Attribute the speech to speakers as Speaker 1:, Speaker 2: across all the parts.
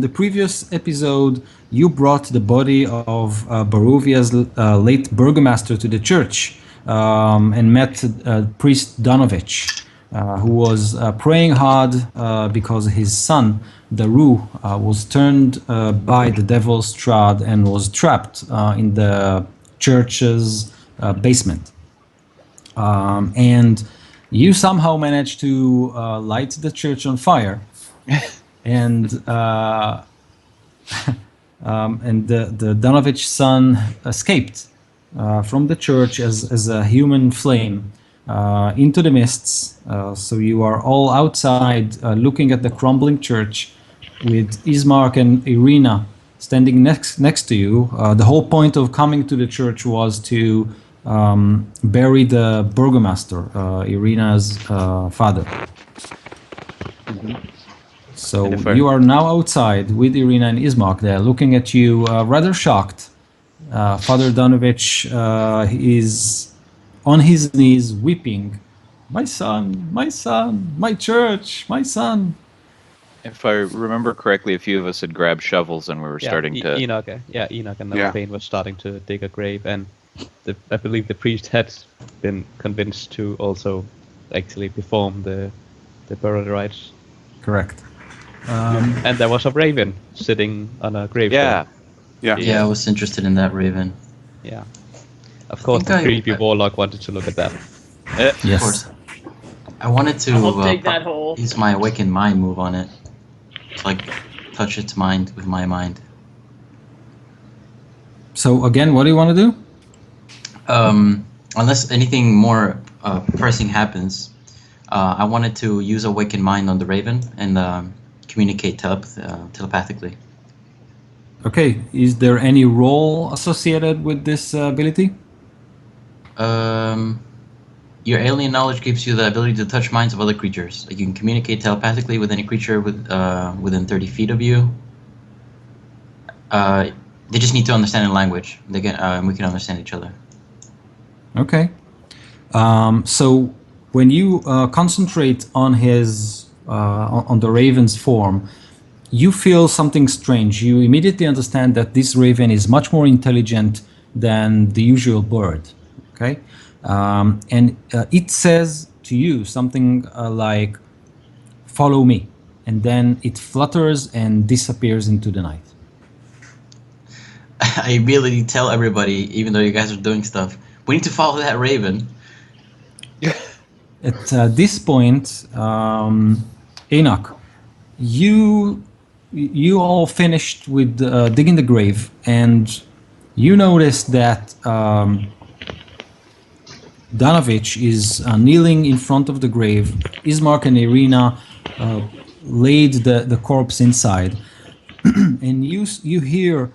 Speaker 1: the previous episode, you brought the body of Baruvia's late burgomaster to the church and met priest Donovich, who was praying hard because his son, Daru, was turned by the devil Strahd and was trapped in the church's basement. And you somehow managed to light the church on fire. And the Donovich son escaped from the church as a human flame into the mists. So you are all outside looking at the crumbling church with Ismark and Irina standing next to you. The whole point of coming to the church was to bury the burgomaster, Irina's father. So you are now outside with Irina and Ismark there, looking at you, rather shocked. Father Donovich is on his knees weeping. My son, my church, my son.
Speaker 2: If I remember correctly, a few of us had grabbed shovels and we were starting to...
Speaker 3: Enoch and Bane were starting to dig a grave, and I believe the priest had been convinced to also actually perform the burial rites.
Speaker 1: Correct.
Speaker 3: And there was a raven sitting on a gravestone.
Speaker 4: Yeah, I was interested in that raven.
Speaker 3: Yeah. Of course, the creepy warlock wanted to look at that.
Speaker 1: Yes.
Speaker 4: Of course. I wanted to
Speaker 5: dig that hole.
Speaker 4: use my awakened mind move on it. Like, touch its mind with my mind.
Speaker 1: So again, what do you want to do?
Speaker 4: Unless anything more pressing happens, I wanted to use awakened mind on the raven and communicate telepathically.
Speaker 1: Okay, is there any role associated with this ability?
Speaker 4: Your alien knowledge gives you the ability to touch minds of other creatures. Like, you can communicate telepathically with any creature within 30 feet of you. They just need to understand the language. We can understand each other.
Speaker 1: Okay. So when you concentrate on on the raven's form, you feel something strange. You immediately understand that this raven is much more intelligent than the usual bird. Okay, and it says to you something like, "Follow me," and then it flutters and disappears into the night.
Speaker 4: I immediately tell everybody, even though you guys are doing stuff, we need to follow that raven.
Speaker 1: At this point, Enoch, you all finished with digging the grave, and you notice that Donovich is kneeling in front of the grave. Ismark and Irina laid the corpse inside, and you hear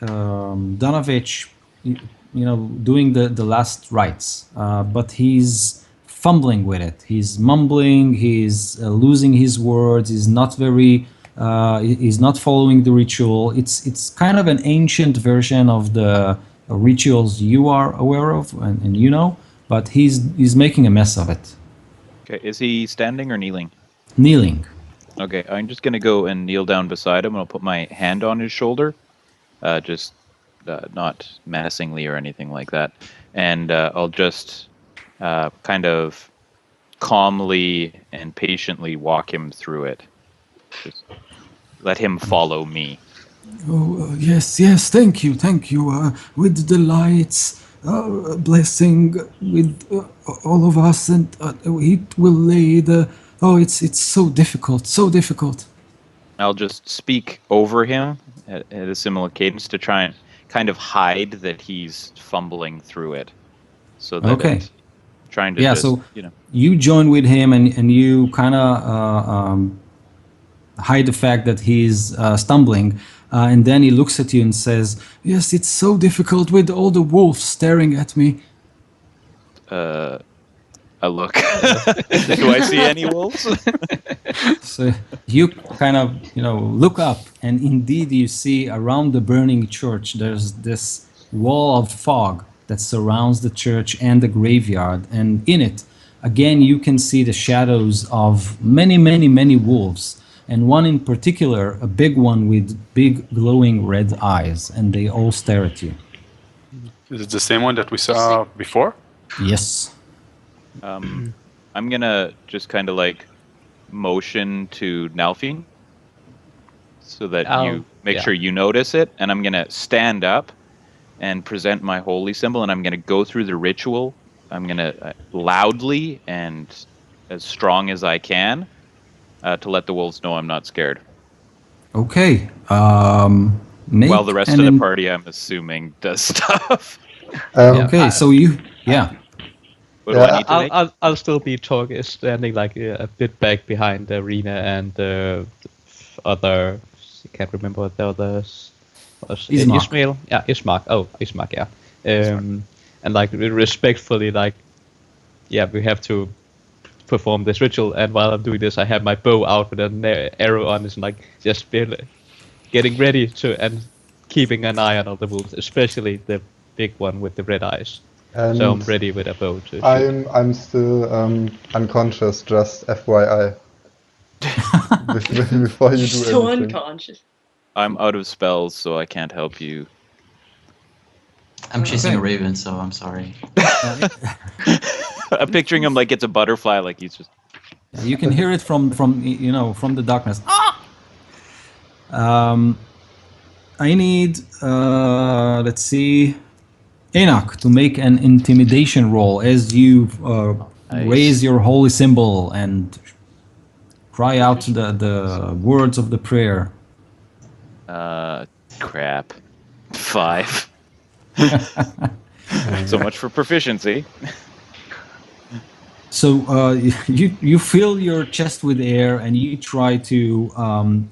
Speaker 1: Donovich, doing the last rites, but he's fumbling with it. He's mumbling. He's losing his words. He's not he's not following the ritual. It's kind of an ancient version of the rituals you are aware of and but he's making a mess of it.
Speaker 2: Okay, is he standing or kneeling?
Speaker 1: Kneeling.
Speaker 2: Okay, I'm just gonna go and kneel down beside him, and I'll put my hand on his shoulder, just not menacingly or anything like that, and I'll just kind of calmly and patiently walk him through it. Just let him follow me.
Speaker 1: Oh, yes, thank you. With the lights, blessing with all of us, and it will lay the... Oh, it's so difficult.
Speaker 2: I'll just speak over him at a similar cadence to try and kind of hide that he's fumbling through it. So that trying to you
Speaker 1: join with him and you kind of hide the fact that he's stumbling, and then he looks at you and says, "Yes, it's so difficult with all the wolves staring at me."
Speaker 2: I look. Do I see any wolves?
Speaker 1: So you kind of look up, and indeed you see around the burning church there's this wall of fog that surrounds the church and the graveyard, and in it again you can see the shadows of many wolves. and one in particular, a big one with big glowing red eyes, and they all stare at you.
Speaker 5: Is it the same one that we saw before?
Speaker 1: Yes.
Speaker 2: I'm gonna just kind of like motion to Nalfine so that you make sure you notice it, and I'm gonna stand up and present my holy symbol, and I'm gonna go through the ritual. I'm gonna loudly and as strong as I can to let the wolves know I'm not scared.
Speaker 1: Okay. Make
Speaker 2: While the rest of the party, I'm assuming, does stuff.
Speaker 1: Okay, so you,
Speaker 2: What do I need to make?
Speaker 3: I'll still be standing like a bit back behind the arena and the other. I can't remember what the others was.
Speaker 1: Ismark.
Speaker 3: Ismail, yeah, Ismark. Oh, Ismark, yeah. And like respectfully, like, yeah, we have to perform this ritual. And while I'm doing this, I have my bow out with an arrow on. It's like just getting ready to and keeping an eye on all the wolves, especially the big one with the red eyes.
Speaker 6: And
Speaker 3: So I'm ready with a bow to shoot.
Speaker 6: I'm still unconscious, just FYI. Before you do
Speaker 7: Still
Speaker 6: anything.
Speaker 7: unconscious.
Speaker 2: I'm out of spells, so I can't help you.
Speaker 4: I'm chasing a raven, so I'm sorry.
Speaker 2: I'm picturing him like it's a butterfly, like he's just.
Speaker 1: you can hear it from the darkness. I need let's see, Enoch to make an intimidation roll as you raise your holy symbol and cry out the words of the prayer.
Speaker 2: Crap. 5. So much for proficiency.
Speaker 1: So you fill your chest with air and you try to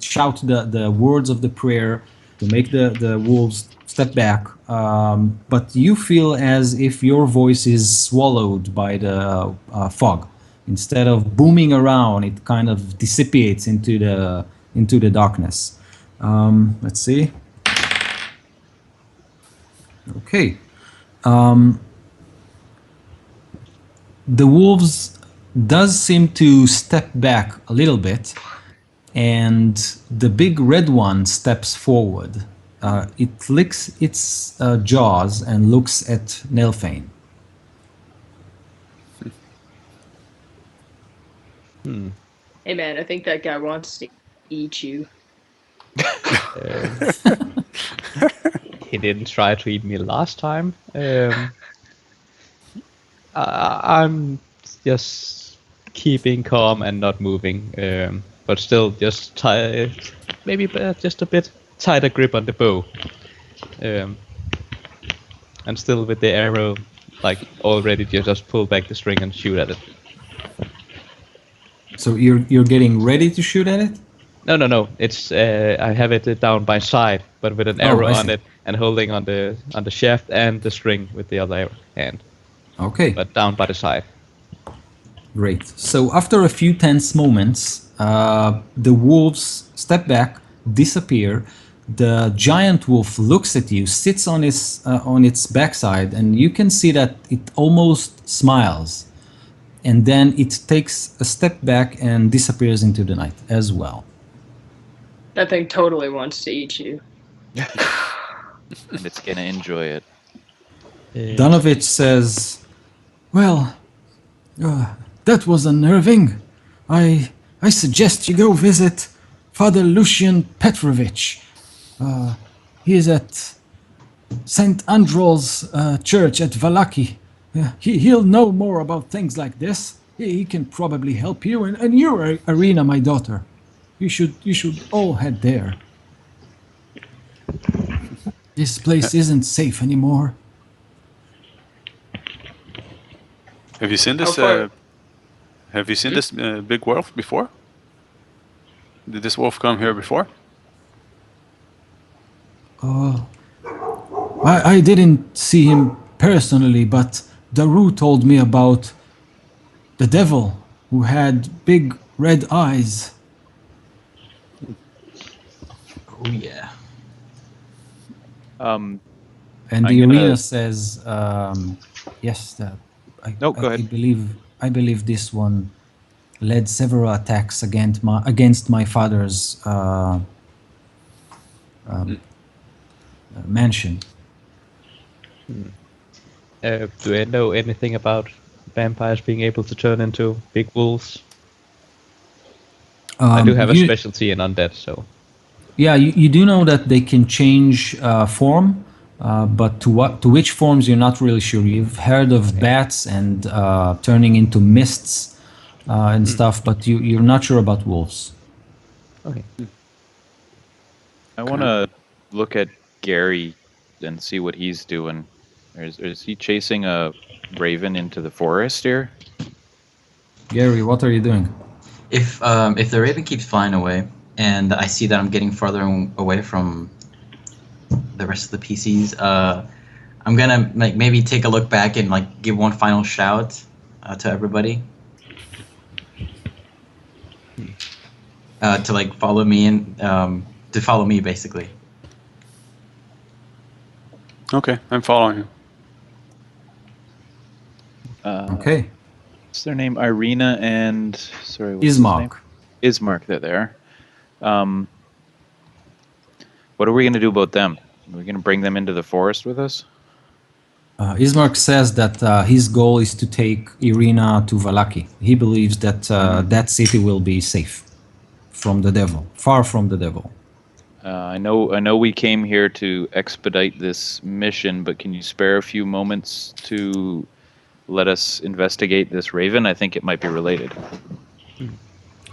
Speaker 1: shout the words of the prayer to make the wolves step back, but you feel as if your voice is swallowed by the fog. Instead of booming around, it kind of dissipates into the darkness. Let's see. Okay. The wolves does seem to step back a little bit, and the big red one steps forward. It licks its jaws and looks at Nelfane.
Speaker 7: Hey man, I think that guy wants to eat you.
Speaker 3: He didn't try to eat me last time. I'm just keeping calm and not moving, but still just tight, maybe just a bit tighter grip on the bow, and still with the arrow, like all ready to just pull back the string and shoot at it.
Speaker 1: So you're getting ready to shoot at it?
Speaker 3: No. It's I have it down by side, but with an arrow on it and holding on the shaft and the string with the other hand.
Speaker 1: Okay.
Speaker 3: But down by the side.
Speaker 1: Great. So after a few tense moments, the wolves step back, disappear. The giant wolf looks at you, sits on its backside, and you can see that it almost smiles. And then it takes a step back and disappears into the night as well.
Speaker 7: That thing totally wants to eat you.
Speaker 2: And it's gonna enjoy it.
Speaker 1: Donovich says, "Well, that was unnerving. I suggest you go visit Father Lucian Petrovich. He is at St. Andrew's church at Valaki. He'll know more about things like this. He can probably help you. And you, Arena, my daughter. You should all head there. This place isn't safe anymore."
Speaker 5: Have you seen this? Have you seen this big wolf before? Did this wolf come here before?
Speaker 1: I didn't see him personally, but Daru told me about the devil who had big red eyes.
Speaker 4: Oh yeah.
Speaker 1: And
Speaker 2: I'm
Speaker 1: the
Speaker 2: gonna-
Speaker 1: arena says, yes,
Speaker 2: No, go ahead.
Speaker 1: I believe this one led several attacks against my father's mansion.
Speaker 3: Do I know anything about vampires being able to turn into big wolves? I do have a specialty in undead, so.
Speaker 1: Yeah, you do know that they can change form, but to which forms you're not really sure. You've heard of bats and turning into mists and stuff, but you're not sure about wolves.
Speaker 3: Okay.
Speaker 2: I want to look at Gary and see what he's doing. Is he chasing a raven into the forest here?
Speaker 1: Gary, what are you doing?
Speaker 4: If the raven keeps flying away, and I see that I'm getting farther away from the rest of the PCs, I'm gonna like maybe take a look back and like give one final shout to everybody to like follow me and to follow me basically.
Speaker 5: Okay, I'm following you.
Speaker 1: Okay.
Speaker 2: What's their name? Irina and sorry, what's his name? Ismark. They're there. What are we going to do about them? Are we going to bring them into the forest with us?
Speaker 1: Ismark says that his goal is to take Irina to Vallaki. He believes that that city will be safe from the devil, far from the devil.
Speaker 2: I know we came here to expedite this mission, but can you spare a few moments to let us investigate this raven? I think it might be related.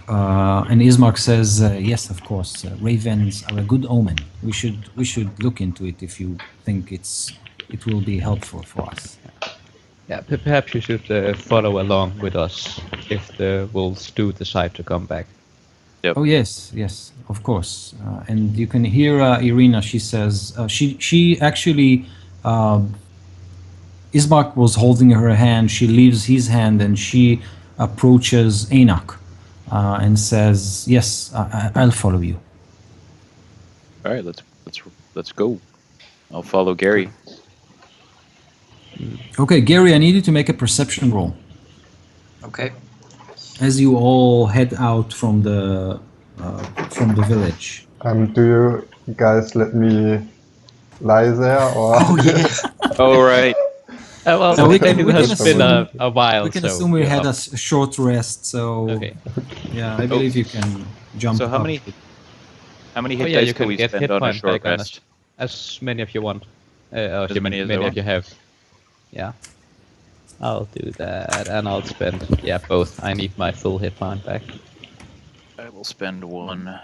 Speaker 1: And Ismark says, yes, of course, ravens are a good omen. We should look into it if you think it will be helpful for us.
Speaker 3: Yeah, perhaps you should follow along with us if the wolves do decide to come back.
Speaker 2: Yep.
Speaker 1: Oh yes, of course. And you can hear Irina. She says she actually. Ismark was holding her hand. She leaves his hand and she approaches Enoch and says, "Yes, I'll follow you."
Speaker 2: All right, let's go. I'll follow Gary.
Speaker 1: Okay, Gary, I need you to make a perception roll
Speaker 4: Okay.
Speaker 1: as you all head out from the village.
Speaker 6: Do you guys let me lie there or?
Speaker 4: Oh yeah.
Speaker 2: Oh right.
Speaker 3: Well,
Speaker 1: So we
Speaker 3: maybe
Speaker 1: can
Speaker 3: it has been
Speaker 1: assume-
Speaker 3: a while.
Speaker 1: We can
Speaker 3: so
Speaker 1: assume we
Speaker 3: you're
Speaker 1: had
Speaker 3: up.
Speaker 1: a short rest, so
Speaker 3: Okay.
Speaker 1: yeah, I believe you can jump.
Speaker 2: So how
Speaker 1: up.
Speaker 2: many
Speaker 3: Oh
Speaker 2: hit
Speaker 3: yeah,
Speaker 2: dice
Speaker 3: you
Speaker 2: can
Speaker 3: can
Speaker 2: we
Speaker 3: get
Speaker 2: spend
Speaker 3: hit
Speaker 2: on a
Speaker 3: point
Speaker 2: short
Speaker 3: back on
Speaker 2: rest?
Speaker 3: as many as you want. Or
Speaker 2: As many as I
Speaker 3: many
Speaker 2: want?
Speaker 3: of you have. Yeah. I'll do that, and I'll spend both. I need my full hit point back.
Speaker 2: I will spend one.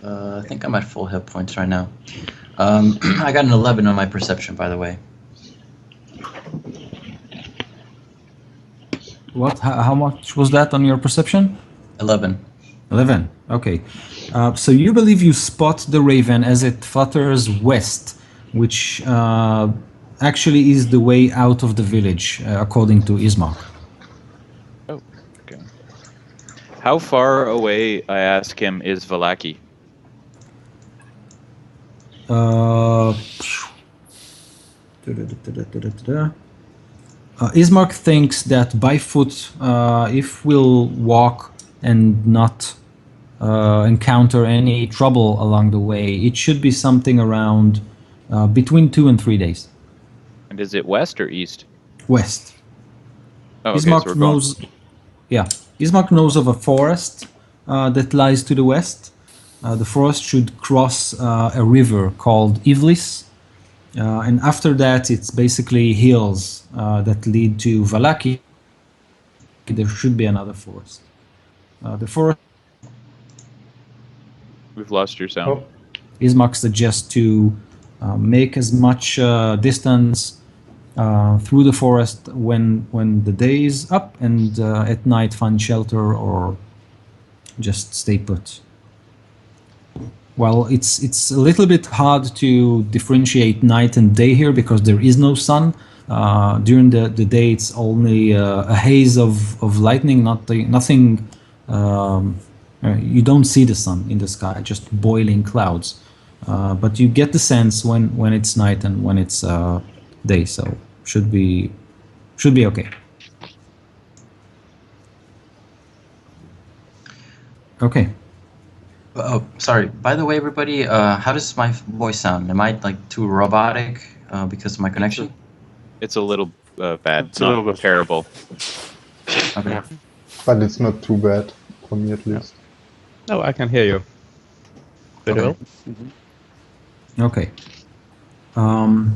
Speaker 4: I think I'm at full hit points right now. I got an 11 on my perception, by the way.
Speaker 1: What? How much was that on your perception?
Speaker 4: 11.
Speaker 1: 11. Okay. So you believe you spot the raven as it flutters west, which actually is the way out of the village, according to Ismark.
Speaker 2: Oh, okay. How far away, I ask him, is Vallaki?
Speaker 1: Ismark thinks that by foot, if we'll walk and not encounter any trouble along the way, it should be something around between 2 and 3 days.
Speaker 2: And is it west or east?
Speaker 1: West.
Speaker 2: Oh, okay, so
Speaker 1: Ismark
Speaker 2: we're going.
Speaker 1: knows. Yeah, Ismark knows of a forest that lies to the west. The forest should cross a river called Ivlis, and after that, it's basically hills that lead to Vallaki. There should be another forest. The forest.
Speaker 2: We've lost your sound.
Speaker 6: Oh,
Speaker 1: Ismark suggests to make as much distance through the forest when the day is up, and at night find shelter or just stay put. Well, it's a little bit hard to differentiate night and day here because there is no sun. During the day, it's only a haze of lightning, nothing. You don't see the sun in the sky, just boiling clouds. But you get the sense when it's night and when it's day, so should be Should be okay. Okay.
Speaker 4: Oh, sorry. By the way, everybody, how does my voice sound? Am I like too robotic because of my connection?
Speaker 2: It's a little bad.
Speaker 5: It's a little
Speaker 2: Not
Speaker 5: bit.
Speaker 2: terrible.
Speaker 4: Okay.
Speaker 5: Yeah.
Speaker 6: But it's not too bad for me at least.
Speaker 3: No, I can hear you pretty
Speaker 4: Okay.
Speaker 3: well.
Speaker 1: Okay. Um,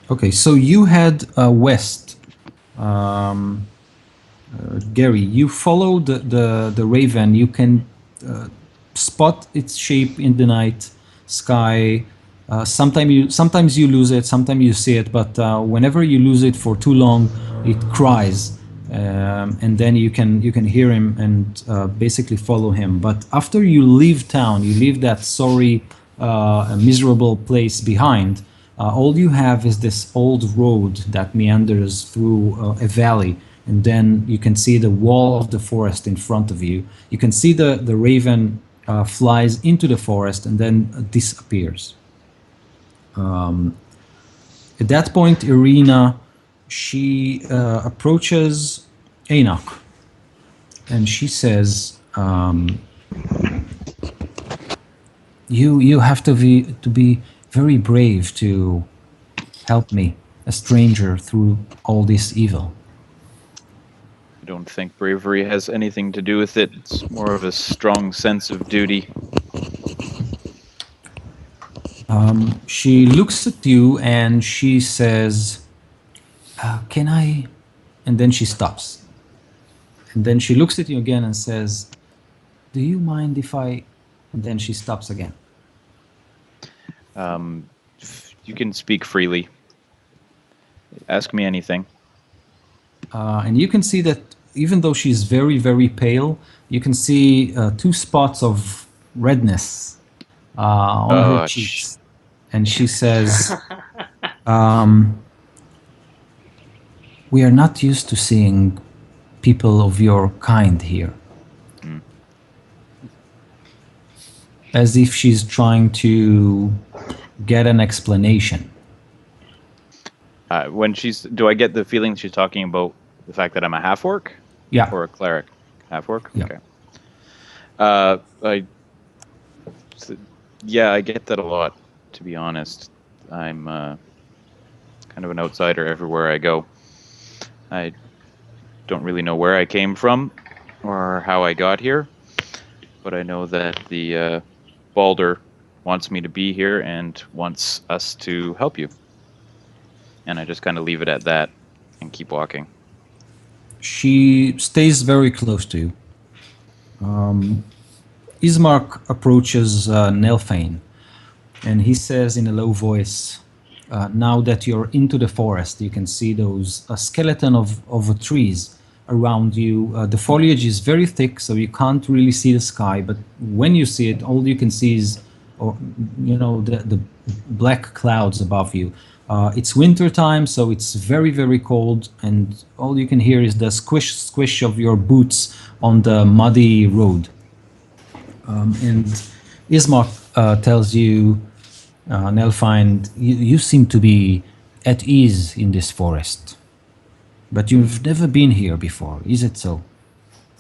Speaker 1: okay, so you head west. Gary, you follow the raven. You can spot its shape in the night sky. Sometimes you lose it, sometimes you see it, but whenever you lose it for too long, it cries, and then you can hear him and basically follow him. But after you leave town, you leave that sorry, miserable place behind. All you have is this old road that meanders through a valley, and then you can see the wall of the forest in front of you. You can see the raven flies into the forest and then disappears. At that point, Irina, she approaches Enoch, and she says, "You have to be very brave to help me, a stranger, through all this evil."
Speaker 2: I don't think bravery has anything to do with it. It's more of a strong sense of duty.
Speaker 1: She looks at you and she says, "Can I?" And then she stops. And then she looks at you again and says, "Do you mind if I?" And then she stops again.
Speaker 2: You can speak freely. Ask me anything.
Speaker 1: And you can see that even though she's very, very pale, you can see two spots of redness on her
Speaker 2: Oh,
Speaker 1: cheeks. And she says, "We are not used to seeing people of your kind here." As if she's trying to get an explanation.
Speaker 2: Do I get the feeling she's talking about the fact that I'm a half orc?
Speaker 1: Yeah.
Speaker 2: Or a cleric? Half orc?
Speaker 1: Yeah.
Speaker 2: Okay. I get that a lot, to be honest. I'm kind of an outsider everywhere I go. I don't really know where I came from or how I got here, but I know that the Balder wants me to be here and wants us to help you. And I just kind of leave it at that and keep walking.
Speaker 1: She stays very close to you. Ismark approaches Nelfane, and he says in a low voice, "Now that you're into the forest, you can see those skeleton of trees around you. The foliage is very thick, so you can't really see the sky. But when you see it, all you can see is, the black clouds above you. It's winter time, so it's very, very cold, and all you can hear is the squish, squish of your boots on the muddy road." And Ismark tells you, "Nelfine, you seem to be at ease in this forest. But you've never been here before, is it so?"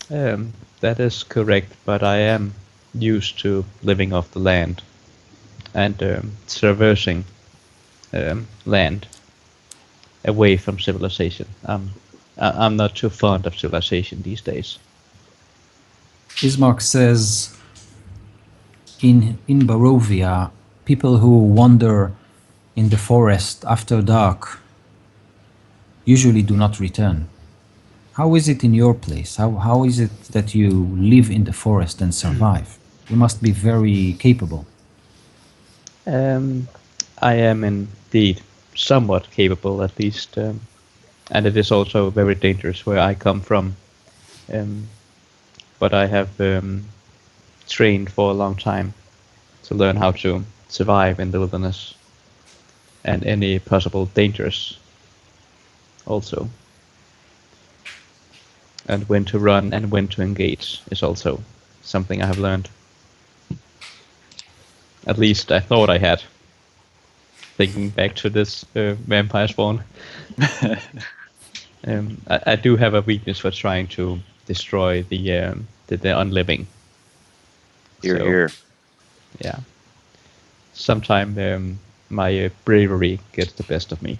Speaker 3: That is correct, but I am used to living off the land and traversing land away from civilization. I'm not too fond of civilization these days.
Speaker 1: Ismark says, in Barovia, people who wander in the forest after dark usually do not return. How is it in your place? How is it that you live in the forest and survive? You must be very capable.
Speaker 3: I am indeed somewhat capable, at least, and it is also very dangerous where I come from. But I have trained for a long time to learn how to survive in the wilderness and any possible dangers also. And when to run and when to engage is also something I have learned. At least I thought I had. thinking back to this vampire spawn. I do have a weakness for trying to destroy the unliving.
Speaker 2: Here,
Speaker 3: So,
Speaker 2: here.
Speaker 3: Yeah. Sometime my bravery gets the best of me.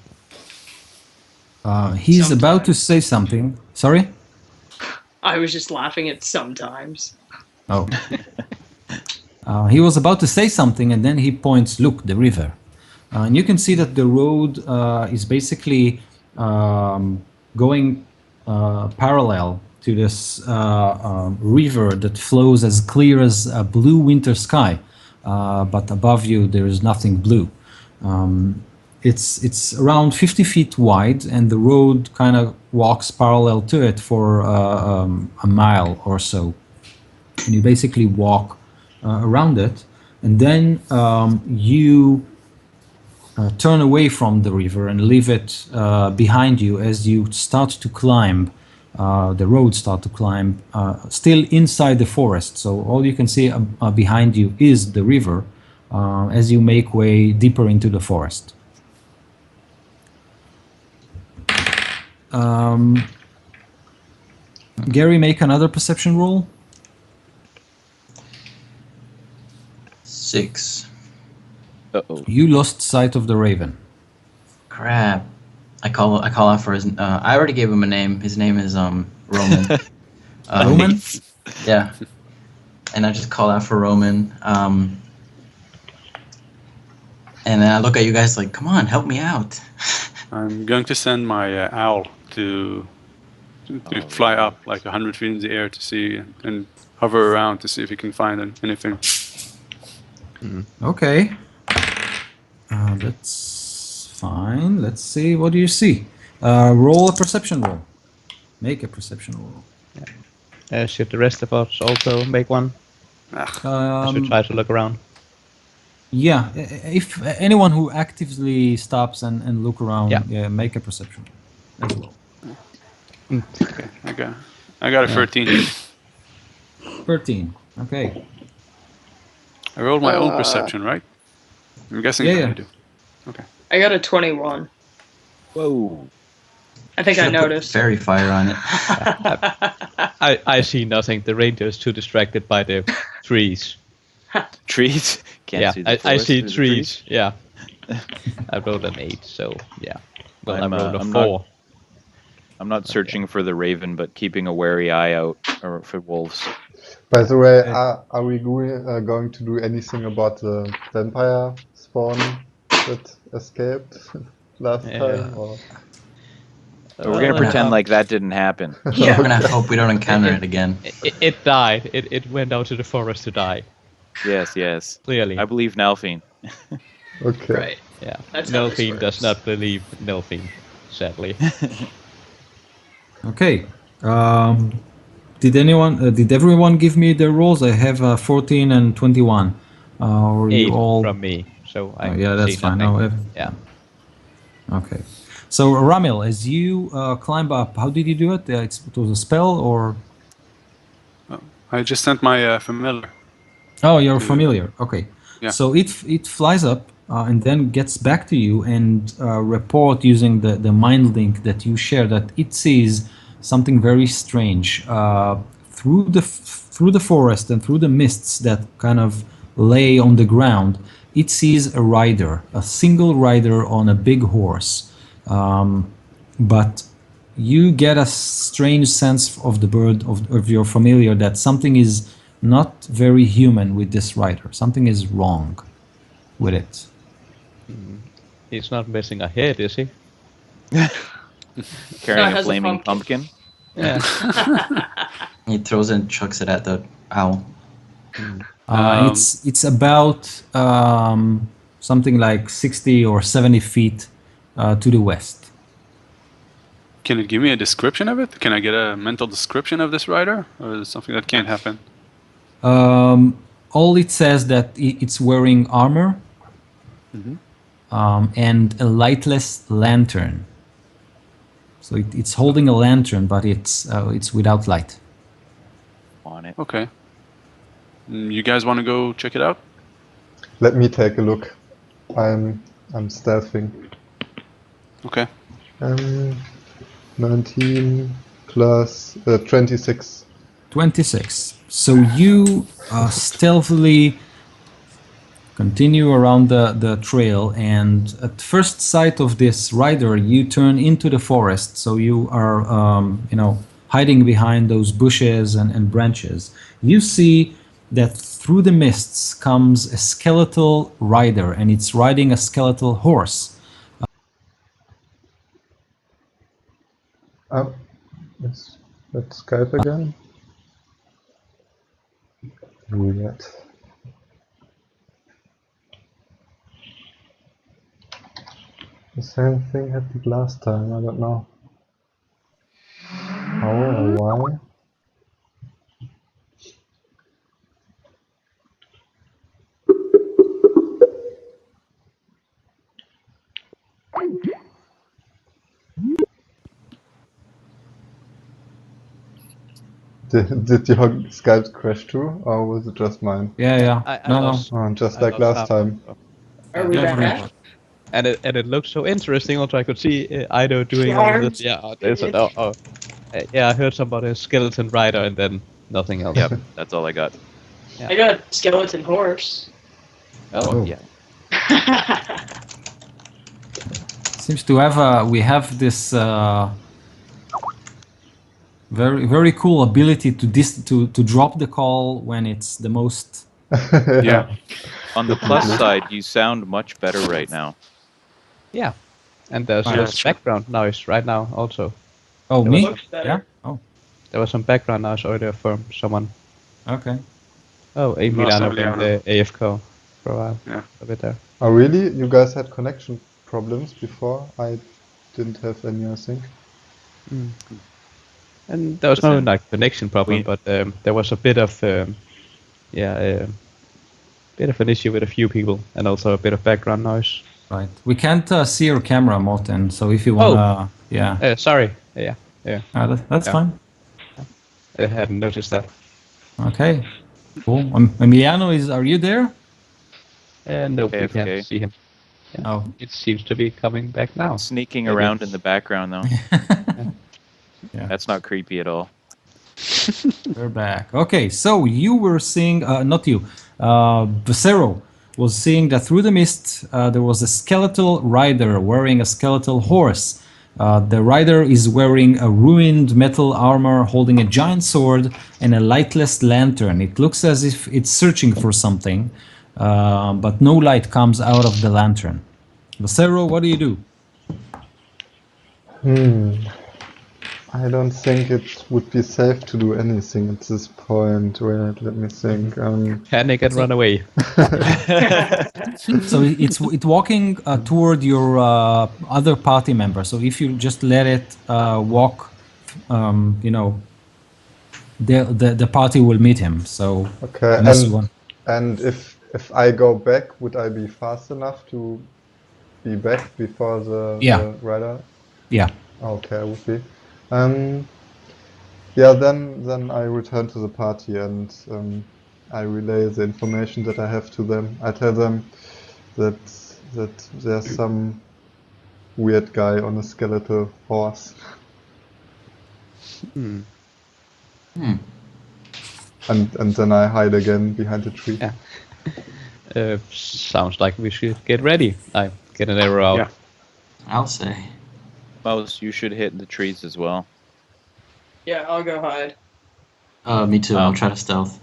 Speaker 1: He's about to say something. Sorry?
Speaker 7: I was just laughing at sometimes.
Speaker 1: Oh. He was about to say something, and then he points, look, the river. And you can see that the road is basically going parallel to this river that flows as clear as a blue winter sky. But above you, there is nothing blue. It's around 50 feet wide, and the road kind of walks parallel to it for a mile or so. And you basically walk around it, and then you turn away from the river and leave it behind you as you start to climb. The road start to climb, still inside the forest. So all you can see behind you is the river as you make way deeper into the forest. Gary, make another perception roll.
Speaker 4: 6.
Speaker 2: Uh-oh.
Speaker 1: You lost sight of the raven.
Speaker 4: Crap. I call out for his. I already gave him a name. His name is Roman.
Speaker 1: Roman?
Speaker 4: Yeah. And I just call out for Roman. And then I look at you guys like, come on, help me out.
Speaker 5: I'm going to send my owl to fly up like 100 feet in the air to see and hover around to see if he can find anything.
Speaker 1: Okay. That's fine. Let's see. What do you see? Roll a perception roll. Make a perception roll.
Speaker 3: Should the rest of us also make one? I should try to look around.
Speaker 1: Yeah. If anyone who actively stops and look around,
Speaker 3: Yeah.
Speaker 1: make a perception roll as well.
Speaker 5: Okay, I got a 13.
Speaker 1: 13. Okay.
Speaker 5: I rolled my own perception, right? I'm guessing
Speaker 1: Yeah.
Speaker 5: I do. Okay.
Speaker 7: I got a 21.
Speaker 2: Whoa.
Speaker 7: I think I
Speaker 4: Should've put
Speaker 7: noticed.
Speaker 4: fairy fire on it.
Speaker 3: I see nothing. The ranger is too distracted by the trees.
Speaker 2: Trees? Can't see the
Speaker 3: I
Speaker 2: forest
Speaker 3: see
Speaker 2: through the
Speaker 3: trees. Yeah. I rolled an 8, so yeah. Well, I rolled a 4.
Speaker 2: I'm not searching for the raven, but keeping a wary eye out for wolves.
Speaker 6: By the way, are we going to do anything about the vampire spawn that escaped last time? Or?
Speaker 2: So we're gonna pretend like that didn't happen.
Speaker 4: Yeah, we're gonna hope we don't encounter it again.
Speaker 3: It died. It went out to the forest to die.
Speaker 2: Yes.
Speaker 3: Clearly.
Speaker 2: I believe Nalfine.
Speaker 6: Okay.
Speaker 7: Right.
Speaker 3: Yeah.
Speaker 7: That's how this
Speaker 3: Nelfine does
Speaker 7: works.
Speaker 3: not believe Nelfine, sadly.
Speaker 1: Okay. Did everyone give me their rolls? I have 14 and 21. Or
Speaker 3: 8
Speaker 1: you all?
Speaker 3: from me, so I
Speaker 1: Yeah, that's
Speaker 3: see
Speaker 1: fine.
Speaker 3: nothing.
Speaker 1: No,
Speaker 3: Yeah.
Speaker 1: Okay. So Ramil, as you climb up, how did you do it? It was a spell or?
Speaker 5: I just sent my familiar.
Speaker 1: Oh, you're familiar. Okay.
Speaker 5: Yeah.
Speaker 1: So it flies up and then gets back to you and report using the mind link that you share that it sees something very strange through the forest and through the mists that kind of lay on the ground. It sees a single rider on a big horse, but you get a strange sense of the bird of your familiar that something is not very human with this rider. Something is wrong with it.
Speaker 3: He's not missing a head, is he?
Speaker 2: Carrying
Speaker 7: has
Speaker 2: a
Speaker 7: a
Speaker 2: flaming
Speaker 7: pumpkin.
Speaker 2: pumpkin.
Speaker 3: Yeah.
Speaker 4: He throws it and chucks it at the owl.
Speaker 1: It's about something like 60 or 70 feet to the west.
Speaker 5: Can it give me a description of it? Can I get a mental description of this rider? Or is it something that can't happen?
Speaker 1: All it says that it's wearing armor and a lightless lantern. So it's holding a lantern, but it's without light.
Speaker 2: On it.
Speaker 5: Okay. You guys want to go check it out?
Speaker 6: Let me take a look. I'm I'm stealthing.
Speaker 5: Okay.
Speaker 6: 19 plus 26.
Speaker 1: 26. So you stealthily continue around the trail, and at first sight of this rider, you turn into the forest. So you are, hiding behind those bushes and branches. You see that through the mists comes a skeletal rider, and it's riding a skeletal horse.
Speaker 6: Oh, let's Skype again. Weird. The same thing happened last time. I don't know how or why. Did your Skype crash too, or was it just mine?
Speaker 1: Yeah.
Speaker 3: I
Speaker 1: No.
Speaker 3: lost.
Speaker 6: Just
Speaker 3: I
Speaker 6: like
Speaker 3: lost
Speaker 6: last
Speaker 3: sound.
Speaker 6: time.
Speaker 7: Are we back?
Speaker 3: And it looked so interesting. Also, I could see Ido doing all of this. Yeah, there's an, yeah, I heard somebody a skeleton rider and then nothing else.
Speaker 2: Yep, that's all I got.
Speaker 7: I got skeleton horse.
Speaker 2: Oh,
Speaker 1: Oh.
Speaker 2: yeah.
Speaker 1: Seems to have we have this very cool ability to drop the call when it's the most.
Speaker 5: Yeah.
Speaker 2: On the plus side, you sound much better right now.
Speaker 3: Yeah, and there's
Speaker 1: Right.
Speaker 3: just background noise right now also.
Speaker 1: Oh,
Speaker 3: There
Speaker 1: me?
Speaker 3: was
Speaker 7: Looks better.
Speaker 1: Yeah. Oh,
Speaker 3: There was some background noise earlier from someone.
Speaker 1: okay.
Speaker 3: Oh, Emiliano went
Speaker 5: Emiliano.
Speaker 3: AFK for a while.
Speaker 5: Yeah.
Speaker 3: A bit there.
Speaker 6: Oh really? You guys had connection problems before? I didn't have any, I think.
Speaker 3: And there was no
Speaker 2: Listen,
Speaker 3: like connection problem,
Speaker 2: we-
Speaker 3: but there was a bit of bit of an issue with a few people, and also a bit of background noise.
Speaker 1: Right. We can't see your camera, Morten. So if you wanna, yeah,
Speaker 3: Sorry. Yeah.
Speaker 1: that's
Speaker 3: Yeah.
Speaker 1: fine.
Speaker 3: I hadn't noticed that.
Speaker 1: Okay. Cool. Emiliano, are you there?
Speaker 3: Nope, we
Speaker 2: AFK.
Speaker 3: can't see him. Yeah.
Speaker 1: Oh.
Speaker 3: It seems to be coming back now.
Speaker 2: Sneaking
Speaker 3: Maybe.
Speaker 2: around in the background, though.
Speaker 1: Yeah.
Speaker 2: That's not creepy at all.
Speaker 1: We're back. Okay, so you were seeing, not you, Vocero was seeing that through the mist there was a skeletal rider wearing a skeletal horse. The rider is wearing a ruined metal armor, holding a giant sword and a lightless lantern. It looks as if it's searching for something, but no light comes out of the lantern. Vocero, what do you do?
Speaker 6: I don't think it would be safe to do anything at this point. Wait, let me think.
Speaker 3: Panic and run away.
Speaker 1: So it's walking toward your other party member. So if you just let it walk, the party will meet him. So
Speaker 6: Okay,
Speaker 1: unless you want,
Speaker 6: and if I go back, would I be fast enough to be back before the rider?
Speaker 1: yeah.
Speaker 6: Okay, I would be. Yeah, then I return to the party and I relay the information that I have to them. I tell them that there's some weird guy on a skeletal horse. And then I hide again behind the tree.
Speaker 3: Yeah. Sounds like we should get ready. I get an arrow out.
Speaker 5: Yeah.
Speaker 4: I'll say.
Speaker 2: Mouse, you should hit the trees as well.
Speaker 7: Yeah, I'll go hide.
Speaker 4: Me too. I'll try to stealth.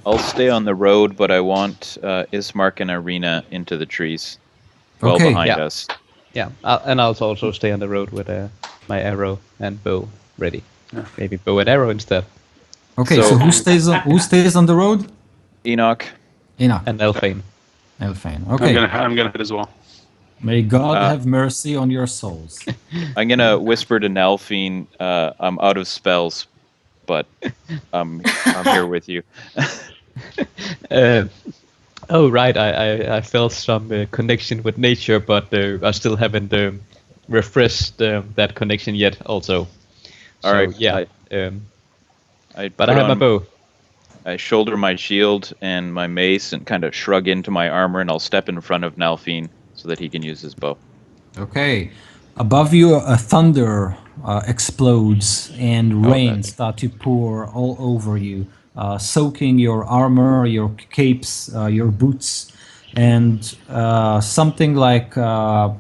Speaker 2: I'll stay on the road, but I want Ismark and Irina into the trees, well
Speaker 1: Okay.
Speaker 2: behind
Speaker 3: Yeah.
Speaker 2: us.
Speaker 3: Yeah, and I'll also stay on the road with my arrow and bow ready. Maybe bow and arrow instead.
Speaker 1: Okay. So,
Speaker 2: So-
Speaker 1: who stays on the road?
Speaker 2: Enoch,
Speaker 1: Enoch.
Speaker 3: And Elfane.
Speaker 1: Elfane. Okay.
Speaker 5: I'm gonna hit as well.
Speaker 1: May God have mercy on your souls.
Speaker 2: I'm gonna whisper to Nelphine, I'm out of spells, but I'm here with you.
Speaker 3: Oh right, I felt some connection with nature, but I still haven't refreshed that connection yet. Also,
Speaker 2: All right.
Speaker 3: Yeah.
Speaker 2: I
Speaker 3: But I have my bow.
Speaker 2: I shoulder my shield and my mace and kind of shrug into my armor, and I'll step in front of Nalfine so that he can use his bow.
Speaker 1: Okay. Above you, a thunder explodes and rain start to pour all over you, soaking your armor, your capes, your boots, and something like a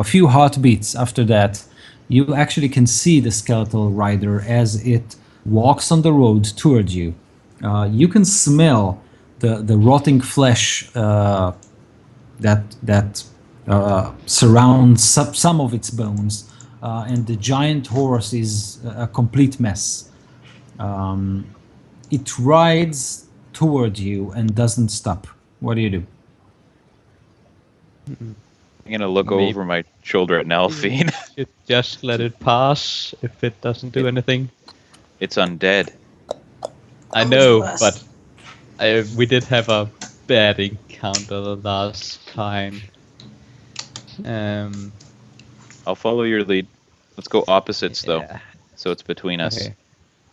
Speaker 1: few heartbeats after that, you actually can see the skeletal rider as it walks on the road toward you. You can smell the rotting flesh that surrounds some of its bones, and the giant horse is a complete mess. It rides toward you and doesn't stop. What do you do?
Speaker 2: I'm gonna look
Speaker 3: Maybe-
Speaker 2: over my shoulder at Nalfine.
Speaker 3: Should just let it pass if it doesn't do anything.
Speaker 2: It's undead.
Speaker 3: I know, but we did have a bad encounter the last time.
Speaker 2: I'll follow your lead. Let's go opposites though,
Speaker 3: Yeah.
Speaker 2: so it's between us.
Speaker 3: Okay.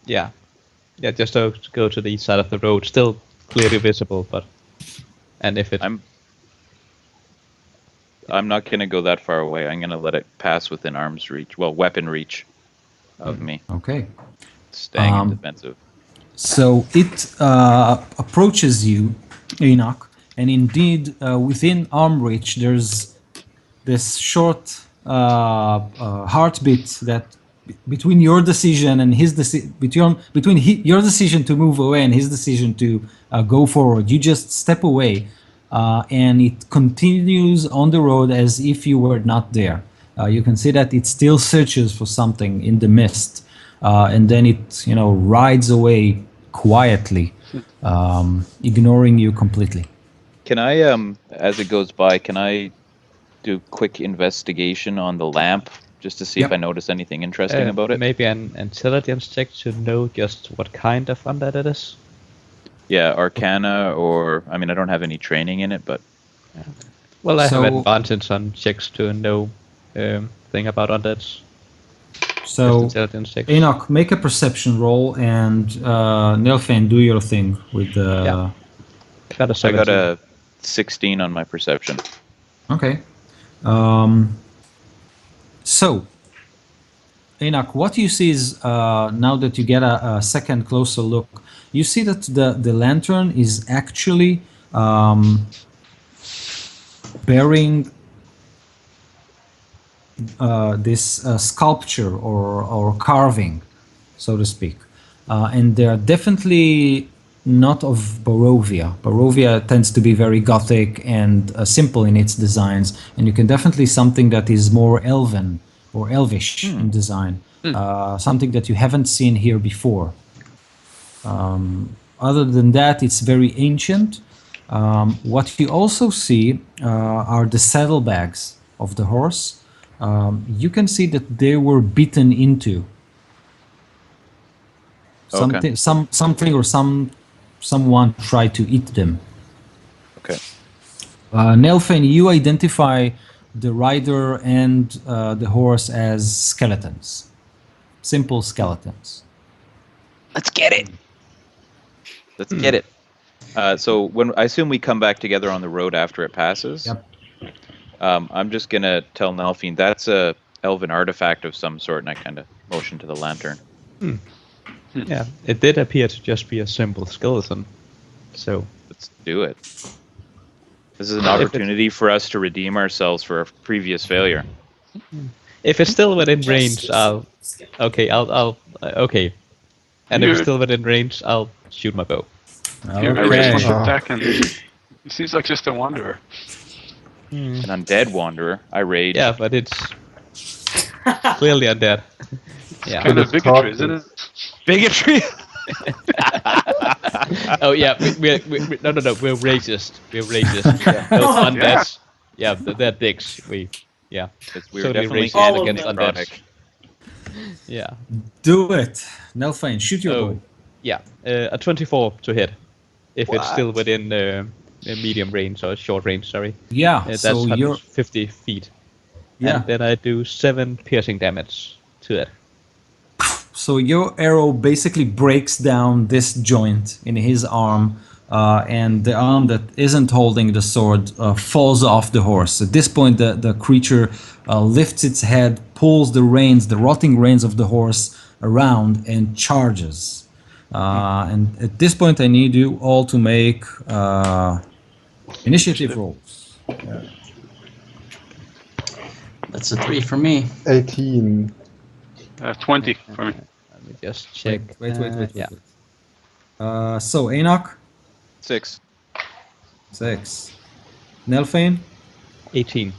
Speaker 3: Yeah. Yeah, just to go to the east side of the road. Still clearly visible, but... And if it...
Speaker 2: I'm not gonna go that far away. I'm gonna let it pass within arm's reach. Well, weapon reach of me.
Speaker 1: Okay.
Speaker 2: Staying in defensive.
Speaker 1: So it approaches you, Enoch, and indeed, within arm reach, there's this short heartbeat that between your decision and his decision, your decision to move away and his decision to go forward, you just step away, and it continues on the road as if you were not there. You can see that it still searches for something in the mist, and then it, rides away quietly, ignoring you completely.
Speaker 2: Can I, as it goes by, can I do quick investigation on the lamp just to see if
Speaker 1: Yep.
Speaker 2: I notice anything interesting about it?
Speaker 3: Maybe an intelligence check to know just what kind of undead it is.
Speaker 2: Yeah, Arcana, or I mean, I don't have any training in it, but
Speaker 3: Well, I have
Speaker 1: So-
Speaker 3: advantage on checks to know thing about undeads. Just
Speaker 1: So,
Speaker 3: intelligence checks.
Speaker 1: Enoch, make a perception roll, and Nelfane, do your thing with the...
Speaker 3: Yeah. Got a
Speaker 2: I
Speaker 3: 17.
Speaker 2: got a 16 on my perception.
Speaker 1: Okay. So, Enoch, what you see is, now that you get a second closer look, you see that the lantern is actually bearing this sculpture or carving, so to speak. And they are definitely not of Barovia. Barovia tends to be very gothic and simple in its designs, and you can definitely something that is more elven or elvish in design, something that you haven't seen here before. Other than that, it's very ancient. What you also see are the saddlebags of the horse. You can see that they were beaten into.
Speaker 2: Okay.
Speaker 1: Something or someone tried to eat them.
Speaker 2: Okay.
Speaker 1: Nelfane, you identify the rider and the horse as skeletons, simple skeletons.
Speaker 2: Let's get it. Let's get it. So when I assume we come back together on the road after it passes.
Speaker 1: Yep.
Speaker 2: I'm just gonna tell Nalfine that's a elven artifact of some sort, and I kind of motion to the lantern.
Speaker 3: Yeah, it did appear to just be a simple skeleton. So,
Speaker 2: Let's do it. This is an opportunity for us to redeem ourselves for a previous failure.
Speaker 3: if it's still within range, I'll... Okay, okay. And if it's
Speaker 5: You're-
Speaker 3: still within range, I'll shoot my bow.
Speaker 5: I just
Speaker 1: Okay.
Speaker 5: want to attack him. He seems like just a wanderer.
Speaker 2: An undead wanderer. I rage.
Speaker 3: Yeah, but it's clearly undead. Yeah.
Speaker 5: Kind of
Speaker 6: It's
Speaker 5: bigotry,
Speaker 6: talking.
Speaker 5: isn't it?
Speaker 2: Bigotry.
Speaker 3: Oh yeah, we're no, we're racist. We're racist. Those undeads, yeah, they're dicks.
Speaker 2: We were
Speaker 3: Totally
Speaker 2: definitely
Speaker 3: racist
Speaker 7: All of
Speaker 3: against
Speaker 7: them.
Speaker 3: undeads. Yeah.
Speaker 1: Do it, Nelfane. Shoot your bow.
Speaker 3: Yeah. A 24 to hit, if it's still within medium range or short range. Sorry.
Speaker 1: Yeah.
Speaker 3: That's
Speaker 1: So you're
Speaker 3: 150 feet.
Speaker 1: yeah.
Speaker 3: And then I do 7 piercing damage to it.
Speaker 1: So your arrow basically breaks down this joint in his arm, and the arm that isn't holding the sword falls off the horse. At this point, the creature lifts its head, pulls the reins, the rotting reins of the horse around, and charges. And at this point, I need you all to make initiative rolls.
Speaker 4: That's a 3 for me.
Speaker 6: 18.
Speaker 5: 20 for me.
Speaker 3: Let me just check.
Speaker 1: Wait.
Speaker 3: Yeah.
Speaker 1: So Enoch,
Speaker 2: 6.
Speaker 1: 6. Nelfane,
Speaker 3: 18.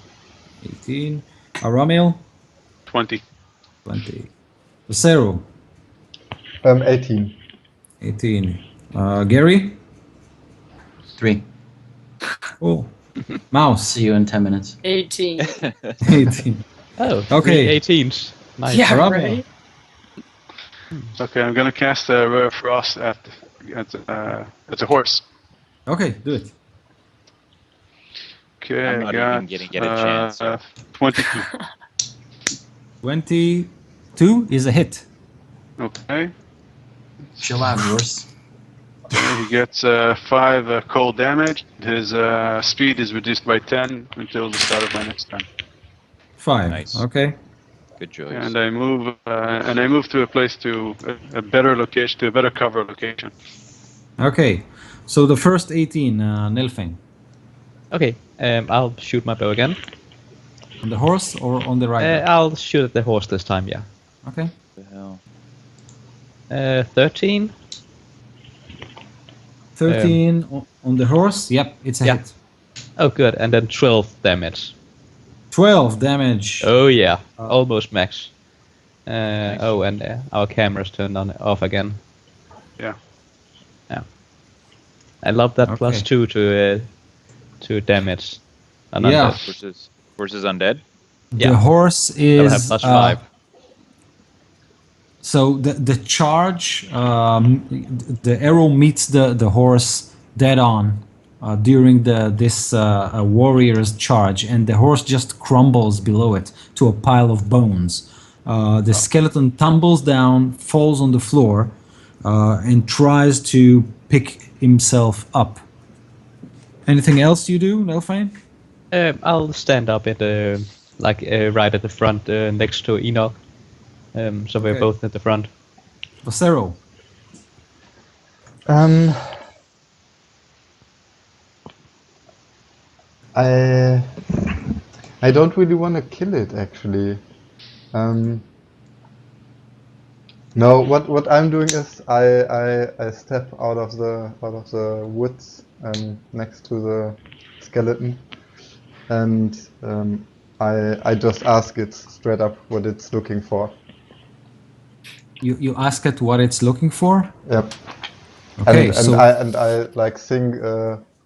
Speaker 1: 18. Aramil,
Speaker 5: 20.
Speaker 1: 20. Lucero,
Speaker 6: 18.
Speaker 1: 18. Gary,
Speaker 4: 3.
Speaker 1: cool. Mouse,
Speaker 4: See you in 10 minutes.
Speaker 7: 18.
Speaker 1: 18.
Speaker 3: Oh,
Speaker 1: Okay.
Speaker 3: 3 18s. Nice.
Speaker 7: Yeah,
Speaker 1: Aramil.
Speaker 7: right?
Speaker 5: Okay, I'm gonna cast a Ray of Frost at the horse.
Speaker 1: Okay, do it.
Speaker 5: Okay,
Speaker 2: I'm
Speaker 5: I
Speaker 2: not
Speaker 5: got
Speaker 2: even gonna get a chance, so.
Speaker 5: 22.
Speaker 1: 22 is a hit.
Speaker 5: Okay.
Speaker 4: Chill out, horse.
Speaker 5: Okay, he gets 5 cold damage. His speed is reduced by 10 until the start of my next turn.
Speaker 1: 5.
Speaker 2: Nice.
Speaker 1: Okay.
Speaker 2: Good choice.
Speaker 5: And I move to a place to a better location, to a better cover location.
Speaker 1: Okay. So the first 18, Nelfane.
Speaker 3: Okay, I'll shoot my bow again.
Speaker 1: On the horse or on the rider?
Speaker 3: I'll shoot at the horse this time, yeah.
Speaker 1: Okay.
Speaker 2: What the hell?
Speaker 3: 13.
Speaker 1: 13 on the horse. Yep, it's a
Speaker 3: Yeah.
Speaker 1: hit.
Speaker 3: Oh, good. And then 12 damage.
Speaker 1: 12 damage.
Speaker 3: Oh, yeah. Almost max. Oh, and our camera's turned off again.
Speaker 5: Yeah.
Speaker 3: Yeah. I love that
Speaker 1: Okay.
Speaker 3: +2 to damage. And
Speaker 1: Yeah.
Speaker 3: undead.
Speaker 2: Versus undead?
Speaker 3: Yeah.
Speaker 1: The horse
Speaker 3: I'll
Speaker 1: is
Speaker 3: have +5.
Speaker 1: So the charge, the arrow meets the horse dead on during this warrior's charge, and the horse just crumbles below it to a pile of bones. The skeleton tumbles down, falls on the floor, and tries to pick himself up. Anything else you do, Nelfane?
Speaker 3: I'll stand up at the right at the front next to Enoch. So we're
Speaker 1: Okay.
Speaker 3: both at the front.
Speaker 1: Vocero.
Speaker 6: I don't really want to kill it actually. No, what I'm doing is I step out of the woods next to the skeleton, and I just ask it straight up what it's looking for.
Speaker 1: You ask it what it's looking for?
Speaker 6: Yep.
Speaker 1: Okay,
Speaker 6: and
Speaker 1: so
Speaker 6: I like sing.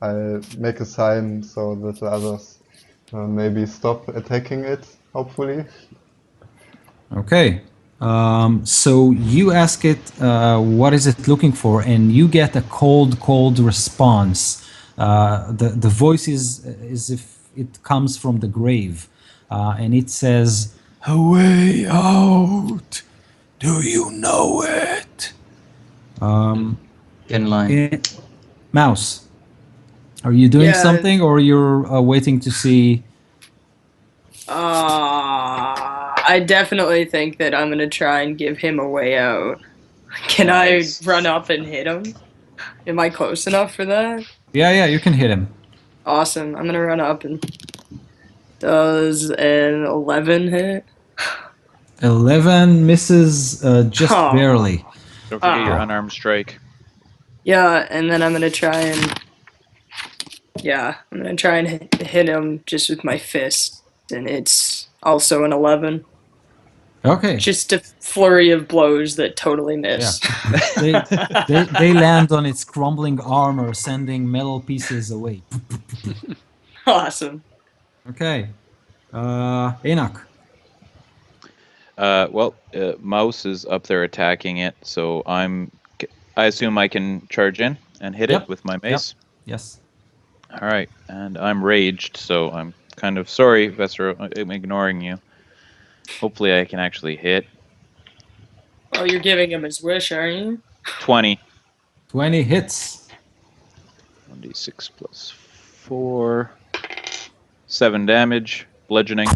Speaker 6: I make a sign so that the others maybe stop attacking it. Hopefully.
Speaker 1: okay. So you ask it what is it looking for, and you get a cold response. The voice is as if it comes from the grave, and it says, "A way out. Do you know it?"
Speaker 4: Get in line.
Speaker 1: Mouse, are you doing
Speaker 7: Yeah.
Speaker 1: something, or you're waiting to see?
Speaker 7: I definitely think that I'm gonna try and give him a way out. Can
Speaker 2: Nice.
Speaker 7: I run up and hit him? Am I close enough for that?
Speaker 1: Yeah, you can hit him.
Speaker 7: Awesome. I'm gonna run up and does an 11 hit?
Speaker 1: 11 misses just
Speaker 7: Oh.
Speaker 1: barely.
Speaker 2: Don't forget your
Speaker 7: Ah.
Speaker 2: unarmed strike.
Speaker 7: Yeah, and then I'm gonna try and hit him just with my fist, and it's also an 11.
Speaker 1: Okay.
Speaker 7: Just a flurry of blows that totally miss.
Speaker 1: They land on its crumbling armor, sending metal pieces away.
Speaker 7: Awesome.
Speaker 1: Okay. Enoch.
Speaker 2: Mouse is up there attacking it, so I assume I can charge in and hit
Speaker 1: Yep.
Speaker 2: it with my mace.
Speaker 1: Yes.
Speaker 2: All right, and I'm raged, so I'm kind of sorry, Vesser, I'm ignoring you. Hopefully I can actually hit.
Speaker 7: Oh, you're giving him his wish, aren't you?
Speaker 2: 20.
Speaker 1: 20 hits.
Speaker 2: 1d6 plus 4. 7 damage. Bludgeoning.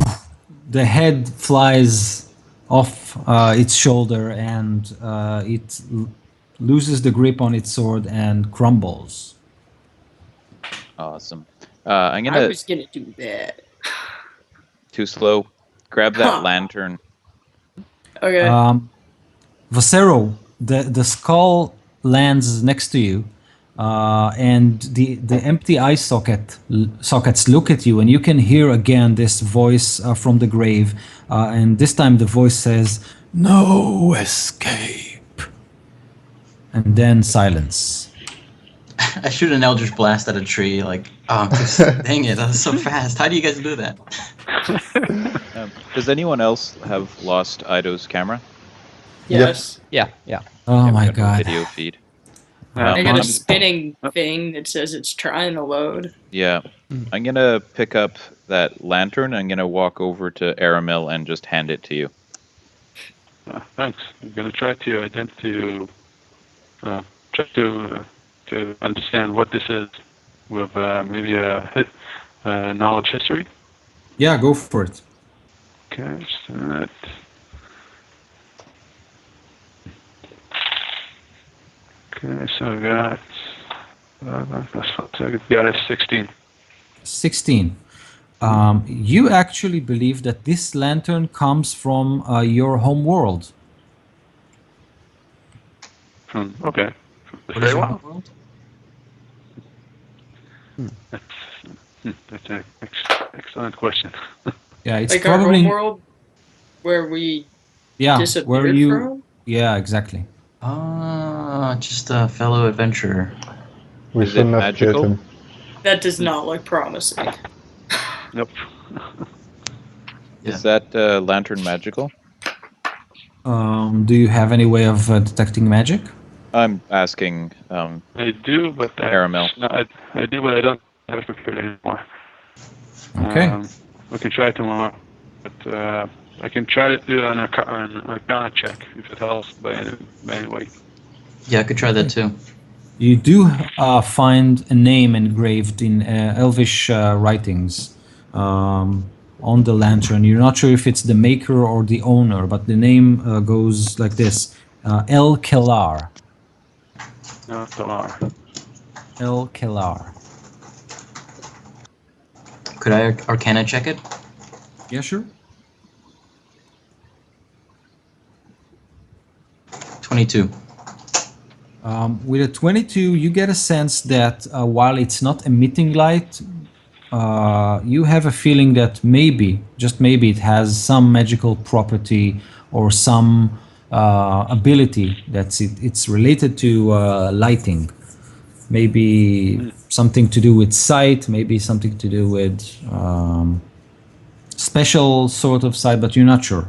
Speaker 1: The head flies off its shoulder and it loses the grip on its sword and crumbles.
Speaker 2: Awesome. I'm
Speaker 7: I
Speaker 2: gonna...
Speaker 7: was gonna do that.
Speaker 2: Too slow. Grab that
Speaker 7: Huh.
Speaker 2: lantern.
Speaker 7: Okay.
Speaker 1: Vocero, the skull lands next to you, and the empty eye sockets look at you, and you can hear again this voice from the grave, and this time the voice says, "No escape," and then silence.
Speaker 4: I shoot an Eldritch Blast at a tree, like, oh, dang it, that was so fast. How do you guys do that?
Speaker 2: Does anyone else have lost Ido's camera?
Speaker 7: Yes.
Speaker 3: Yeah.
Speaker 1: Oh
Speaker 2: Yeah, we
Speaker 1: my
Speaker 2: got no
Speaker 1: god!
Speaker 2: video feed.
Speaker 7: I got
Speaker 2: I'm-
Speaker 7: a spinning thing that says it's trying to load.
Speaker 2: Yeah. I'm gonna pick up that lantern. I'm gonna walk over to Aramil and just hand it to you.
Speaker 5: Thanks. I'm gonna try to to understand what this is with maybe a knowledge history.
Speaker 1: Yeah, go for it.
Speaker 5: Okay, so that. Okay, so I got. I got a 16.
Speaker 1: 16. You actually believe that this lantern comes from your home world.
Speaker 5: From okay. From the
Speaker 4: What is your
Speaker 5: Feywild?
Speaker 4: world?
Speaker 5: That's an excellent question.
Speaker 1: Yeah, it's
Speaker 7: Like our
Speaker 1: probably
Speaker 7: home world where we
Speaker 1: yeah
Speaker 7: disappeared
Speaker 1: where you
Speaker 7: from?
Speaker 1: yeah exactly.
Speaker 4: Ah, just a fellow adventurer.
Speaker 6: We
Speaker 2: Is it
Speaker 6: shouldn't have killed
Speaker 2: magical?
Speaker 6: him.
Speaker 7: That does not look promising.
Speaker 5: Nope.
Speaker 4: Yeah.
Speaker 2: Is that lantern magical?
Speaker 1: Do you have any way of detecting magic?
Speaker 2: I'm asking.
Speaker 5: I do, but
Speaker 2: Caramel.
Speaker 5: I do, but I don't have it prepared anymore.
Speaker 1: Okay.
Speaker 5: We can try it tomorrow, but I can try to do it on an Arcana check if it helps by any way.
Speaker 4: Yeah, I could try that too.
Speaker 1: You do find a name engraved in Elvish writings on the lantern. You're not sure if it's the maker or the owner, but the name goes like this: El Kellar.
Speaker 5: No, tomorrow.
Speaker 1: El Kellar.
Speaker 4: Could I Arcana check it?
Speaker 1: Yeah, sure.
Speaker 4: 22.
Speaker 1: With a 22, you get a sense that while it's not emitting light, you have a feeling that maybe, just maybe, it has some magical property or some ability that's it's related to lighting. Maybe something to do with sight, maybe something to do with special sort of sight, but you're not sure.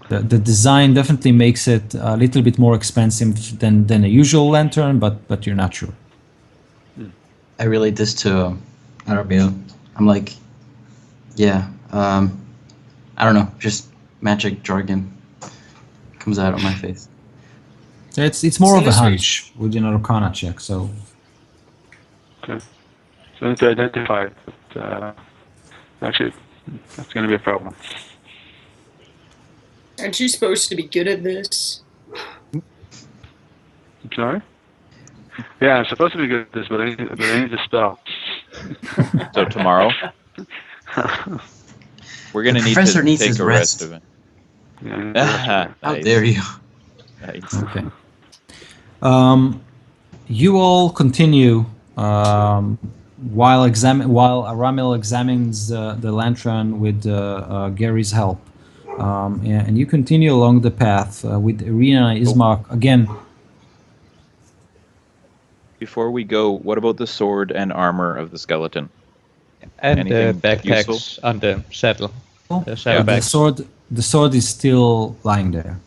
Speaker 1: The design definitely makes it a little bit more expensive than a usual lantern, but you're not sure.
Speaker 4: I relate this to Arabia. I'm like, yeah, I don't know, just magic jargon comes out of my face.
Speaker 1: It's more
Speaker 7: So
Speaker 1: of a
Speaker 7: this
Speaker 1: hunch with an Arcana check. So
Speaker 5: Okay. So I need to identify it, but actually, that's going to be a problem.
Speaker 7: Aren't you supposed to be good at this?
Speaker 5: I'm sorry? Yeah, I'm supposed to be good at this, but I need to spell.
Speaker 2: So tomorrow we're gonna
Speaker 4: The
Speaker 2: need
Speaker 4: professor
Speaker 2: to
Speaker 4: needs
Speaker 2: take
Speaker 4: his
Speaker 2: a rest
Speaker 4: rest.
Speaker 2: of it.
Speaker 5: Yeah, I need to rest.
Speaker 4: How
Speaker 2: Nice.
Speaker 4: dare you?
Speaker 2: Nice.
Speaker 1: okay. You all continue while Aramil examines the lantern with Gary's help, and you continue along the path with Irina and Ismark again.
Speaker 2: Before we go, what about the sword and armor of the skeleton?
Speaker 3: And
Speaker 2: Anything
Speaker 3: backpacks
Speaker 2: useful?
Speaker 3: on the saddle. The
Speaker 1: The
Speaker 3: saddlebags.
Speaker 1: sword is still lying there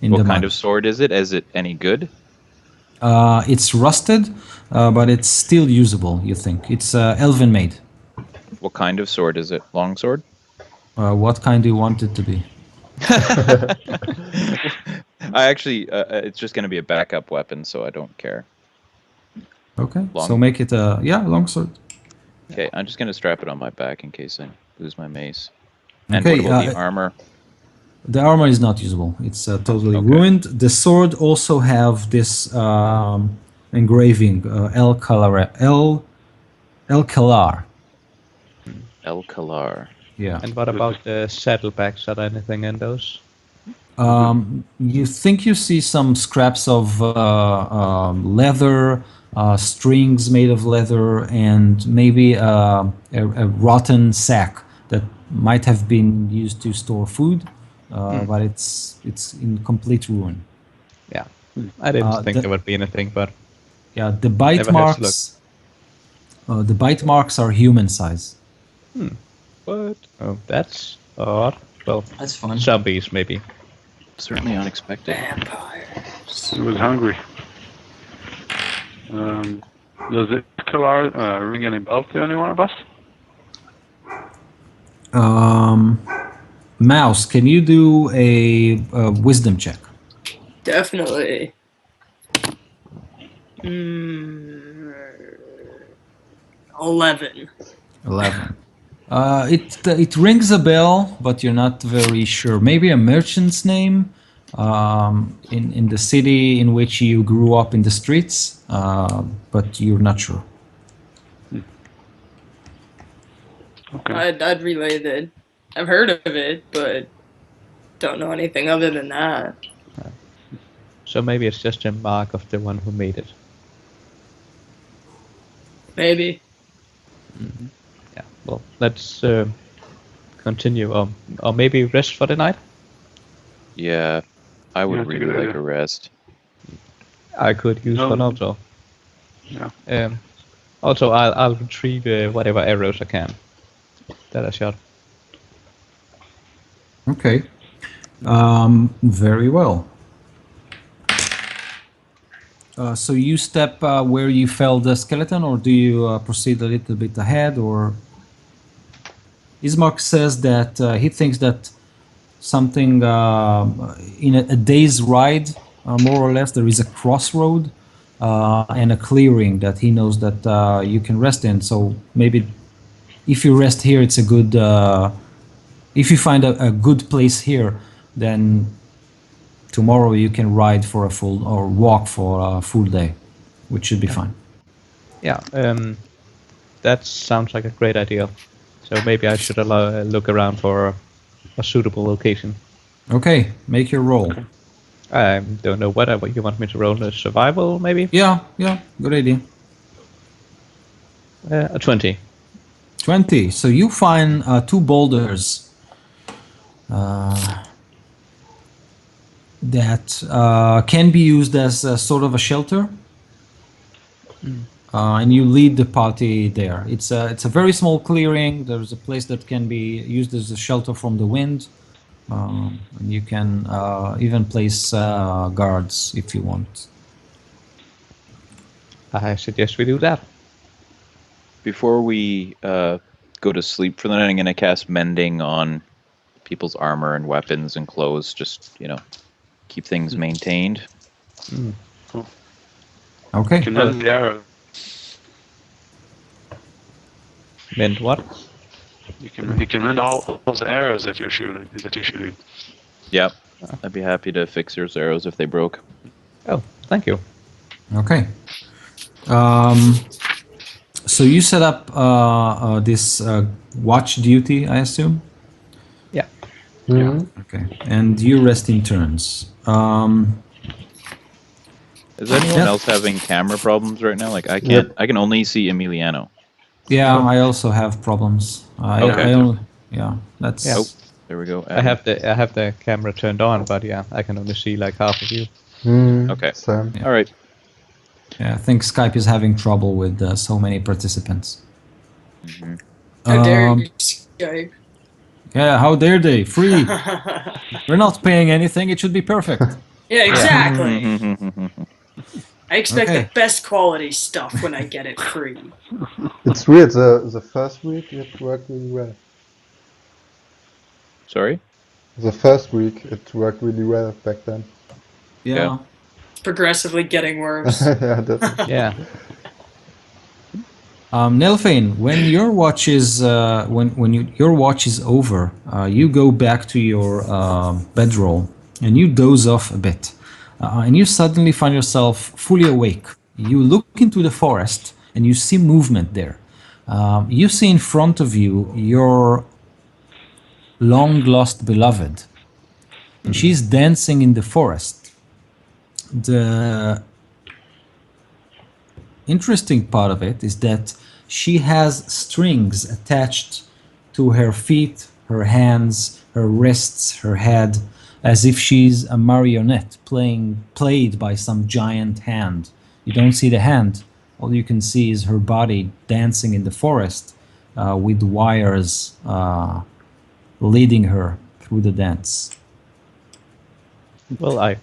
Speaker 1: in
Speaker 2: What
Speaker 1: the
Speaker 2: kind
Speaker 1: mud.
Speaker 2: of sword is it? Is it any good?
Speaker 1: It's rusted, but it's still usable. You think it's elven made?
Speaker 2: What kind of sword is it? Long sword?
Speaker 1: What kind do you want it to be?
Speaker 2: I actually, it's just going to be a backup weapon, so I don't care.
Speaker 1: Okay,
Speaker 2: Long-
Speaker 1: so make it a longsword.
Speaker 2: Okay, I'm just going to strap it on my back in case I lose my mace. And
Speaker 1: Okay,
Speaker 2: what about the armor?
Speaker 1: the armor is not usable. It's totally
Speaker 2: Okay.
Speaker 1: ruined. The sword also have this engraving, El Calar. El Calar.
Speaker 2: El Kalar.
Speaker 1: Yeah.
Speaker 3: And what about the saddlebags? Are there anything in those?
Speaker 1: You think you see some scraps of leather, strings made of leather, and maybe a rotten sack that might have been used to store food, but it's in complete ruin.
Speaker 3: Yeah. I didn't think
Speaker 1: the-
Speaker 3: there would be anything, but
Speaker 1: Yeah, the bite
Speaker 3: Never hurts to look.
Speaker 1: marks. The bite marks are human size.
Speaker 3: what? Oh, that's odd. Well,
Speaker 4: That's fun.
Speaker 3: zombies maybe.
Speaker 2: Certainly unexpected.
Speaker 7: Vampires.
Speaker 5: He was hungry. Does the Kalar ring any bell to anyone of us?
Speaker 1: Mouse, can you do a wisdom check?
Speaker 7: Definitely. 11.
Speaker 1: 11. It rings a bell, but you're not very sure. Maybe a merchant's name in the city in which you grew up in the streets, but you're not sure.
Speaker 5: Okay.
Speaker 7: I'd relay that. I've heard of it, but don't know anything other than that.
Speaker 3: So maybe it's just a mark of the one who made it.
Speaker 7: Maybe.
Speaker 3: Yeah. Well, let's continue. Or maybe rest for the night.
Speaker 2: Yeah, I would
Speaker 5: Yeah, that's a
Speaker 2: really
Speaker 5: good
Speaker 2: like
Speaker 5: idea.
Speaker 2: a rest.
Speaker 3: I could use
Speaker 5: No.
Speaker 3: one also.
Speaker 5: Yeah.
Speaker 3: Also, I'll retrieve whatever arrows I can that I shot.
Speaker 1: Okay. Very well. So you step where you fell the skeleton, or do you proceed a little bit ahead? Or Ismark says that he thinks that something in a day's ride, more or less, there is a crossroad and a clearing that he knows that you can rest in. So maybe if you rest here, it's a good. If you find a good place here, then tomorrow you can ride for a full or walk for a full day, which should be fine.
Speaker 3: Yeah. That sounds like a great idea. So maybe I should look around for a suitable location.
Speaker 1: Okay, make your roll.
Speaker 3: I don't know what you want me to roll. A survival, maybe?
Speaker 1: Yeah, good idea.
Speaker 3: A 20.
Speaker 1: 20. So you find two boulders that can be used as a sort of a shelter. And you lead the party there. It's a very small clearing. There's a place that can be used as a shelter from the wind. And you can even place guards if you want.
Speaker 3: I suggest we do that.
Speaker 2: Before we go to sleep for the night, I'm going to cast Mending on people's armor and weapons and clothes. Just, keep things maintained.
Speaker 1: Okay.
Speaker 5: Can mend the arrow.
Speaker 3: Mend what?
Speaker 5: You can mend all those arrows that you're shooting.
Speaker 2: Yep. I'd be happy to fix your arrows if they broke.
Speaker 3: Oh, thank you.
Speaker 1: Okay. So you set up this watch duty, I assume?
Speaker 3: Yeah.
Speaker 1: Okay. And you rest in turns.
Speaker 2: Is anyone
Speaker 1: Yep.
Speaker 2: else having camera problems right now? Like I can only see Emiliano.
Speaker 1: Yeah, I also have problems.
Speaker 2: Okay.
Speaker 1: That's
Speaker 3: Yeah.
Speaker 2: Oh, there we go.
Speaker 3: I have the camera turned on, but yeah, I can only see like half of you.
Speaker 2: Okay.
Speaker 6: Same.
Speaker 2: All right.
Speaker 1: Yeah, I think Skype is having trouble with so many participants.
Speaker 7: How dare you, Skype?
Speaker 1: Yeah, how dare they? Free. We're not paying anything. It should be perfect.
Speaker 7: Yeah, exactly. I expect
Speaker 1: Okay.
Speaker 7: the best quality stuff when I get it free.
Speaker 6: It's weird. The first week it worked really well.
Speaker 2: Sorry.
Speaker 6: The first week it worked really well back then.
Speaker 1: Yeah.
Speaker 7: It's progressively getting worse.
Speaker 6: Yeah, definitely.
Speaker 3: Yeah.
Speaker 1: Nelfane, when your watch is your watch is over, you go back to your bedroll and you doze off a bit, and you suddenly find yourself fully awake. You look into the forest and you see movement there. You see in front of you your long lost beloved, and she's dancing in the forest. The interesting part of it is that she has strings attached to her feet, her hands, her wrists, her head, as if she's a marionette played by some giant hand. You don't see the hand. All you can see is her body dancing in the forest with wires leading her through the dance.
Speaker 3: Well, I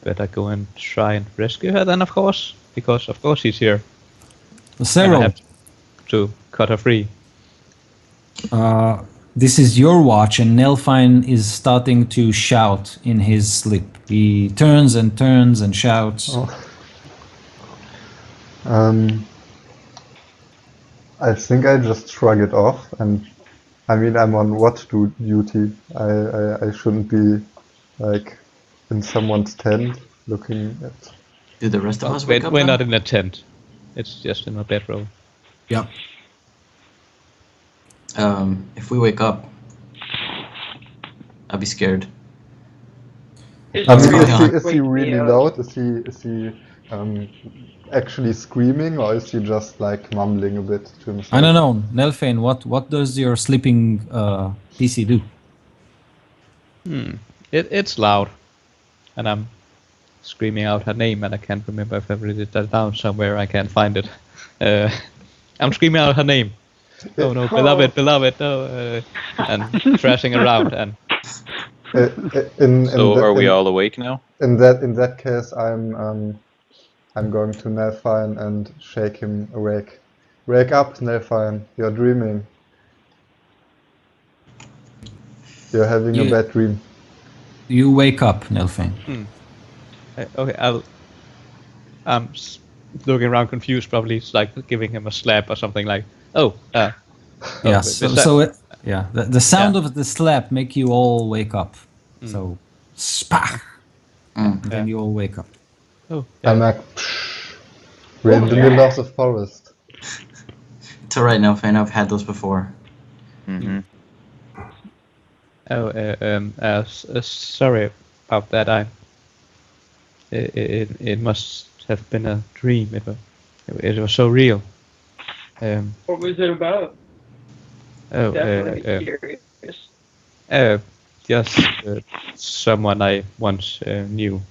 Speaker 3: better go and try and rescue her then, of course, because of course she's here, and I
Speaker 1: Cyril,
Speaker 3: have to cut her free.
Speaker 1: this is your watch, and Nelfine is starting to shout in his sleep. He turns and shouts.
Speaker 6: Oh. I think I just shrug it off, and I mean I'm on watch duty. I shouldn't be like in someone's tent looking at.
Speaker 4: Do the rest of us wake up
Speaker 3: We're
Speaker 4: then?
Speaker 3: not in a tent. It's just in a bedroll.
Speaker 1: Yep.
Speaker 4: If we wake up, I'll be scared.
Speaker 7: Is
Speaker 6: I mean,
Speaker 7: really
Speaker 6: is he
Speaker 7: wake me
Speaker 6: really
Speaker 7: up.
Speaker 6: loud? Is he actually screaming, or is he just like mumbling a bit to himself?
Speaker 1: I don't know, Nelfane. What does your sleeping PC do?
Speaker 3: It's loud, and I'm screaming out her name, and I can't remember if I wrote that down somewhere. I can't find it. I'm screaming out her name. Oh no, beloved, no, and thrashing around, and
Speaker 2: So are we all awake now?
Speaker 6: In that case, I'm going to Nelfine and shake him awake. Wake up, Nelfine! You're dreaming. You're having a
Speaker 1: You-
Speaker 6: bad dream.
Speaker 1: You wake up, Nelfane.
Speaker 3: okay, I'm looking around confused, probably it's like giving him a slap or something like,
Speaker 1: Yeah.
Speaker 3: is
Speaker 1: So,
Speaker 3: that-
Speaker 1: so it, yeah, the sound
Speaker 3: Yeah.
Speaker 1: of the slap make you all wake up. So, spah, and then you all wake up.
Speaker 3: oh,
Speaker 6: I'm
Speaker 3: yeah.
Speaker 6: like, we're in the middle of the forest.
Speaker 4: It's alright, no, Fane, I've had those before.
Speaker 2: Mm-hmm.
Speaker 3: Sorry about that. It must have been a dream. It was so real.
Speaker 7: What was it about?
Speaker 3: Oh,
Speaker 7: Definitely curious.
Speaker 3: just someone I once knew.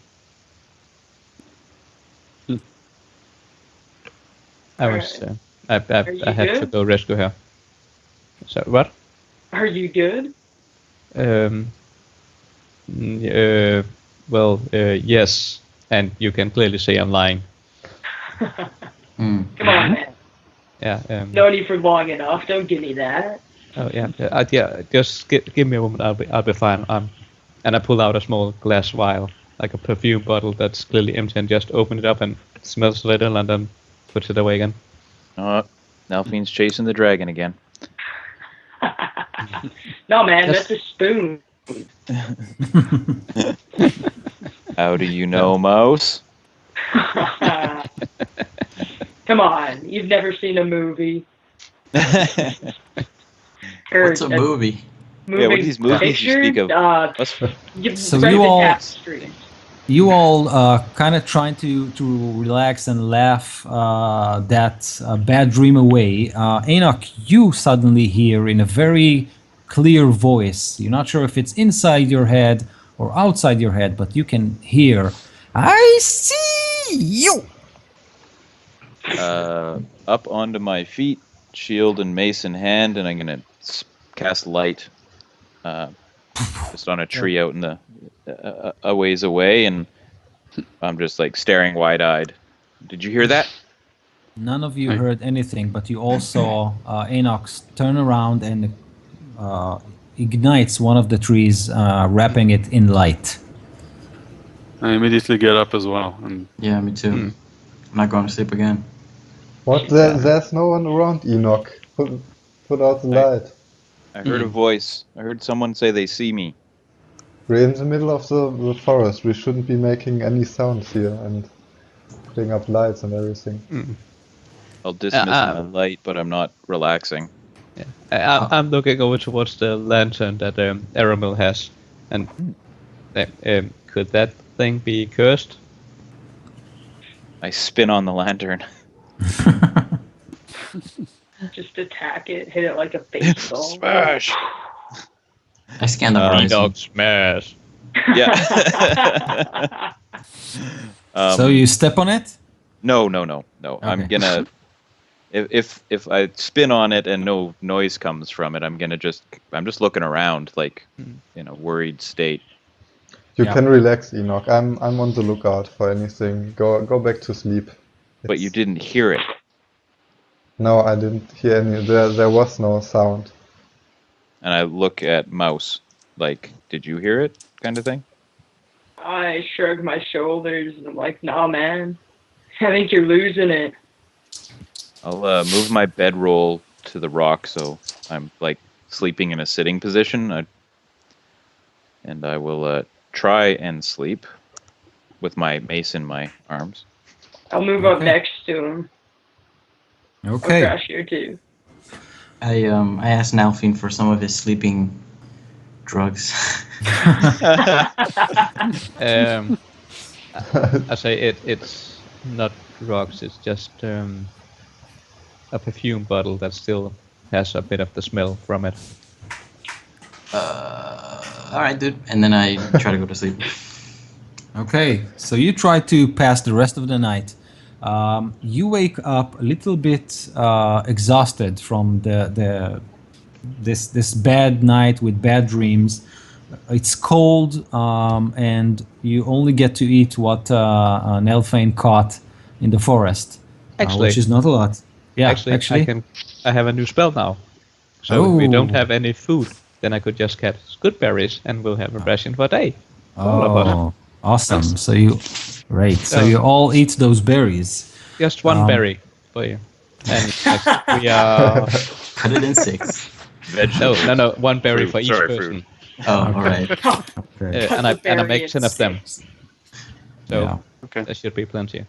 Speaker 3: I was. I
Speaker 7: you
Speaker 3: had to
Speaker 7: good?
Speaker 3: go rescue her. So what?
Speaker 7: Are you good?
Speaker 3: Well, yes, and you can clearly say I'm lying.
Speaker 4: Mm.
Speaker 7: Come on, man.
Speaker 3: Yeah.
Speaker 7: Known you for long enough. Don't give me that.
Speaker 3: Oh yeah. Yeah. Just give me a moment. I'll be fine. And I pull out a small glass vial, like a perfume bottle that's clearly empty, and just open it up and smells a little, and then puts it away again.
Speaker 2: Nelfine's chasing the dragon again.
Speaker 7: No, man,
Speaker 3: That's-
Speaker 7: that's a spoon.
Speaker 2: How do you know, Mouse?
Speaker 7: Come on, you've never seen a movie. Or
Speaker 4: What's a movie?
Speaker 2: Yeah, what are these movies you speak of? Us-
Speaker 7: You've
Speaker 1: So
Speaker 7: read
Speaker 1: you
Speaker 7: the
Speaker 1: all-
Speaker 7: tapestry.
Speaker 1: You all kind of trying to relax and laugh that bad dream away. Enoch, you suddenly hear in a very clear voice. You're not sure if it's inside your head or outside your head, but you can hear, "I see you."
Speaker 2: Up onto my feet, shield and mace in hand, and I'm gonna cast light, just on a tree out in the a ways away, and I'm just like staring wide-eyed. Did you hear that?
Speaker 1: None of you heard anything, but you all saw Enoch turn around and ignites one of the trees, wrapping it in light.
Speaker 5: I immediately get up as well. And
Speaker 4: Yeah, me too. I'm not going to sleep again.
Speaker 6: What? There's no one around, Enoch. Put out the light.
Speaker 2: I heard a voice. I heard someone say they see me.
Speaker 6: We're in the middle of the forest. We shouldn't be making any sounds here and putting up lights and everything.
Speaker 2: I'll dismiss my light, but I'm not relaxing.
Speaker 3: Yeah. I'm looking over towards the lantern that Aramil has, and could that thing be cursed?
Speaker 2: I spin on the lantern.
Speaker 7: Just attack it, hit it like a baseball.
Speaker 2: Smash!
Speaker 4: I scan the horizon.
Speaker 3: Enoch smash.
Speaker 2: Yeah.
Speaker 1: So you step on it?
Speaker 2: No. I'm gonna. If I spin on it and no noise comes from it, I'm just looking around like in a worried state.
Speaker 6: You
Speaker 1: Yeah.
Speaker 6: can relax, Enoch. I'm on the lookout for anything. Go back to sleep.
Speaker 2: But you didn't hear it.
Speaker 6: No, I didn't hear any. There was no sound.
Speaker 2: And I look at Mouse, like, did you hear it? Kind of thing.
Speaker 7: I shrug my shoulders and I'm like, nah, man. I think you're losing it.
Speaker 2: I'll move my bedroll to the rock so I'm like sleeping in a sitting position. And I will try and sleep with my mace in my arms.
Speaker 7: I'll move up
Speaker 1: Okay.
Speaker 7: next to him. I'll
Speaker 1: Okay.
Speaker 7: crash here too.
Speaker 4: I asked Nalfine for some of his sleeping drugs.
Speaker 3: I say it's not drugs. It's just a perfume bottle that still has a bit of the smell from it.
Speaker 4: All right, dude. And then I try to go to sleep.
Speaker 1: Okay, so you try to pass the rest of the night. You wake up a little bit exhausted from this bad night with bad dreams. It's cold, and you only get to eat what Nelfane caught in the forest,
Speaker 3: Actually,
Speaker 1: which is not a lot. Yeah,
Speaker 3: actually, I have a new spell now. So if we don't have any food, then I could just catch good berries and we'll have a ration for a day. All of us.
Speaker 1: Oh, awesome! So you all eat those berries.
Speaker 3: Just one berry for you. And we are...
Speaker 4: Cut it in 6.
Speaker 3: No, one berry
Speaker 2: Fruit,
Speaker 3: for each
Speaker 2: sorry,
Speaker 3: person.
Speaker 2: fruit.
Speaker 4: Oh, all right.
Speaker 1: Okay.
Speaker 3: And I make 10 of them. So
Speaker 1: Yeah.
Speaker 5: Okay.
Speaker 3: there should be plenty.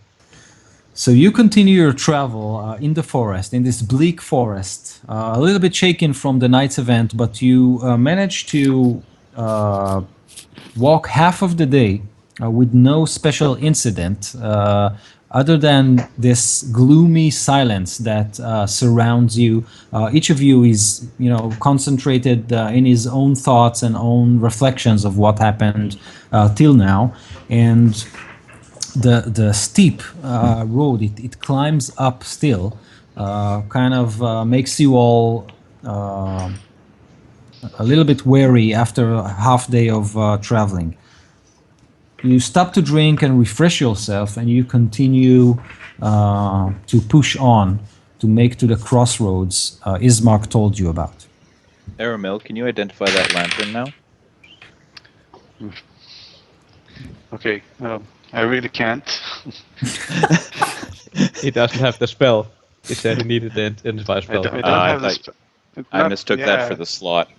Speaker 1: So you continue your travel in the forest, in this bleak forest, a little bit shaken from the night's event, but you manage to walk half of the day with no special incident, other than this gloomy silence that surrounds you. Each of you is, concentrated in his own thoughts and own reflections of what happened till now, and the steep road it climbs up still, makes you all a little bit weary after a half day of traveling. You stop to drink and refresh yourself, and you continue to push on to make to the crossroads Ismark told you about.
Speaker 2: Aramil, can you identify that lantern now?
Speaker 5: Okay. I really can't.
Speaker 3: He doesn't have the spell. He said he needed the identify
Speaker 5: I
Speaker 3: spell.
Speaker 5: don't
Speaker 2: I
Speaker 5: have the
Speaker 2: thought-
Speaker 5: spell.
Speaker 2: I mistook that for the slot.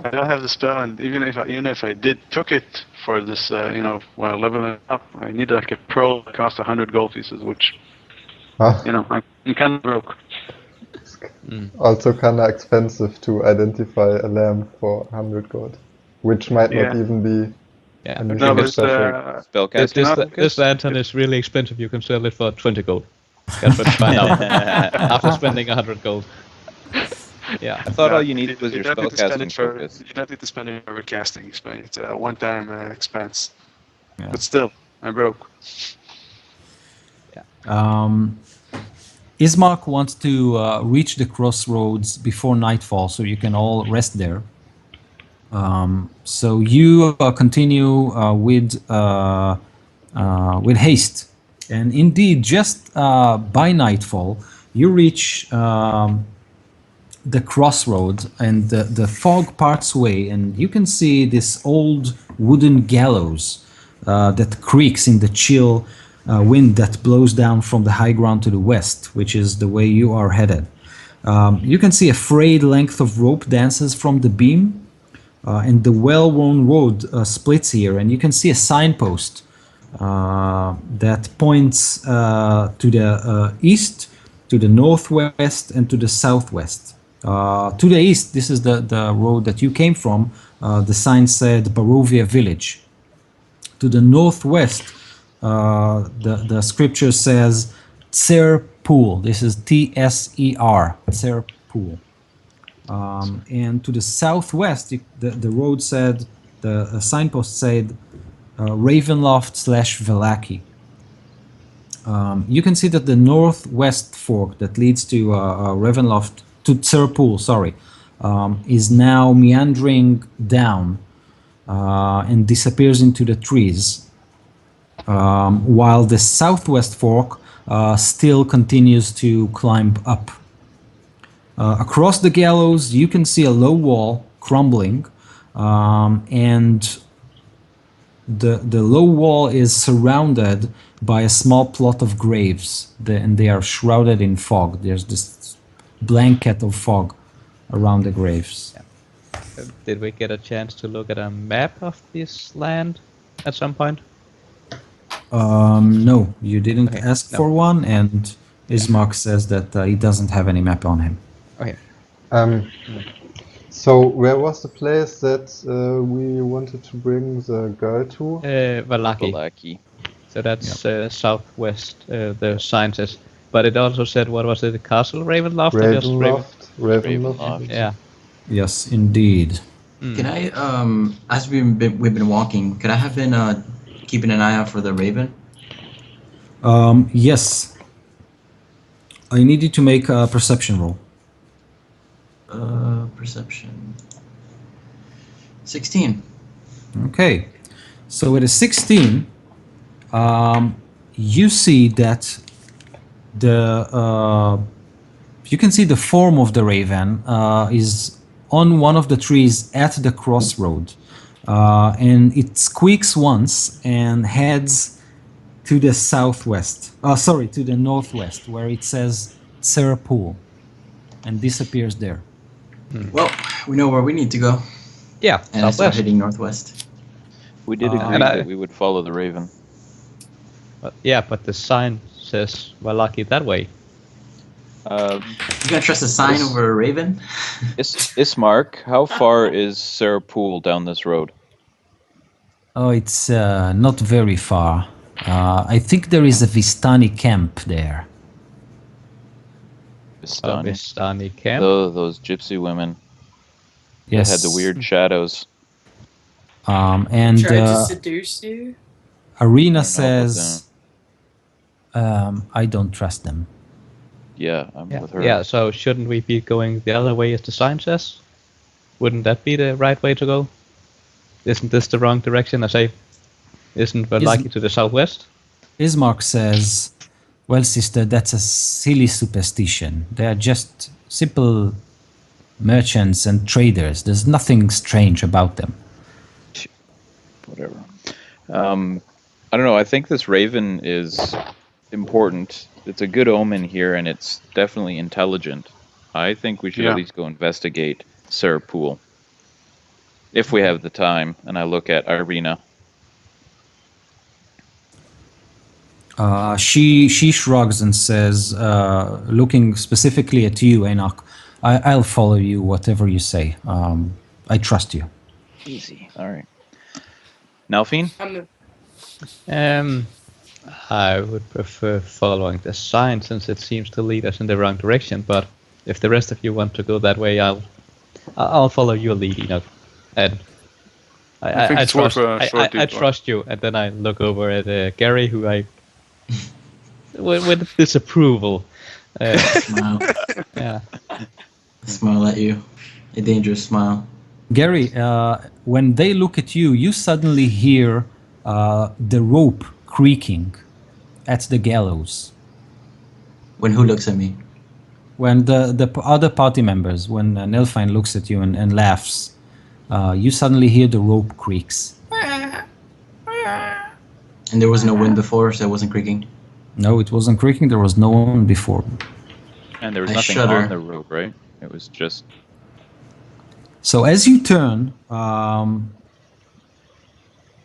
Speaker 5: I don't have the spell, and even if I took it for this, while leveling up, I need like a pearl that costs 100 gold pieces, which, I'm kind of broke.
Speaker 6: Also kind of expensive to identify a lamp for 100 gold, which might not
Speaker 5: Yeah.
Speaker 6: even be
Speaker 3: Yeah.
Speaker 6: anything
Speaker 5: No, but
Speaker 6: special.
Speaker 2: Spellcasting.
Speaker 3: This lantern is really expensive. You can sell it for 20 gold. That's what you find out after spending 100 gold. Yeah.
Speaker 2: I thought all you needed was your
Speaker 5: don't need to spend
Speaker 2: spellcasting
Speaker 5: it for.
Speaker 2: focus.
Speaker 5: You don't need to spend it for casting. It's a one-time expense.
Speaker 1: Yeah.
Speaker 5: But still, I'm broke.
Speaker 1: Ismark wants to reach the crossroads before nightfall, so you can all rest there. So you continue with haste, and indeed, just by nightfall, you reach the crossroad, and the fog parts away, and you can see this old wooden gallows that creaks in the chill wind that blows down from the high ground to the west, which is the way you are headed. You can see a frayed length of rope dances from the beam, and the well-worn road splits here, and you can see a signpost that points to the east, to the northwest, and to the southwest. To the east, this is the road that you came from. The sign said Barovia Village. To the northwest, the scripture says Tser Pool. This is Tser, Tser Pool. And to the southwest, the road said, the signpost said Ravenloft / Velaki. You can see that the northwest fork that leads to Ravenloft, to Tser Pool, is now meandering down and disappears into the trees, while the southwest fork still continues to climb up. Across the gallows, you can see a low wall crumbling, and the low wall is surrounded by a small plot of graves, and they are shrouded in fog. There's this blanket of fog around the graves.
Speaker 3: Did we get a chance to look at a map of this land at some point?
Speaker 1: No, you didn't
Speaker 3: Okay,
Speaker 1: ask
Speaker 3: no.
Speaker 1: for one, and Ismark says that he doesn't have any map on him.
Speaker 3: Okay.
Speaker 6: So where was the place that we wanted to bring the girl to?
Speaker 3: Valaki.
Speaker 2: Valaki.
Speaker 3: So that's southwest, the sign says. But it also said, what was it, the castle Ravenloft? Or just
Speaker 6: Ravenloft.
Speaker 3: Yeah.
Speaker 1: Yes, indeed.
Speaker 4: Can I, as we've been walking, could I have been keeping an eye out for the raven?
Speaker 1: Yes. I need you to make a perception roll.
Speaker 4: Perception. 16.
Speaker 1: Okay. So with a 16, you see that you can see the form of the raven is on one of the trees at the crossroad, and it squeaks once and heads to the southwest. To the northwest, where it says Tser Pool, and disappears there.
Speaker 4: Well, we know where we need to go.
Speaker 3: Yeah,
Speaker 4: And I start
Speaker 3: southwest.
Speaker 4: heading northwest.
Speaker 2: We did agree
Speaker 3: And I-
Speaker 2: that we would follow the raven.
Speaker 3: But the sign says Valaki that way.
Speaker 2: Uh,
Speaker 4: You gonna trust a sign
Speaker 2: Yes.
Speaker 4: over a raven?
Speaker 2: Ismark, how far is Sarah Pool down this road?
Speaker 1: Oh, it's not very far. I think there is a Vistani camp there.
Speaker 2: Vistani.
Speaker 3: Vistani camp.
Speaker 2: Those gypsy women.
Speaker 1: Yes.
Speaker 2: They had the weird shadows.
Speaker 1: And
Speaker 7: Tried to seduce you?
Speaker 1: Arena
Speaker 2: I don't know about
Speaker 1: says, I don't trust them.
Speaker 2: Yeah, I'm with her.
Speaker 3: Yeah, so shouldn't we be going the other way as the sign says? Wouldn't that be the right way to go? Isn't this the wrong direction? I say, isn't Valaki to the southwest?
Speaker 1: Ismark says, well, sister, that's a silly superstition. They are just simple merchants and traders. There's nothing strange about them.
Speaker 2: Whatever. I don't know. I think this raven is important. It's a good omen here, and it's definitely intelligent. I think we should at least go investigate Sarah Pool. If we have the time. And I look at Irina.
Speaker 1: She shrugs and says, looking specifically at you, Enoch, I'll follow you, whatever you say. I trust you.
Speaker 2: Easy. All right. Nalfine?
Speaker 3: I would prefer following the sign since it seems to lead us in the wrong direction. But if the rest of you want to go that way, I'll follow your lead, Enoch. And I trust. I trust you. And then I look over at Gary, who I with disapproval.
Speaker 4: Smile.
Speaker 3: Yeah.
Speaker 4: Smile at you. A dangerous smile.
Speaker 1: Gary, when they look at you, you suddenly hear the rope creaking at the gallows.
Speaker 4: When who looks at me?
Speaker 1: when the other party members, when Nilfine looks at you and laughs, you suddenly hear the rope creaks.
Speaker 4: And there was no wind before, so it wasn't creaking.
Speaker 1: No, it wasn't creaking. There was no one before.
Speaker 2: And there was
Speaker 4: I
Speaker 2: nothing
Speaker 4: shudder.
Speaker 2: on the rope, right? It was just.
Speaker 1: So as you turn,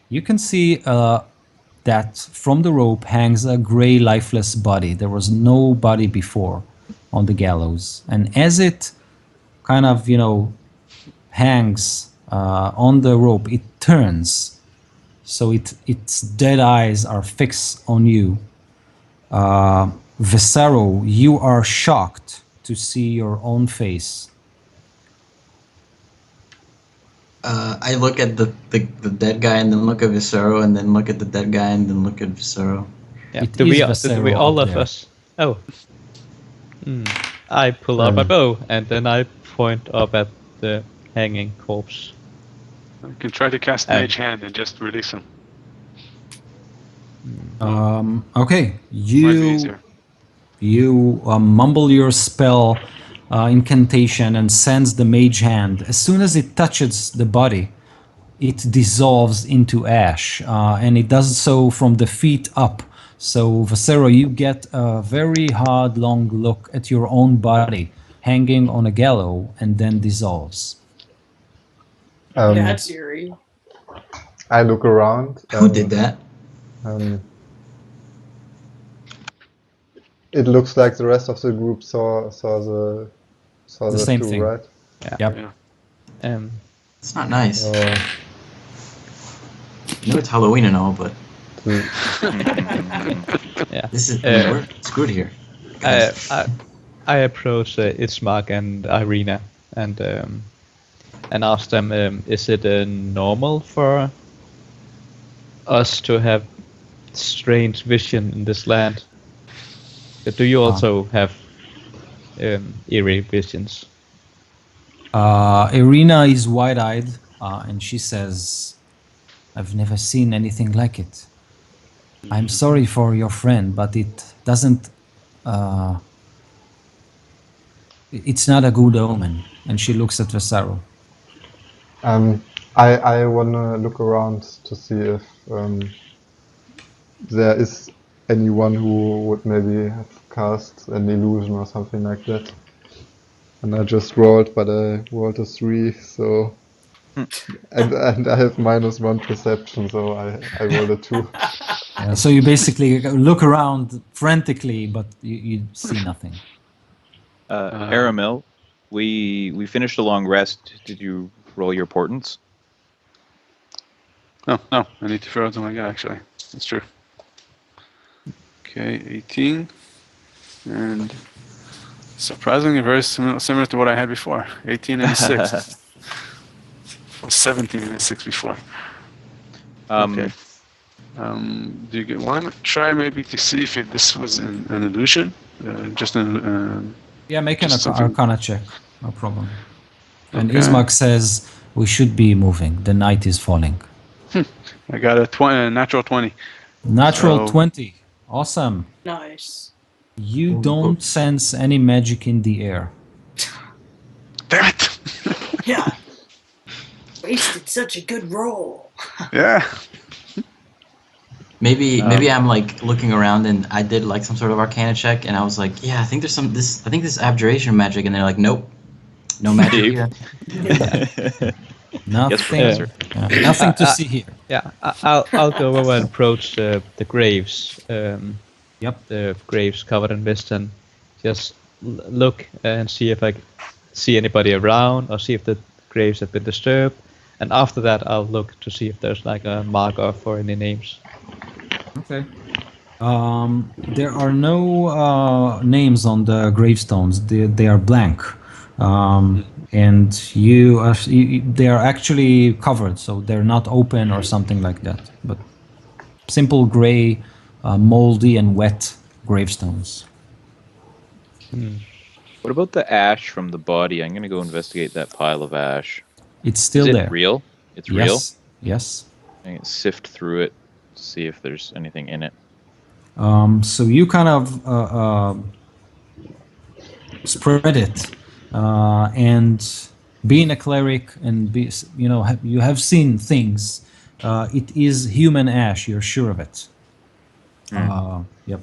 Speaker 1: you can see that from the rope hangs a gray, lifeless body. There was no body before on the gallows. And as it kind of, hangs on the rope, it turns. So its dead eyes are fixed on you. Visero, you are shocked to see your own face.
Speaker 4: I look at the dead guy and then look at Viscero and then look at the dead guy and then look at Viscero.
Speaker 3: Yeah.
Speaker 1: It
Speaker 3: Do
Speaker 1: is
Speaker 3: we
Speaker 1: Viscero
Speaker 3: all
Speaker 1: up
Speaker 3: of
Speaker 1: there.
Speaker 3: us? Oh. I pull out my bow and then I point up at the hanging corpse.
Speaker 5: You can try to cast Mage Hand and just release him.
Speaker 1: Okay,
Speaker 5: Might be
Speaker 1: you
Speaker 5: easier.
Speaker 1: mumble your spell incantation and sends the mage hand. As soon as it touches the body, it dissolves into ash, and it does so from the feet up. So, Viscero, you get a very hard, long look at your own body hanging on a gallows and then dissolves.
Speaker 7: That's eerie.
Speaker 6: I look around.
Speaker 4: Who did that?
Speaker 6: It looks like the rest of the group saw the
Speaker 1: same
Speaker 6: two,
Speaker 1: thing.
Speaker 6: right?
Speaker 1: Yep.
Speaker 5: Yeah.
Speaker 4: It's not nice.
Speaker 6: So
Speaker 4: I know it's Halloween and all, but
Speaker 3: Yeah.
Speaker 4: this is we're screwed here.
Speaker 3: I approach Ismark and Irina and ask them, is it normal for us to have strange vision in this land? Do you also have eerie visions?
Speaker 1: Irina is wide-eyed, and she says, I've never seen anything like it. I'm sorry for your friend, but it doesn't... it's not a good omen. And she looks at Viscero.
Speaker 6: I wanna look around to see if there is anyone who would maybe have cast an illusion or something like that. And I just rolled, but I rolled a 3, so and I have -1 perception, so I rolled a 2.
Speaker 1: So you basically look around frantically, but you see nothing.
Speaker 2: Aramil, we finished a long rest. Did you roll your portents?
Speaker 5: No, I need to figure out something like that, actually. That's true. Okay, 18. And surprisingly very similar to what I had before. 18 and a 6. 17 and a 6 before. Okay. Do you want to try maybe to see if this was an illusion? Just an...
Speaker 1: Yeah, make an
Speaker 5: just something-
Speaker 1: Arcana check. No problem. And
Speaker 5: Okay.
Speaker 1: Ismark says, we should be moving. The night is falling.
Speaker 5: I got a natural 20.
Speaker 1: Natural
Speaker 5: So-
Speaker 1: 20. Awesome.
Speaker 7: Nice.
Speaker 1: You don't sense any magic in the air.
Speaker 5: Damn it!
Speaker 7: Yeah. Wasted such a good roll.
Speaker 5: Yeah.
Speaker 4: Maybe I'm like looking around and I did like some sort of Arcana check and I was like, yeah, I think there's I think this is abjuration magic, and they're like, nope, no magic here.
Speaker 1: Nothing,
Speaker 2: Yes, Professor.
Speaker 1: nothing to see here.
Speaker 3: Yeah, I'll go over and approach the graves.
Speaker 1: Yep.
Speaker 3: The graves covered in mist, and just look and see if I see anybody around or see if the graves have been disturbed. And after that, I'll look to see if there's like a marker for any names.
Speaker 1: Okay. There are no names on the gravestones. They are blank. And they are actually covered, so they're not open or something like that. But simple gray, moldy and wet gravestones.
Speaker 2: What about the ash from the body? I'm going to go investigate that pile of ash.
Speaker 1: It's still
Speaker 2: Is it
Speaker 1: there.
Speaker 2: real? It's real?
Speaker 1: Yes. Yes.
Speaker 2: I'm going to sift through it to see if there's anything in it.
Speaker 1: So you kind of spread it. And being a cleric and you have seen things. It is human ash. You're sure of it. Yep.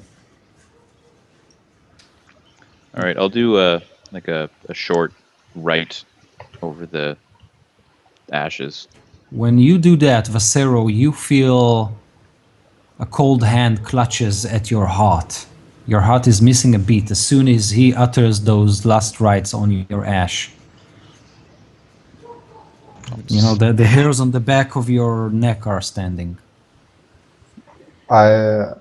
Speaker 2: All right, I'll do a short right over the ashes.
Speaker 1: When you do that, Vasero, you feel a cold hand clutches at your heart. Your heart is missing a beat as soon as he utters those last rites on your ash. You know, the hairs on the back of your neck are standing.
Speaker 6: I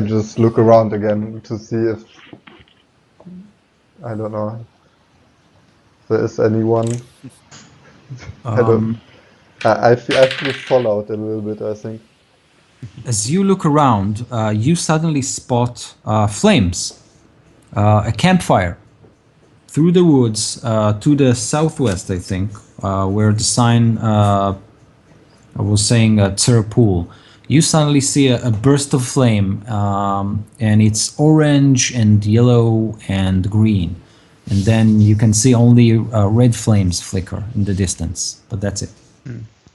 Speaker 6: just look around again to see if I don't know if there is anyone. I feel followed a little bit, I think.
Speaker 1: As you look around, you suddenly spot flames, a campfire through the woods to the southwest, I think, where the sign I was saying Pool. You suddenly see a burst of flame, and it's orange and yellow and green. And then you can see only red flames flicker in the distance, but that's it.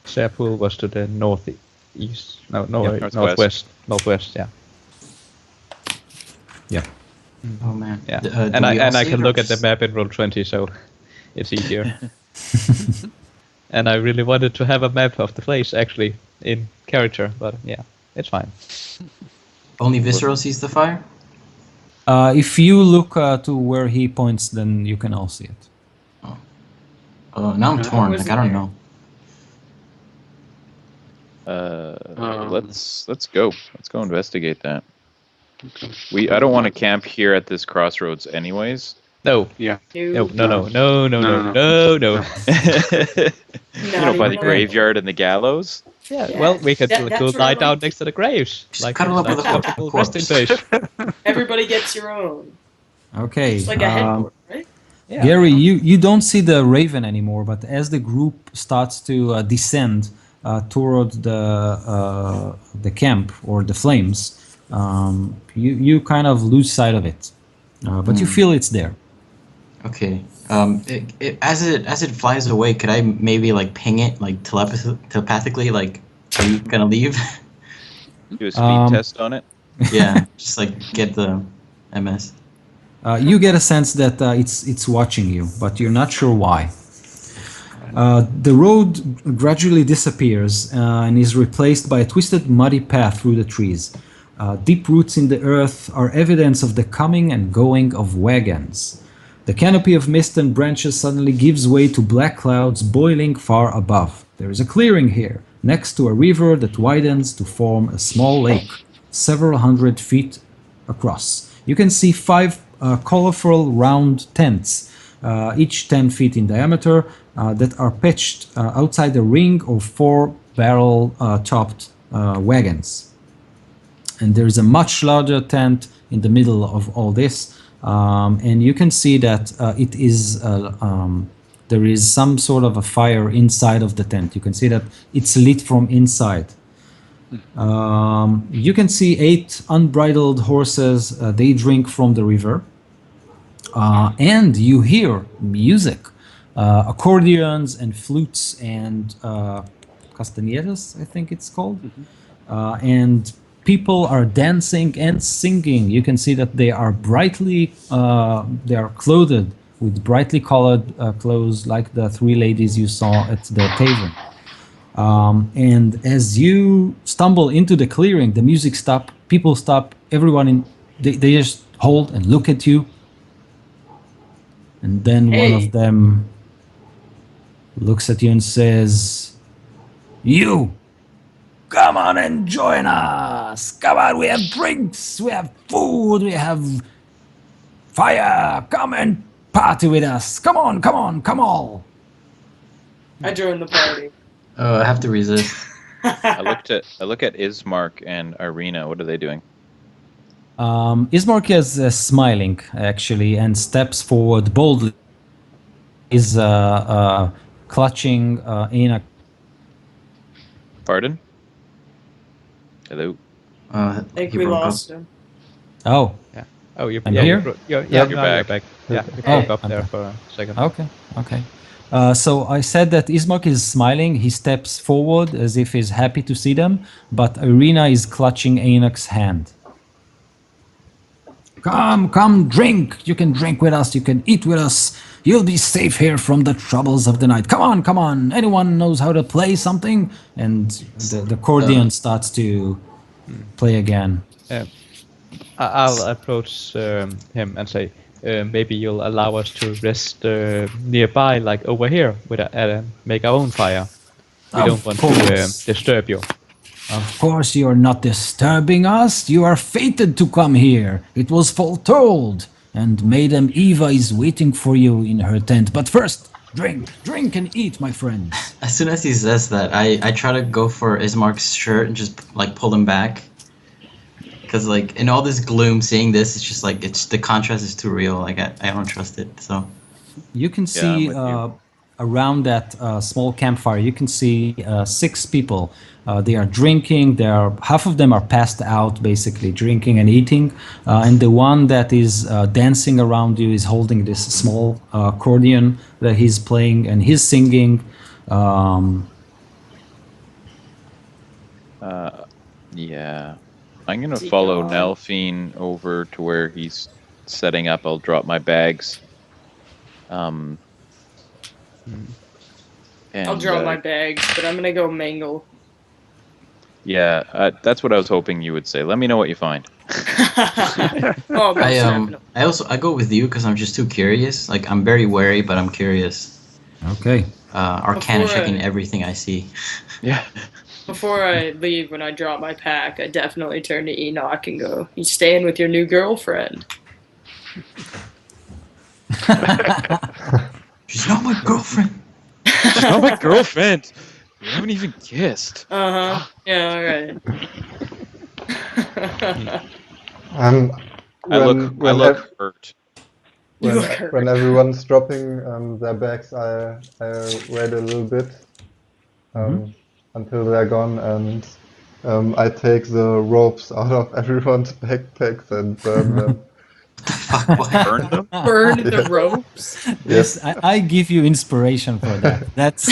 Speaker 3: Serpool was to the northeast. No,
Speaker 2: Northwest.
Speaker 3: Northwest, yeah.
Speaker 1: Yeah.
Speaker 4: Oh man.
Speaker 3: Yeah.
Speaker 4: Do
Speaker 3: And
Speaker 4: we all
Speaker 3: I
Speaker 4: see
Speaker 3: can
Speaker 4: it, or
Speaker 3: look at the
Speaker 4: just-
Speaker 3: map in Roll20, so it's easier. And I really wanted to have a map of the place, actually, in character, but yeah, it's fine.
Speaker 4: Only Visceral sees the fire?
Speaker 1: If you look to where he points, then you can all see it.
Speaker 4: Oh, now I'm torn.
Speaker 7: was
Speaker 4: Like,
Speaker 7: it
Speaker 4: I don't
Speaker 7: there?
Speaker 4: know.
Speaker 2: Let's go. Let's go investigate that. I don't want to camp here at this crossroads, anyways.
Speaker 3: No,
Speaker 5: Yeah.
Speaker 3: no.
Speaker 2: You know, by the
Speaker 7: even
Speaker 2: graveyard and the gallows.
Speaker 3: Yeah,
Speaker 7: Yeah,
Speaker 3: well, we can
Speaker 7: that's
Speaker 3: go
Speaker 7: where
Speaker 3: lie
Speaker 7: everyone-
Speaker 3: down next to the graves.
Speaker 4: Just
Speaker 3: Like
Speaker 4: cuddle up with
Speaker 3: nice
Speaker 4: a
Speaker 3: comfortable resting place.
Speaker 7: Everybody gets your own.
Speaker 1: Okay.
Speaker 7: It's like a headboard, right?
Speaker 3: Yeah.
Speaker 1: Gary, you don't see the raven anymore, but as the group starts to descend toward the camp or the flames, you kind of lose sight of it, but you feel it's there.
Speaker 4: Okay. As it flies away, could I maybe like ping it like telepathically? Like, are you gonna leave?
Speaker 2: Do a speed test on it.
Speaker 4: Yeah, just like get the MS.
Speaker 1: You get a sense that it's watching you, but you're not sure why. The road gradually disappears and is replaced by a twisted, muddy path through the trees. Deep roots in the earth are evidence of the coming and going of wagons. The canopy of mist and branches suddenly gives way to black clouds boiling far above. There is a clearing here, next to a river that widens to form a small lake, several hundred feet across. You can see 5 colorful round tents, each 10 feet in diameter, that are pitched outside a ring of 4 barrel-topped wagons. And there is a much larger tent in the middle of all this, and you can see that it is there is some sort of a fire inside of the tent. You can see that it's lit from inside. You can see 8 unbridled horses. They drink from the river, and you hear music, accordions and flutes and castañeras, I think it's called, and people are dancing and singing. You can see that they are they are clothed with brightly colored clothes, like the 3 ladies you saw at the tavern. And as you stumble into the clearing, the music stops, people stop, everyone they just hold and look at you. And then one of them looks at you and says, "You, come on and join us. Come on, we have drinks, we have food, we have fire. Come and party with us. Come on, come on, come all."
Speaker 7: I joined the party.
Speaker 4: I have to resist.
Speaker 2: I look at Ismark and Irina. What are they doing?
Speaker 1: Ismark is smiling, actually, and steps forward boldly. Is clutching in a...
Speaker 2: Pardon? Hello.
Speaker 7: I think
Speaker 4: He
Speaker 7: we
Speaker 4: broke up.
Speaker 7: lost him.
Speaker 1: Oh,
Speaker 3: Yeah. Oh, you're,
Speaker 1: I'm
Speaker 3: yeah,
Speaker 1: here?
Speaker 3: You're
Speaker 6: Yep.
Speaker 3: now you're
Speaker 2: back.
Speaker 3: back. Yeah, you
Speaker 1: Oh,
Speaker 3: broke up
Speaker 1: I'm
Speaker 3: there
Speaker 1: back.
Speaker 3: for a second.
Speaker 1: Okay, okay. So I said that Ismark is smiling. He steps forward as if he's happy to see them, but Irina is clutching Enoch's hand. Come, come, drink. You can drink with us. You can eat with us. You'll be safe here from the troubles of the night. Come on, come on. Anyone knows how to play something? And the accordion starts to play again.
Speaker 3: I'll approach him and say, maybe you'll allow us to rest nearby, like over here, with make our own fire. We don't
Speaker 1: Of
Speaker 3: want
Speaker 1: course.
Speaker 3: to disturb you.
Speaker 1: Of course, you are not disturbing us. You are fated to come here. It was foretold. And Madam Eva is waiting for you in her tent. But first, drink, drink and eat, my friends.
Speaker 4: As soon as he says that, I try to go for Ismark's shirt and just like pull him back. Because like in all this gloom, seeing this, it's just like the contrast is too real. Like I don't trust it. So
Speaker 1: You can
Speaker 2: I'm
Speaker 1: see
Speaker 2: with you.
Speaker 1: around that small campfire, you can see 6 people. They are drinking. They are half of them are passed out, basically drinking and eating. And the one that is dancing around you is holding this small accordion that he's playing, and he's singing.
Speaker 2: Yeah. I'm gonna
Speaker 7: Is he
Speaker 2: follow
Speaker 7: gone?
Speaker 2: Nelphine over to where he's setting up. I'll drop my bags. And,
Speaker 7: I'll drop my bags, but I'm gonna go mangle.
Speaker 2: Yeah, that's what I was hoping you would say. Let me know what you find.
Speaker 7: Oh, most definitely.
Speaker 4: I go with you because I'm just too curious. Like I'm very wary, but I'm curious.
Speaker 1: Okay.
Speaker 4: Arcana
Speaker 7: Before I-
Speaker 4: checking everything I see.
Speaker 2: Yeah.
Speaker 7: Before I leave, when I drop my pack, I definitely turn to Enoch and go, "You staying with your new girlfriend?"
Speaker 4: She's not my girlfriend.
Speaker 2: She's not my girlfriend. We haven't even kissed.
Speaker 7: Uh huh. Yeah. All right.
Speaker 2: I look hurt.
Speaker 7: You
Speaker 6: when,
Speaker 7: look hurt.
Speaker 6: when everyone's dropping their bags, I wait a little bit until they're gone, and I take the ropes out of everyone's backpacks and burn them.
Speaker 4: Fuck. What?
Speaker 2: Burn them?
Speaker 7: Burn the ropes.
Speaker 1: Yes, I give you inspiration for that. That's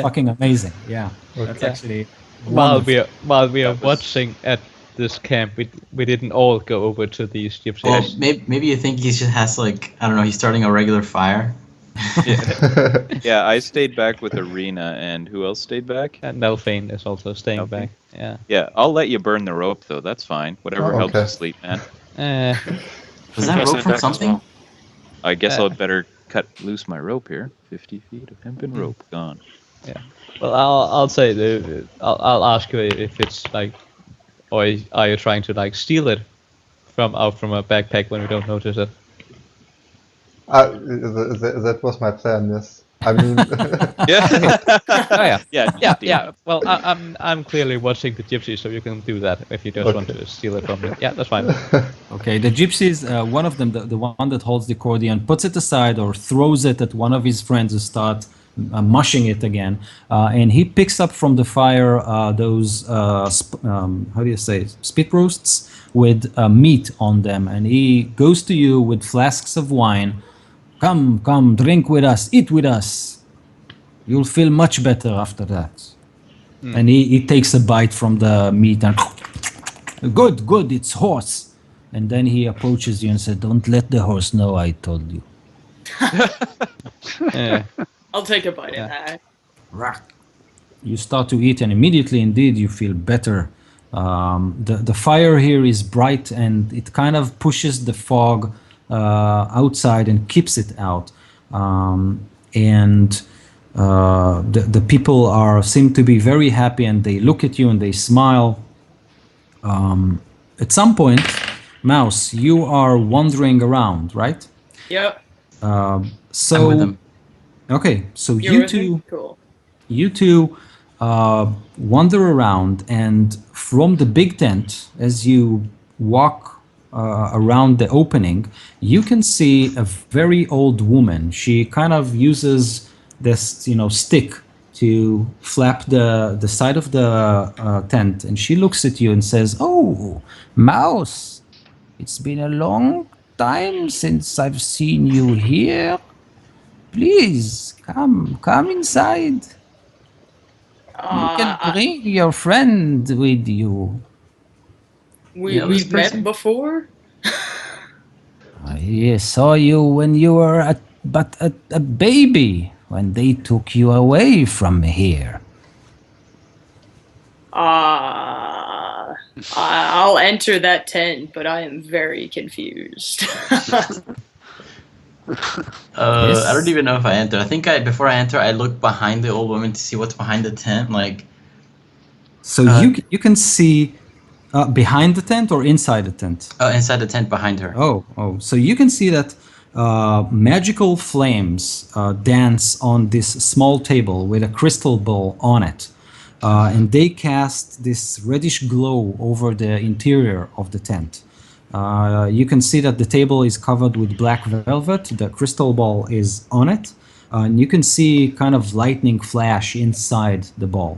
Speaker 1: fucking amazing. Yeah, that's
Speaker 6: Okay.
Speaker 1: actually
Speaker 3: While
Speaker 1: wonderful.
Speaker 3: we are
Speaker 2: That was-
Speaker 3: watching at this camp, we didn't all go over to these gypsies.
Speaker 4: Well, maybe you think he just has like I don't know. He's starting a regular fire.
Speaker 2: Yeah, I stayed back with Arena, and who else stayed back?
Speaker 3: And Nelphine is also staying
Speaker 2: Nelphine?
Speaker 3: back. Yeah.
Speaker 2: Yeah, I'll let you burn the rope, though. That's fine. Whatever
Speaker 6: Oh,
Speaker 2: helps
Speaker 6: okay.
Speaker 2: you sleep, man.
Speaker 4: Was that rope from something?
Speaker 2: I guess I'll better cut loose my rope here. 50 feet of hempen rope gone.
Speaker 3: Yeah. Well, I'll say I'll ask you if it's like, or are you trying to like steal it from a backpack when we don't notice it?
Speaker 6: That was my plan. Yes, I mean,
Speaker 2: Yeah.
Speaker 3: Oh yeah.
Speaker 2: Yeah.
Speaker 3: Yeah,
Speaker 2: steal
Speaker 3: yeah.
Speaker 2: it.
Speaker 3: Well, I'm clearly watching the gypsies, so you can do that if you just want
Speaker 6: Okay.
Speaker 3: to steal it from me. Yeah, that's fine.
Speaker 1: Okay, the gypsies, one of them, the one that holds the accordion, puts it aside or throws it at one of his friends who start mushing it again. And he picks up from the fire those, how do you say, spit roasts with meat on them. And he goes to you with flasks of wine. Come, come, drink with us, eat with us. You'll feel much better after that. And he takes a bite from the meat and good, good, it's horse. And then he approaches you and said, don't let the horse know I told you.
Speaker 3: Yeah.
Speaker 7: I'll take a bite
Speaker 3: Yeah.
Speaker 7: of that.
Speaker 1: Rack. You start to eat and immediately indeed you feel better. The fire here is bright and it kind of pushes the fog outside and keeps it out. The people seem to be very happy and they look at you and they smile. At some point, Mouse, you are wandering around, right?
Speaker 7: Yep.
Speaker 1: So
Speaker 4: I'm with him.
Speaker 1: okay, so
Speaker 7: You're
Speaker 1: you
Speaker 7: with me?
Speaker 1: two
Speaker 7: Cool.
Speaker 1: you two wander around, and from the big tent, as you walk around the opening, you can see a very old woman. She kind of uses this, stick to flap the side of the tent, and she looks at you and says, "Oh, Mouse, it's been a long time since I've seen you here. Please, come inside. You can
Speaker 7: Uh,
Speaker 1: bring your friend with you.
Speaker 4: You know this
Speaker 7: we've met
Speaker 4: person?
Speaker 7: before.
Speaker 1: I saw you when you were a baby, when they took you away from here.
Speaker 7: I'll enter that tent, but I am very confused.
Speaker 4: I don't
Speaker 1: Yes.
Speaker 4: even know if I enter. I think before I enter, I look behind the old woman to see what's behind the tent. Like,
Speaker 1: So you can see behind the tent or inside the tent?
Speaker 4: inside the tent behind her.
Speaker 1: Oh. So you can see that magical flames dance on this small table with a crystal ball on it. And they cast this reddish glow over the interior of the tent. You can see that the table is covered with black velvet. The crystal ball is on it. And you can see kind of lightning flash inside the ball.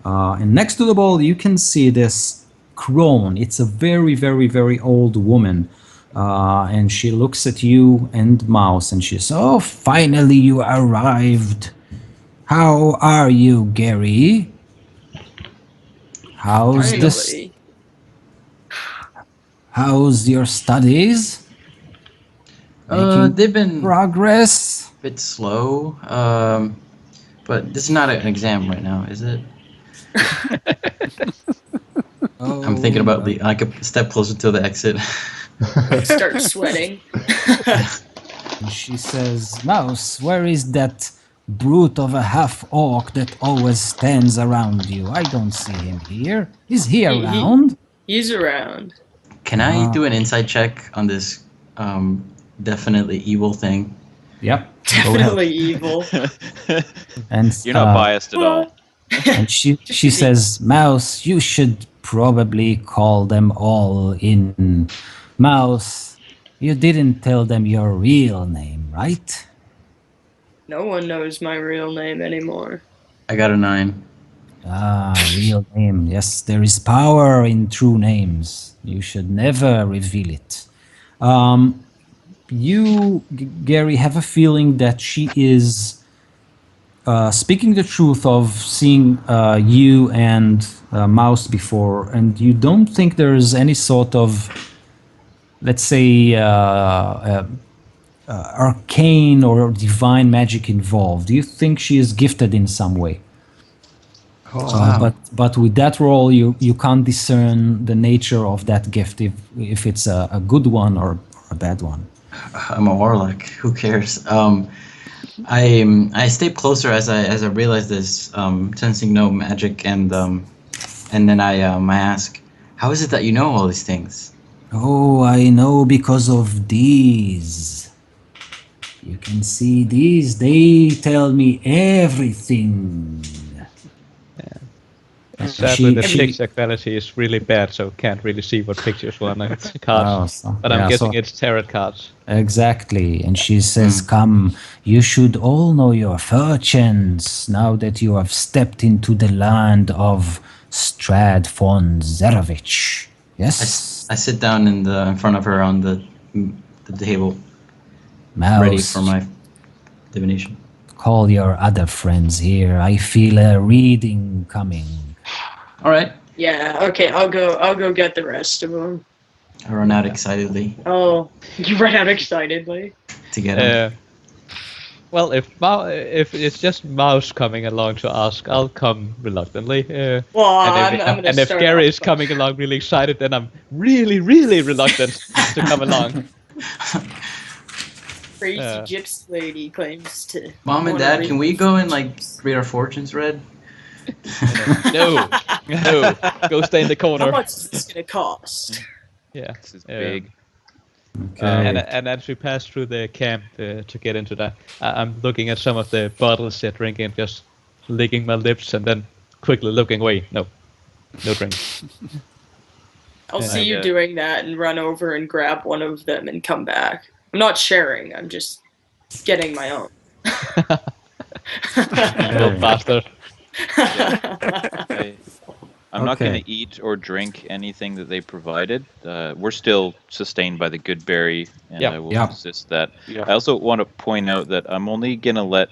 Speaker 1: And next to the ball, you can see this crone. It's a very, very, very old woman. And she looks at you and Mouse and she says, "Oh, finally you arrived. How are you, Gary? How's this?
Speaker 7: Finally.
Speaker 1: How's your studies? Making
Speaker 4: They've been
Speaker 1: progress?"
Speaker 4: a bit slow. But this is not an exam right now, is it? I'm thinking about like a step closer to the exit.
Speaker 7: Start sweating.
Speaker 1: And she says, "Mouse, where is that brute of a half-orc that always stands around you? I don't see him here. Is he around?"
Speaker 7: He's around.
Speaker 4: Can I do an insight check on this definitely evil thing?
Speaker 1: Yep.
Speaker 7: Definitely evil.
Speaker 1: And
Speaker 2: You're not biased at all.
Speaker 1: And she says, "Mouse, you should probably call them all in. Mouse, you didn't tell them your real name, right?"
Speaker 7: No one knows my real name anymore.
Speaker 4: I got a 9.
Speaker 1: Real name. Yes, there is power in true names. You should never reveal it. You, Gary, have a feeling that she is speaking the truth of seeing you and Mouse before, and you don't think there's any sort of, let's say, arcane or divine magic involved. Do you think she is gifted in some way?
Speaker 4: Wow.
Speaker 1: But with that role, you can't discern the nature of that gift, if it's a good one or a bad one.
Speaker 4: I'm a warlock. Who cares? I step closer as I realize this, sensing no magic, and then I ask, how is it that you know all these things?
Speaker 1: Oh, I know because of these. You can see these. They tell me everything.
Speaker 3: Sadly, the picture quality is really bad, so can't really see what pictures were on the cards. But I'm guessing it's tarot cards.
Speaker 1: Exactly. And she says, "Come, you should all know your fortunes now that you have stepped into the land of Strahd von Zerovich." Yes?
Speaker 4: I sit down in front of her on the table,
Speaker 1: Mouse,
Speaker 4: ready for my divination.
Speaker 1: call your other friends here. I feel a reading coming.
Speaker 4: All right.
Speaker 7: Yeah, okay, I'll go get the rest of them.
Speaker 4: I run out excitedly
Speaker 7: Oh, you run out excitedly.
Speaker 4: to get him.
Speaker 3: Well, if it's just Mouse coming along to ask, I'll come reluctantly.
Speaker 7: Well,
Speaker 3: and
Speaker 7: I'm gonna
Speaker 3: if
Speaker 7: start
Speaker 3: Gary
Speaker 7: off
Speaker 3: is coming along really excited, then I'm really, really reluctant to come along.
Speaker 7: Crazy gypsy lady claims to.
Speaker 4: Mom and
Speaker 7: wanna
Speaker 4: Dad,
Speaker 7: read
Speaker 4: can we
Speaker 7: the
Speaker 4: go and like
Speaker 7: fortunes.
Speaker 4: read our fortunes read?
Speaker 3: No, go stay in the corner.
Speaker 7: How much is this gonna cost?
Speaker 3: Yeah,
Speaker 2: This is big.
Speaker 1: Okay.
Speaker 3: and as we pass through the camp to get into that, I'm looking at some of the bottles they're drinking, just licking my lips, and then quickly looking away. No drink.
Speaker 7: I'll see you doing that and run over and grab one of them and come back. I'm not sharing. I'm just getting my own.
Speaker 3: Little bastard.
Speaker 2: I'm not going
Speaker 1: Okay.
Speaker 2: to eat or drink anything that they provided. We're still sustained by the good berry, and
Speaker 3: Yeah.
Speaker 2: I will
Speaker 1: Yeah.
Speaker 2: resist that.
Speaker 5: Yeah.
Speaker 2: I also want to point out that I'm only going to let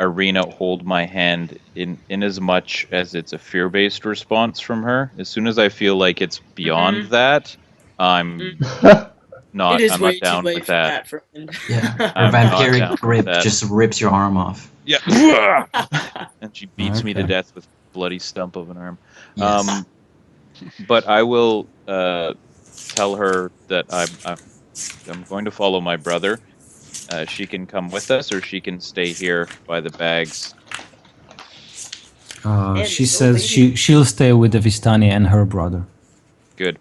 Speaker 2: Arena hold my hand in as much as it's a fear-based response from her. As soon as I feel like it's beyond that, I'm
Speaker 7: It is
Speaker 2: I'm not
Speaker 7: way too
Speaker 2: down
Speaker 7: late
Speaker 2: with
Speaker 7: for
Speaker 2: that.
Speaker 7: that, friend.
Speaker 4: Yeah. Her
Speaker 2: I'm not
Speaker 4: vampiric
Speaker 2: down with
Speaker 4: grip
Speaker 2: that.
Speaker 4: just rips your arm off.
Speaker 2: Yeah. And she beats me to
Speaker 1: Okay.
Speaker 2: death with bloody stump of an arm.
Speaker 4: Yes.
Speaker 2: But I will tell her that I'm going to follow my brother. She can come with us, or she can stay here by the bags.
Speaker 7: And
Speaker 1: She
Speaker 7: this old
Speaker 1: says
Speaker 7: lady.
Speaker 1: she'll stay with the Vistani and her brother.
Speaker 2: Good.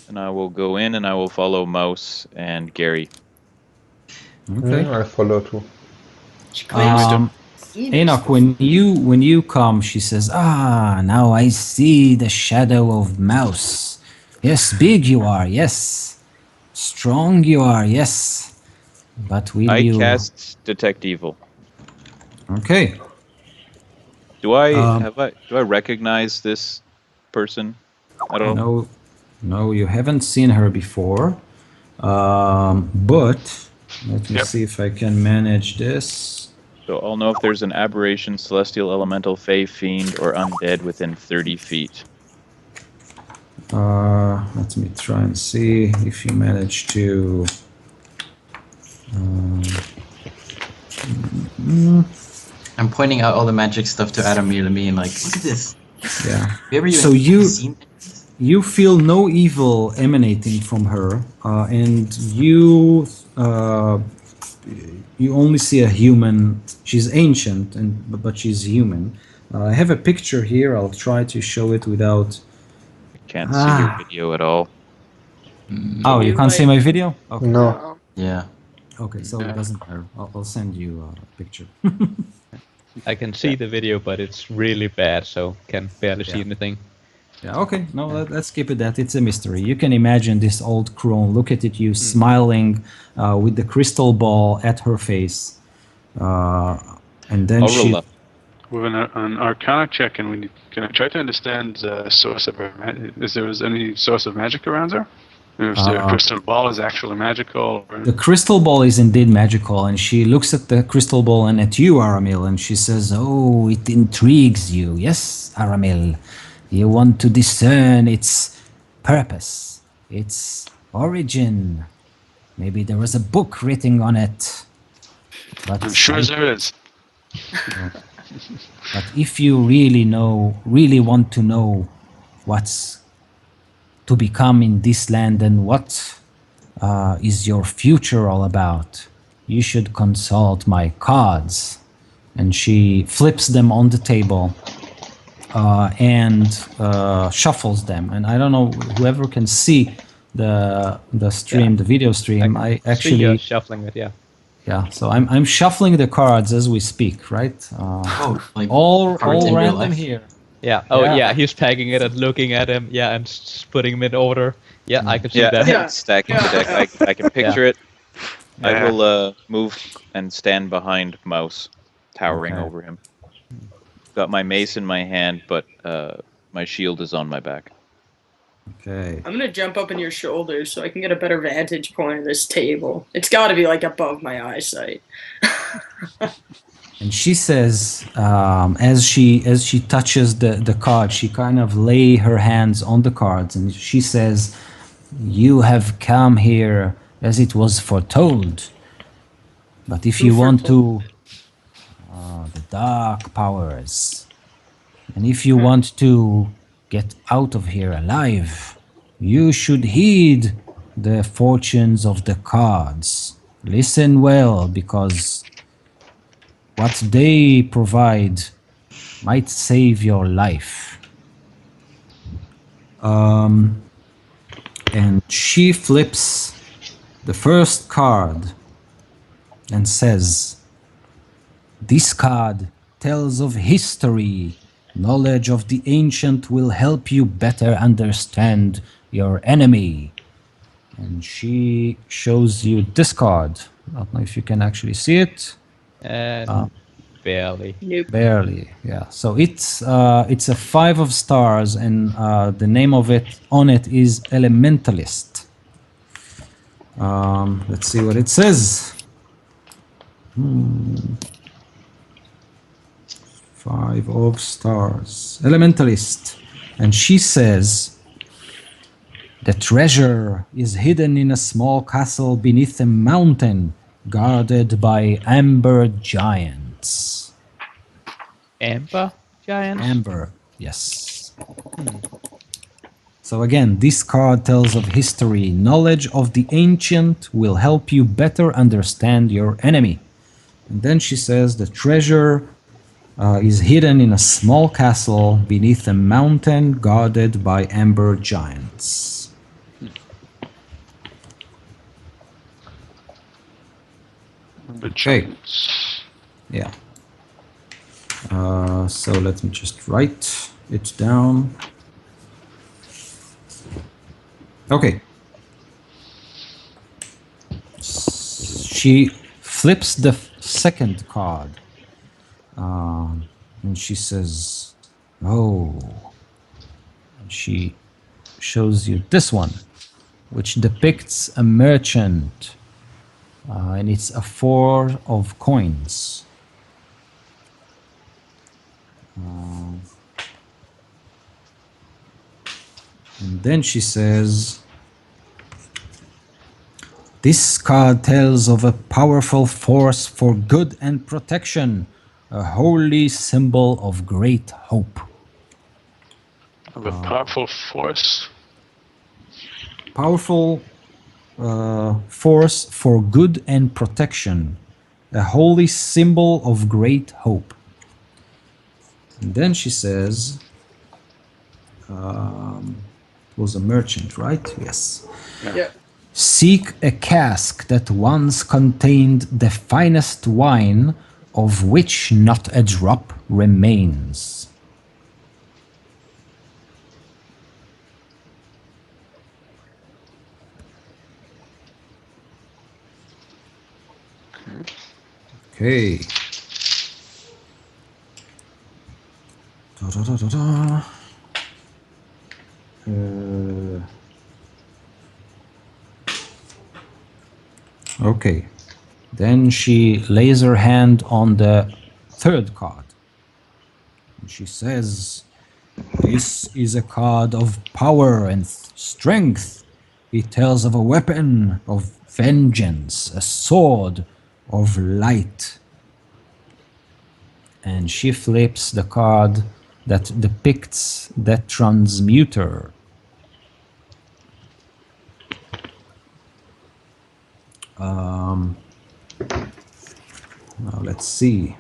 Speaker 2: And I will go in, and I will follow Mouse and Gary.
Speaker 1: Okay.
Speaker 6: I follow too.
Speaker 7: She claims to see this
Speaker 1: Enoch,
Speaker 7: before.
Speaker 1: when you come, she says, "Ah, now I see the shadow of Mouse. Yes, big you are. Yes, strong you are. Yes, but will
Speaker 2: I
Speaker 1: you?"
Speaker 2: cast Detect Evil.
Speaker 1: Okay.
Speaker 2: Do I recognize this person at all?
Speaker 1: No, no, you haven't seen her before. But let me
Speaker 5: Yep.
Speaker 1: see if I can manage this.
Speaker 2: So I'll know if there's an aberration, celestial, elemental, fey, fiend, or undead within 30 feet.
Speaker 1: Let me try and see if you manage to.
Speaker 4: I'm pointing out all the magic stuff to Adamir and me and like, look at this.
Speaker 1: Yeah.
Speaker 4: Have you ever even
Speaker 1: So
Speaker 4: seen this?
Speaker 1: you feel no evil emanating from her, and you only see a human. She's ancient, but she's human. I have a picture here. I'll try to show it without.
Speaker 2: Can't see your video at all.
Speaker 1: Oh, you
Speaker 7: you,
Speaker 1: can't see
Speaker 7: like-
Speaker 1: my video? Okay.
Speaker 6: No.
Speaker 4: Yeah.
Speaker 1: Okay, so
Speaker 5: Yeah.
Speaker 1: it doesn't matter. I'll send you a picture.
Speaker 3: I can see the video, but it's really bad, so can barely see
Speaker 1: Yeah.
Speaker 3: anything.
Speaker 1: Yeah, okay. No, let's skip it that. It's a mystery. You can imagine this old crone look at you smiling with the crystal ball at her face. And then
Speaker 2: I'll
Speaker 1: she...
Speaker 2: roll up.
Speaker 5: With an Arcana check, and can I try to understand the source of her? Is there any source of magic around her? If the crystal ball is actually magical? Or...
Speaker 1: The crystal ball is indeed magical, and she looks at the crystal ball and at you, Aramil, and she says, "Oh, it intrigues you. Yes, Aramil. You want to discern its purpose, its origin. Maybe there was a book written on it. But
Speaker 5: I'm sure there is.
Speaker 1: But if you really want to know what's to become in this land and what is your future all about, you should consult my cards." And she flips them on the table and shuffles them. And I don't know, whoever can see the stream, the video stream, I
Speaker 3: see you
Speaker 1: actually...
Speaker 3: shuffling it, yeah.
Speaker 1: Yeah, so I'm shuffling the cards as we speak, right?
Speaker 4: Like
Speaker 1: all
Speaker 4: cards in real
Speaker 1: random
Speaker 4: life?
Speaker 1: here.
Speaker 3: Yeah. Oh,
Speaker 1: Yeah.
Speaker 3: yeah. He's packing it and looking at him. Yeah, and putting him in order. Yeah, I can see
Speaker 2: Yeah,
Speaker 3: that.
Speaker 7: Yeah.
Speaker 2: stacking the deck.
Speaker 7: Yeah.
Speaker 2: I can picture it. I
Speaker 5: Yeah.
Speaker 2: will move and stand behind Mouse, towering
Speaker 1: Okay.
Speaker 2: over him. Got my mace in my hand, but my shield is on my back.
Speaker 1: Okay.
Speaker 7: I'm gonna jump up in your shoulders so I can get a better vantage point of this table. It's got to be like above my eyesight.
Speaker 1: And she says, as she touches the card, she kind of lay her hands on the cards, and she says, "You have come here as it was foretold. But if
Speaker 7: Who
Speaker 1: you want
Speaker 7: foretold?
Speaker 1: to, the dark powers, and if you want to get out of here alive, you should heed the fortunes of the cards. Listen well, because what they provide might save your life." And she flips the first card and says, "This card tells of history. Knowledge of the ancient will help you better understand your enemy." And she shows you this card. I don't know if you can actually see it.
Speaker 3: And Barely.
Speaker 7: Nope.
Speaker 1: Barely, yeah. So it's a 5 of stars, and the name of it on it is Elementalist. Let's see what it says. 5 of stars, Elementalist, and she says, "The treasure is hidden in a small castle beneath a mountain, guarded by amber giants."
Speaker 3: Amber giants.
Speaker 1: Amber, yes. So again, this card tells of history. Knowledge of the ancient will help you better understand your enemy. And then she says the treasure is hidden in a small castle beneath a mountain guarded by amber giants. Okay. Yeah. So let me just write it down. Okay. She flips the second card. And she says, "Oh." And she shows you this one, which depicts a merchant. And it's a 4 of coins. And then she says, "This card tells of a powerful force for good and protection, a holy symbol of great hope."
Speaker 5: Of a powerful force.
Speaker 1: Powerful force for good and protection, a holy symbol of great hope. And then she says, it was a merchant, right? Yes.
Speaker 7: Yeah.
Speaker 1: "Seek a cask that once contained the finest wine, of which not a drop remains." Okay. Okay. Then she lays her hand on the third card. And she says, "This is a card of power and strength. It tells of a weapon of vengeance, a sword of light." And she flips the card that depicts the transmuter. Now let's see.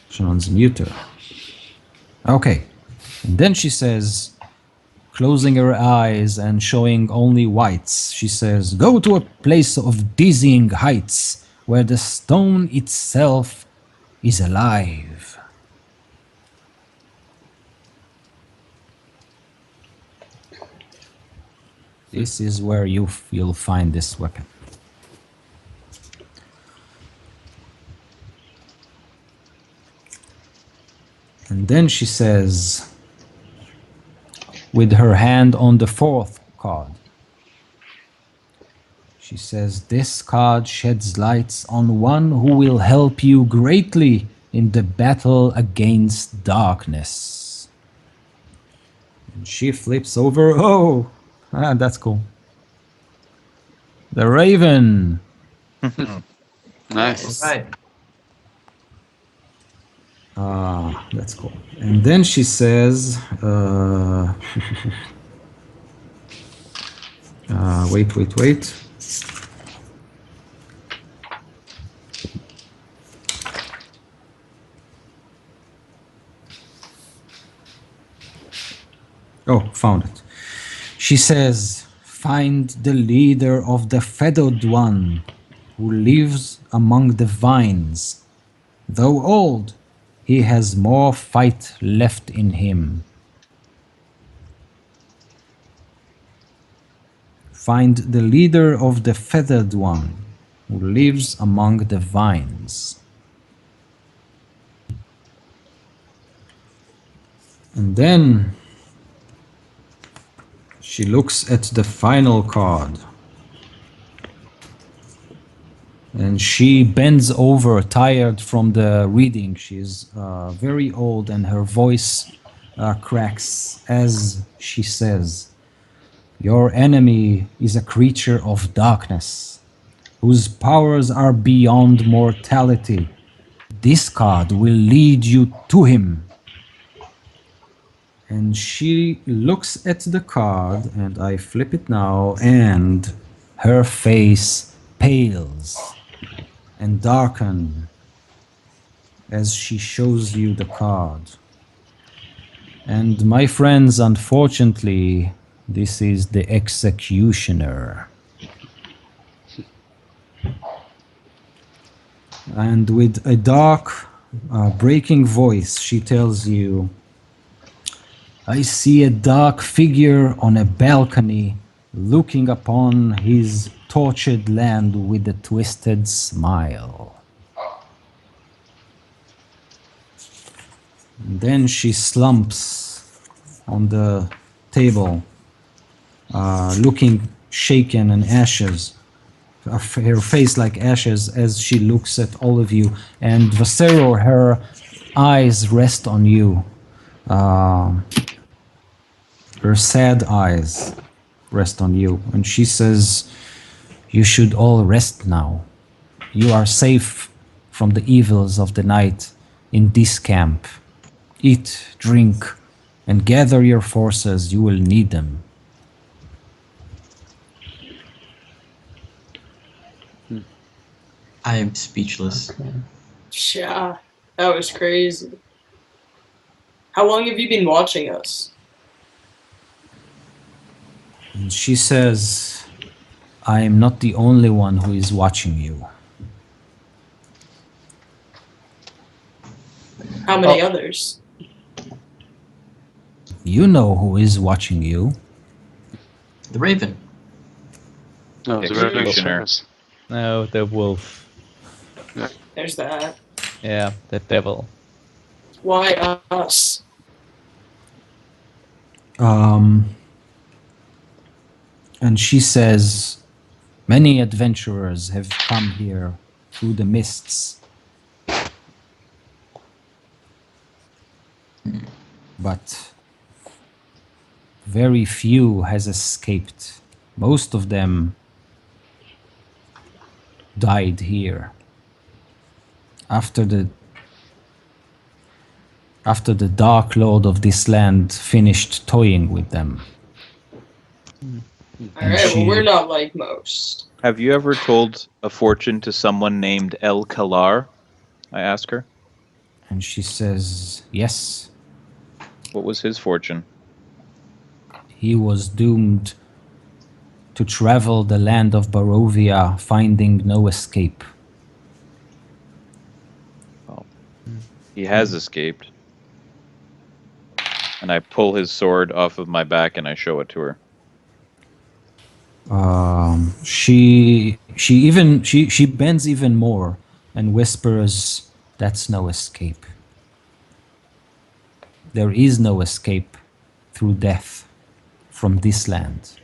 Speaker 1: Transmuter. Okay. And then she says, closing her eyes and showing only whites, she says, "Go to a place of dizzying heights where the stone itself is alive." This is where you'll find this weapon. And then she says, with her hand on the fourth card, she says, "This card sheds lights on one who will help you greatly in the battle against darkness." And she flips over. Oh, that's cool. The Raven.
Speaker 5: Nice.
Speaker 4: Right.
Speaker 1: That's cool. And then she says, wait. Oh, found it. She says, "Find the leader of the feathered one who lives among the vines. Though old, he has more fight left in him." Find the leader of the feathered one. who lives among the vines. And then she looks at the final card. And she bends over, tired from the reading. She's very old and her voice cracks as she says, "Your enemy is a creature of darkness, whose powers are beyond mortality. This card will lead you to him." And she looks at the card, and I flip it now, and her face pales and darkens as she shows you the card. And my friends, unfortunately, this is the Executioner. And with a dark, breaking voice, she tells you, "I see a dark figure on a balcony looking upon his tortured land with a twisted smile." And then she slumps on the table, looking shaken and ashes, her face like ashes as she looks at all of you. And Vasero, her eyes rest on you. Her sad eyes rest on you. And she says, "You should all rest now. You are safe from the evils of the night in this camp. Eat, drink, and gather your forces. You will need them."
Speaker 4: I am speechless.
Speaker 7: Yeah, that was crazy. How long have you been watching us?
Speaker 1: And she says, "I am not the only one who is watching you."
Speaker 7: How many others?
Speaker 1: You know who is watching you.
Speaker 4: The Raven.
Speaker 5: No, it's very
Speaker 2: Executioner.
Speaker 5: famous.
Speaker 3: No, the wolf.
Speaker 7: There's that.
Speaker 3: Yeah, the devil.
Speaker 7: Why us?
Speaker 1: And she says, "Many adventurers have come here through the mists. But very few has escaped. Most of them died here. After the Dark Lord of this land finished toying with them."
Speaker 7: Alright, well, we're not like most.
Speaker 2: Have you ever told a fortune to someone named El Kalar? I ask her.
Speaker 1: And she says, "Yes,
Speaker 2: What was his fortune?
Speaker 1: he was doomed to travel the land of Barovia, finding no escape."
Speaker 2: He has escaped. And I pull his sword off of my back and I show it to her.
Speaker 1: She bends even more and whispers, "That's no escape. There is no escape through death from this land."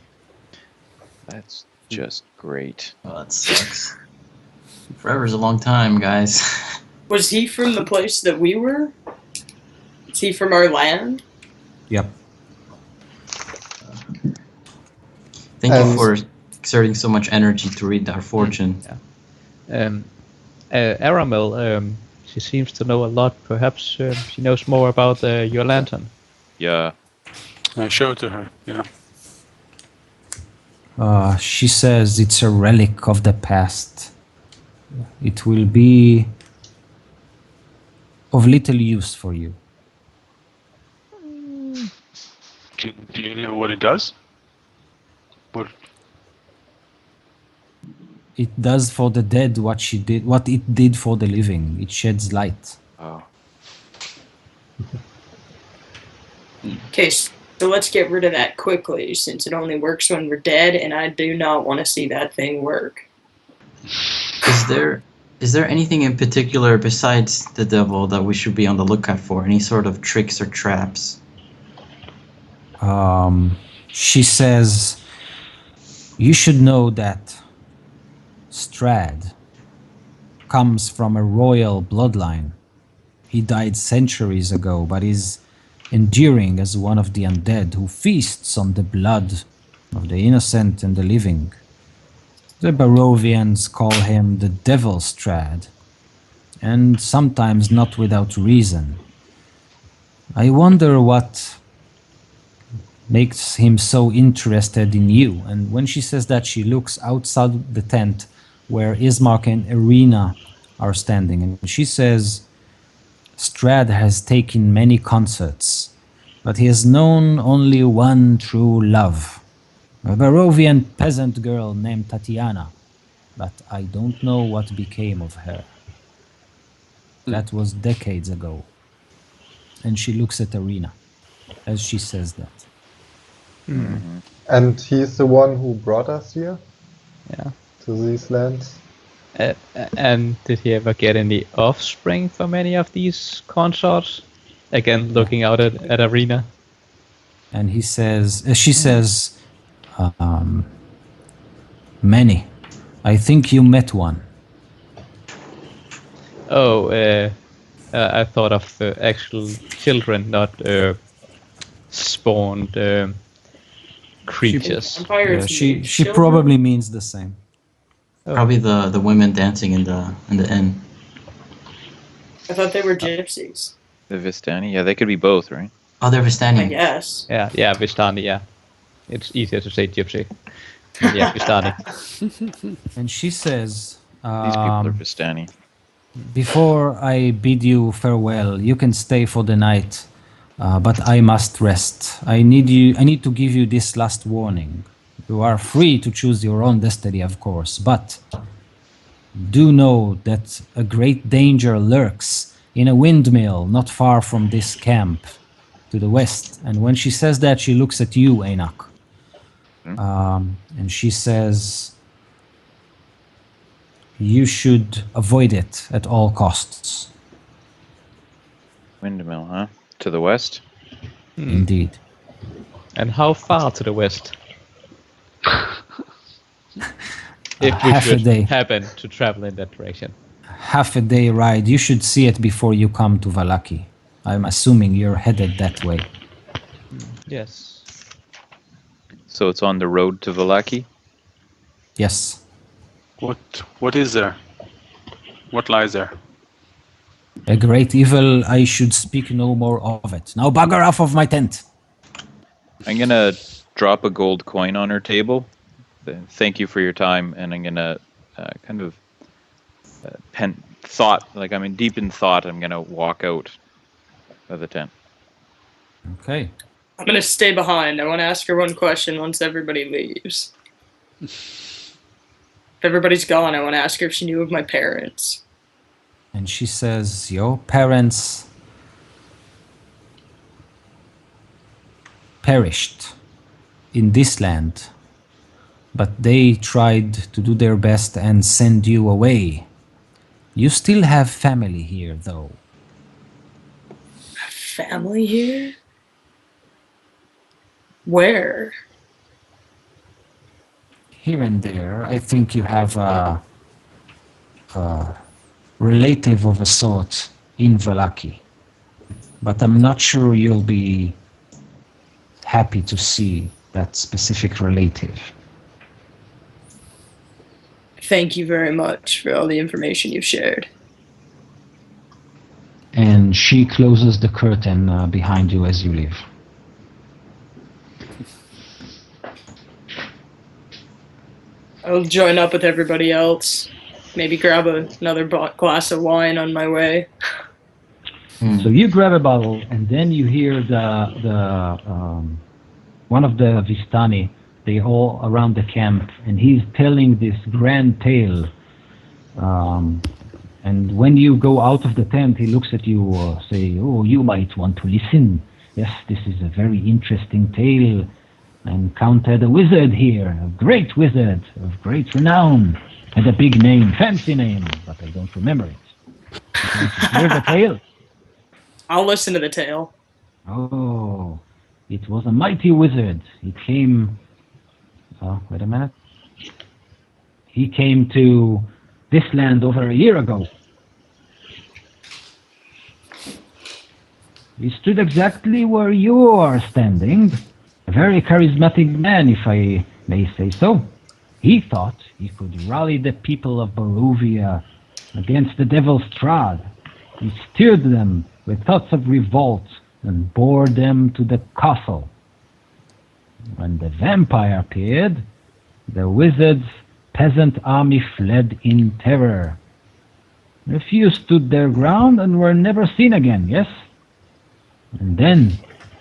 Speaker 2: That's just great.
Speaker 4: Oh, that sucks. Forever's a long time, guys.
Speaker 7: Was he from the place that we were? Is he from our land?
Speaker 1: Yep.
Speaker 4: Thank you for exerting so much energy to read our fortune.
Speaker 3: Aramel, she seems to know a lot. Perhaps she knows more about your lantern.
Speaker 2: Yeah.
Speaker 5: I show it to her, yeah.
Speaker 1: She says it's a relic of the past. It will be of little use for you.
Speaker 5: Do you know what it does? What?
Speaker 1: It does for the dead what it did for the living. It sheds light.
Speaker 2: Oh.
Speaker 7: Okay, so let's get rid of that quickly, since it only works when we're dead, and I do not want to see that thing work.
Speaker 4: Is there anything in particular besides the devil that we should be on the lookout for? Any sort of tricks or traps?
Speaker 1: She says, you should know that Strahd comes from a royal bloodline. He died centuries ago, but is enduring as one of the undead who feasts on the blood of the innocent and the living. The Barovians call him the Devil Strahd, and sometimes not without reason. I wonder what makes him so interested in you. And when she says that, she looks outside the tent where Ismark and Irina are standing, and she says, Strahd has taken many concerts, but he has known only one true love, a Barovian peasant girl named Tatiana, but I don't know what became of her. That was decades ago. And she looks at Irina as she says that.
Speaker 6: And he's the one who brought us here
Speaker 3: Yeah.
Speaker 6: to these lands.
Speaker 3: And did he ever get any offspring from any of these consorts? Again, looking out at Arena.
Speaker 1: And he says, she says, many. I think you met one.
Speaker 3: Oh, I thought of actual children, not spawned creatures.
Speaker 7: Vampires
Speaker 1: She
Speaker 7: need children?
Speaker 1: probably means the same.
Speaker 4: Probably the women dancing in the inn.
Speaker 7: I thought they were gypsies.
Speaker 2: The Vistani? Yeah, they could be both, right?
Speaker 4: Oh, they're
Speaker 7: I
Speaker 4: Vistani.
Speaker 7: guess.
Speaker 3: Yeah, Vistani, yeah. It's easier to say gypsy. Yeah, Vistani.
Speaker 1: And she says,
Speaker 2: These people are Vistani.
Speaker 1: before I bid you farewell, you can stay for the night, but I must rest. I need to give you this last warning. You are free to choose your own destiny, of course, but do know that a great danger lurks in a windmill not far from this camp to the west. And when she says that, she looks at you, Enoch. And she says, you should avoid it at all costs.
Speaker 2: Windmill, huh? To the west?
Speaker 1: Indeed.
Speaker 3: And how far to the west? If we
Speaker 1: half a
Speaker 3: should
Speaker 1: day.
Speaker 3: happen to travel in that direction.
Speaker 1: Half a day ride. You should see it before you come to Valaki. I'm assuming you're headed that way.
Speaker 3: Yes.
Speaker 2: So it's on the road to Valaki?
Speaker 1: Yes.
Speaker 5: What is there? What lies there?
Speaker 1: A great evil, I should speak no more of it. Now bugger off of my tent.
Speaker 2: I'm gonna drop a gold coin on her table. Thank you for your time, and I'm gonna kind of deep in thought. I'm gonna walk out of the tent.
Speaker 1: Okay.
Speaker 7: I'm gonna stay behind. I want to ask her one question once everybody leaves. If everybody's gone, I want to ask her if she knew of my parents.
Speaker 1: And she says, your parents perished in this land, but they tried to do their best and send you away. You still have family here, though.
Speaker 7: Family here? Where?
Speaker 1: Here and there, I think you have a relative of a sort in Valaki. But I'm not sure you'll be happy to see that specific relative.
Speaker 7: Thank you very much for all the information you've shared.
Speaker 1: And she closes the curtain behind you as you leave.
Speaker 7: I'll join up with everybody else. Maybe grab another glass of wine on my way.
Speaker 1: So you grab a bottle, and then you hear one of the Vistani. They all around the camp, and he's telling this grand tale. And when you go out of the tent, he looks at you, say, "Oh, you might want to listen. Yes, this is a very interesting tale. I encountered a wizard here, a great wizard of great renown.
Speaker 8: Had a big name, fancy name, but I don't remember it. You want to hear the tale?
Speaker 7: I'll listen to the tale.
Speaker 8: Oh, it was a mighty wizard. He came. Oh, wait a minute. He came to this land over a year ago. He stood exactly where you are standing. A very charismatic man, if I may say so. He thought he could rally the people of Barovia against the devil Strahd. He steered them with thoughts of revolt and bore them to the castle. When the vampire appeared, the wizard's peasant army fled in terror. A few stood their ground and were never seen again, yes? And then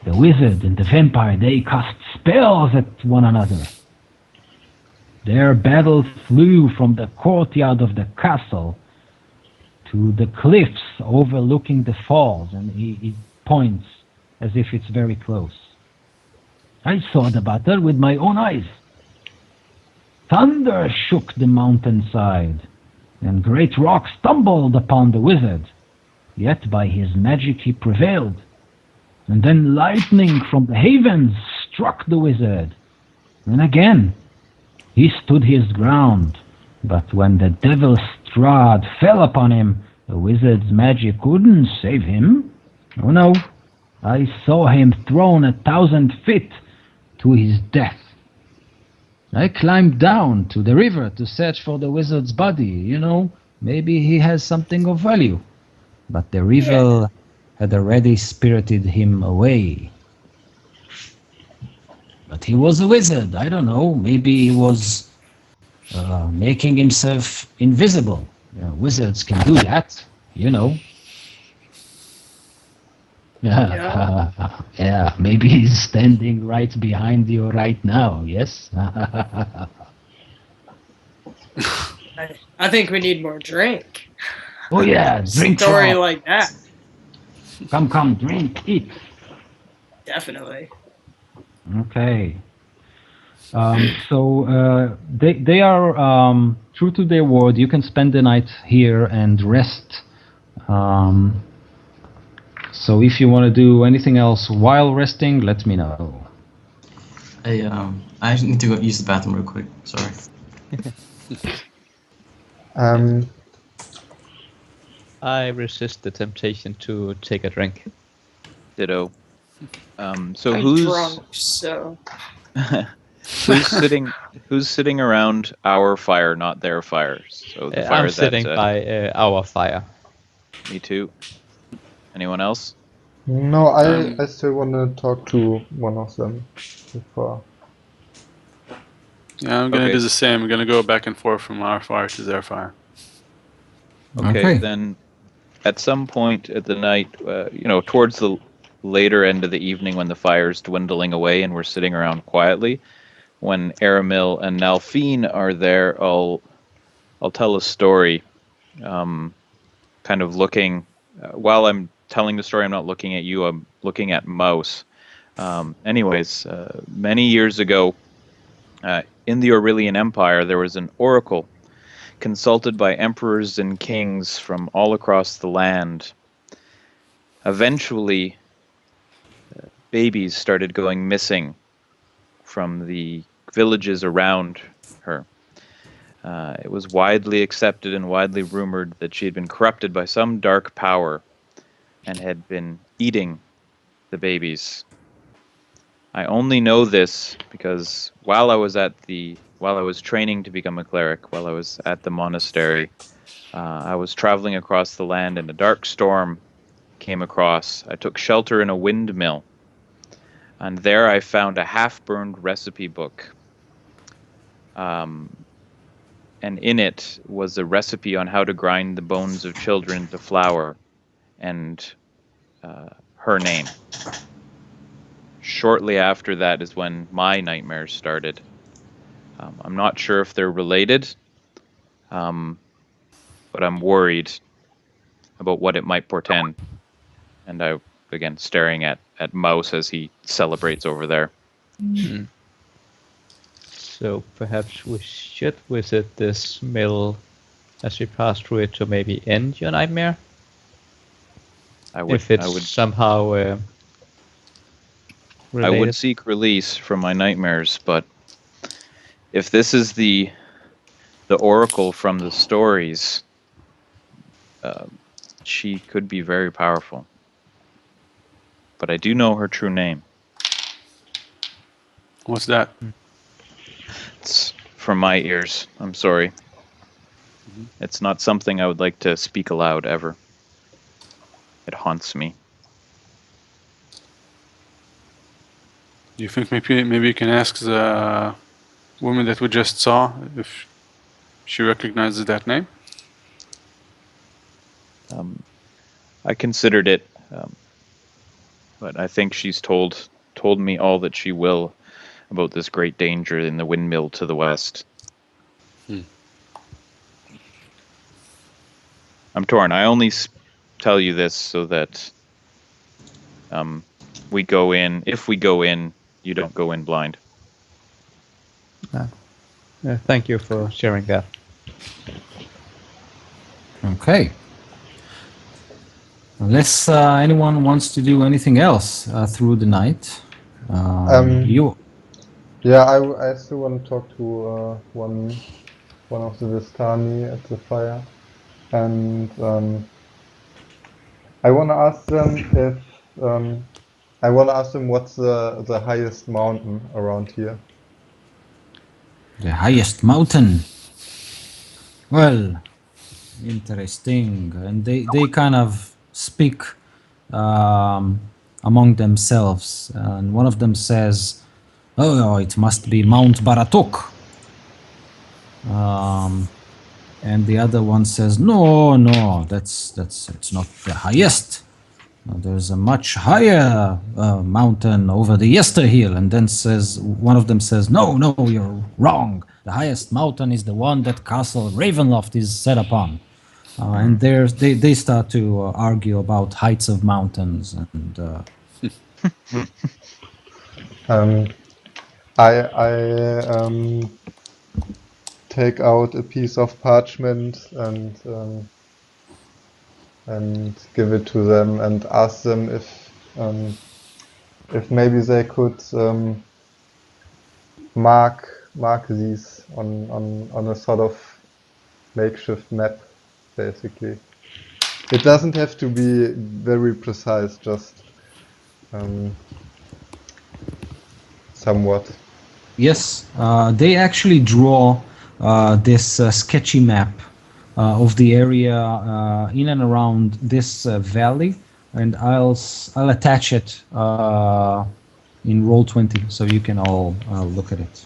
Speaker 8: the wizard and the vampire, they cast spells at one another. Their battle flew from the courtyard of the castle to the cliffs overlooking the falls, and he points as if it's very close. I saw the battle with my own eyes. Thunder shook the mountainside, and great rocks stumbled upon the wizard. Yet by his magic he prevailed. And then lightning from the heavens struck the wizard. And again, he stood his ground. But when the devil Strahd fell upon him, the wizard's magic couldn't save him. Oh no, I saw him thrown 1,000 feet to his death. I climbed down to the river to search for the wizard's body. You know, maybe he has something of value. But the river had already spirited him away. But he was a wizard. I don't know. Maybe he was making himself invisible. Wizards can do that, you know. Yeah, maybe he's standing right behind you right now, yes?
Speaker 7: I think we need more drink.
Speaker 8: Oh yeah, drink.
Speaker 7: Story like that.
Speaker 8: Come, drink, eat.
Speaker 7: Definitely.
Speaker 1: Okay. So they are true to their word. You can spend the night here and rest. So if you want to do anything else while resting, let me know.
Speaker 4: I actually need to go use the bathroom real quick. Sorry.
Speaker 3: I resist the temptation to take a drink.
Speaker 2: Ditto. So
Speaker 7: I'm
Speaker 2: who's
Speaker 7: drunk, so
Speaker 2: who's sitting around our fire, not their fires? So the fire
Speaker 3: I'm sitting by our fire.
Speaker 2: Me too. Anyone else?
Speaker 6: No, I still want to talk to one of them before.
Speaker 5: Yeah, I'm gonna
Speaker 2: Okay.
Speaker 5: do the same. I'm gonna go back and forth from our fire to their fire.
Speaker 2: Okay. Then at some point at the night, towards the later end of the evening when the fire's dwindling away and we're sitting around quietly, when Aramil and Nalfine are there, I'll tell a story, kind of looking, while I'm telling the story, I'm not looking at you, I'm looking at Mouse. Many years ago, in the Aurelian Empire, there was an oracle consulted by emperors and kings from all across the land. Eventually, babies started going missing from the villages around her. It was widely accepted and widely rumored that she had been corrupted by some dark power and had been eating the babies. I only know this because while I was training to become a cleric, while I was at the monastery, I was traveling across the land and a dark storm came across. I took shelter in a windmill, and there I found a half-burned recipe book. And in it was a recipe on how to grind the bones of children into flour, and her name. Shortly after that is when my nightmares started. I'm not sure if they're related, but I'm worried about what it might portend. And I, again, staring at Mouse as he celebrates over there.
Speaker 3: So So perhaps we should visit this mill as we pass through it to maybe end your nightmare. If it's somehow related.
Speaker 2: I would seek release from my nightmares, but if this is the oracle from the stories, she could be very powerful. But I do know her true name.
Speaker 5: What's that?
Speaker 2: It's from my ears. I'm sorry. It's not something I would like to speak aloud ever. It haunts me.
Speaker 5: Do you think maybe you can ask the woman that we just saw if she recognizes that name?
Speaker 2: I considered it, but I think she's told me all that she will about this great danger in the windmill to the west. I'm torn. I only tell you this so that we go in. If we go in, you don't go in blind.
Speaker 3: Thank you for sharing that.
Speaker 1: Okay. Unless anyone wants to do anything else through the night, you.
Speaker 6: Yeah, I still want to talk to one of the Vistani at the fire, and I want to ask them if what's the highest mountain around here.
Speaker 1: The highest mountain. Well, interesting. And they kind of speak among themselves. And one of them says, "Oh, it must be Mount Baratok." And the other one says, "No, that's it's not the highest. There's a much higher mountain over the Yester Hill." And then one of them says, "No, you're wrong. The highest mountain is the one that Castle Ravenloft is set upon." And they start to argue about heights of mountains. And
Speaker 6: I take out a piece of parchment and give it to them and ask them if maybe they could mark these on a sort of makeshift map, basically. It doesn't have to be very precise, just somewhat.
Speaker 1: yes, they actually draw this sketchy map of the area in and around this valley, and I'll attach it in Roll20 so you can all look at it.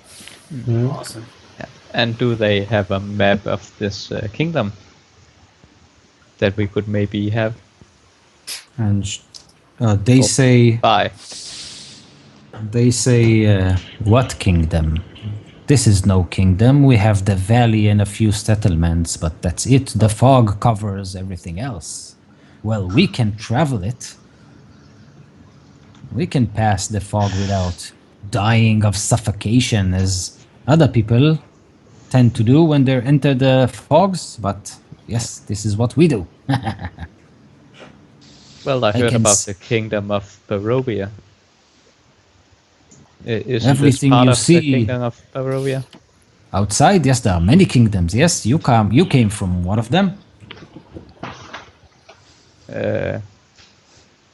Speaker 5: Awesome.
Speaker 3: Yeah. And do they have a map of this kingdom that we could maybe have?
Speaker 1: And they say,
Speaker 3: Bye.
Speaker 1: what kingdom? This is no kingdom. We have the valley and a few settlements, but that's it. The fog covers everything else. Well, we can travel it. We can pass the fog without dying of suffocation as other people tend to do when they enter the fogs. But yes, this is what we do.
Speaker 3: Well, I heard about the kingdom of Barovia. Isn't
Speaker 1: everything
Speaker 3: this part
Speaker 1: you
Speaker 3: of
Speaker 1: see
Speaker 3: the kingdom of Barovia?
Speaker 1: Outside, yes, there are many kingdoms. Yes, you came from one of them.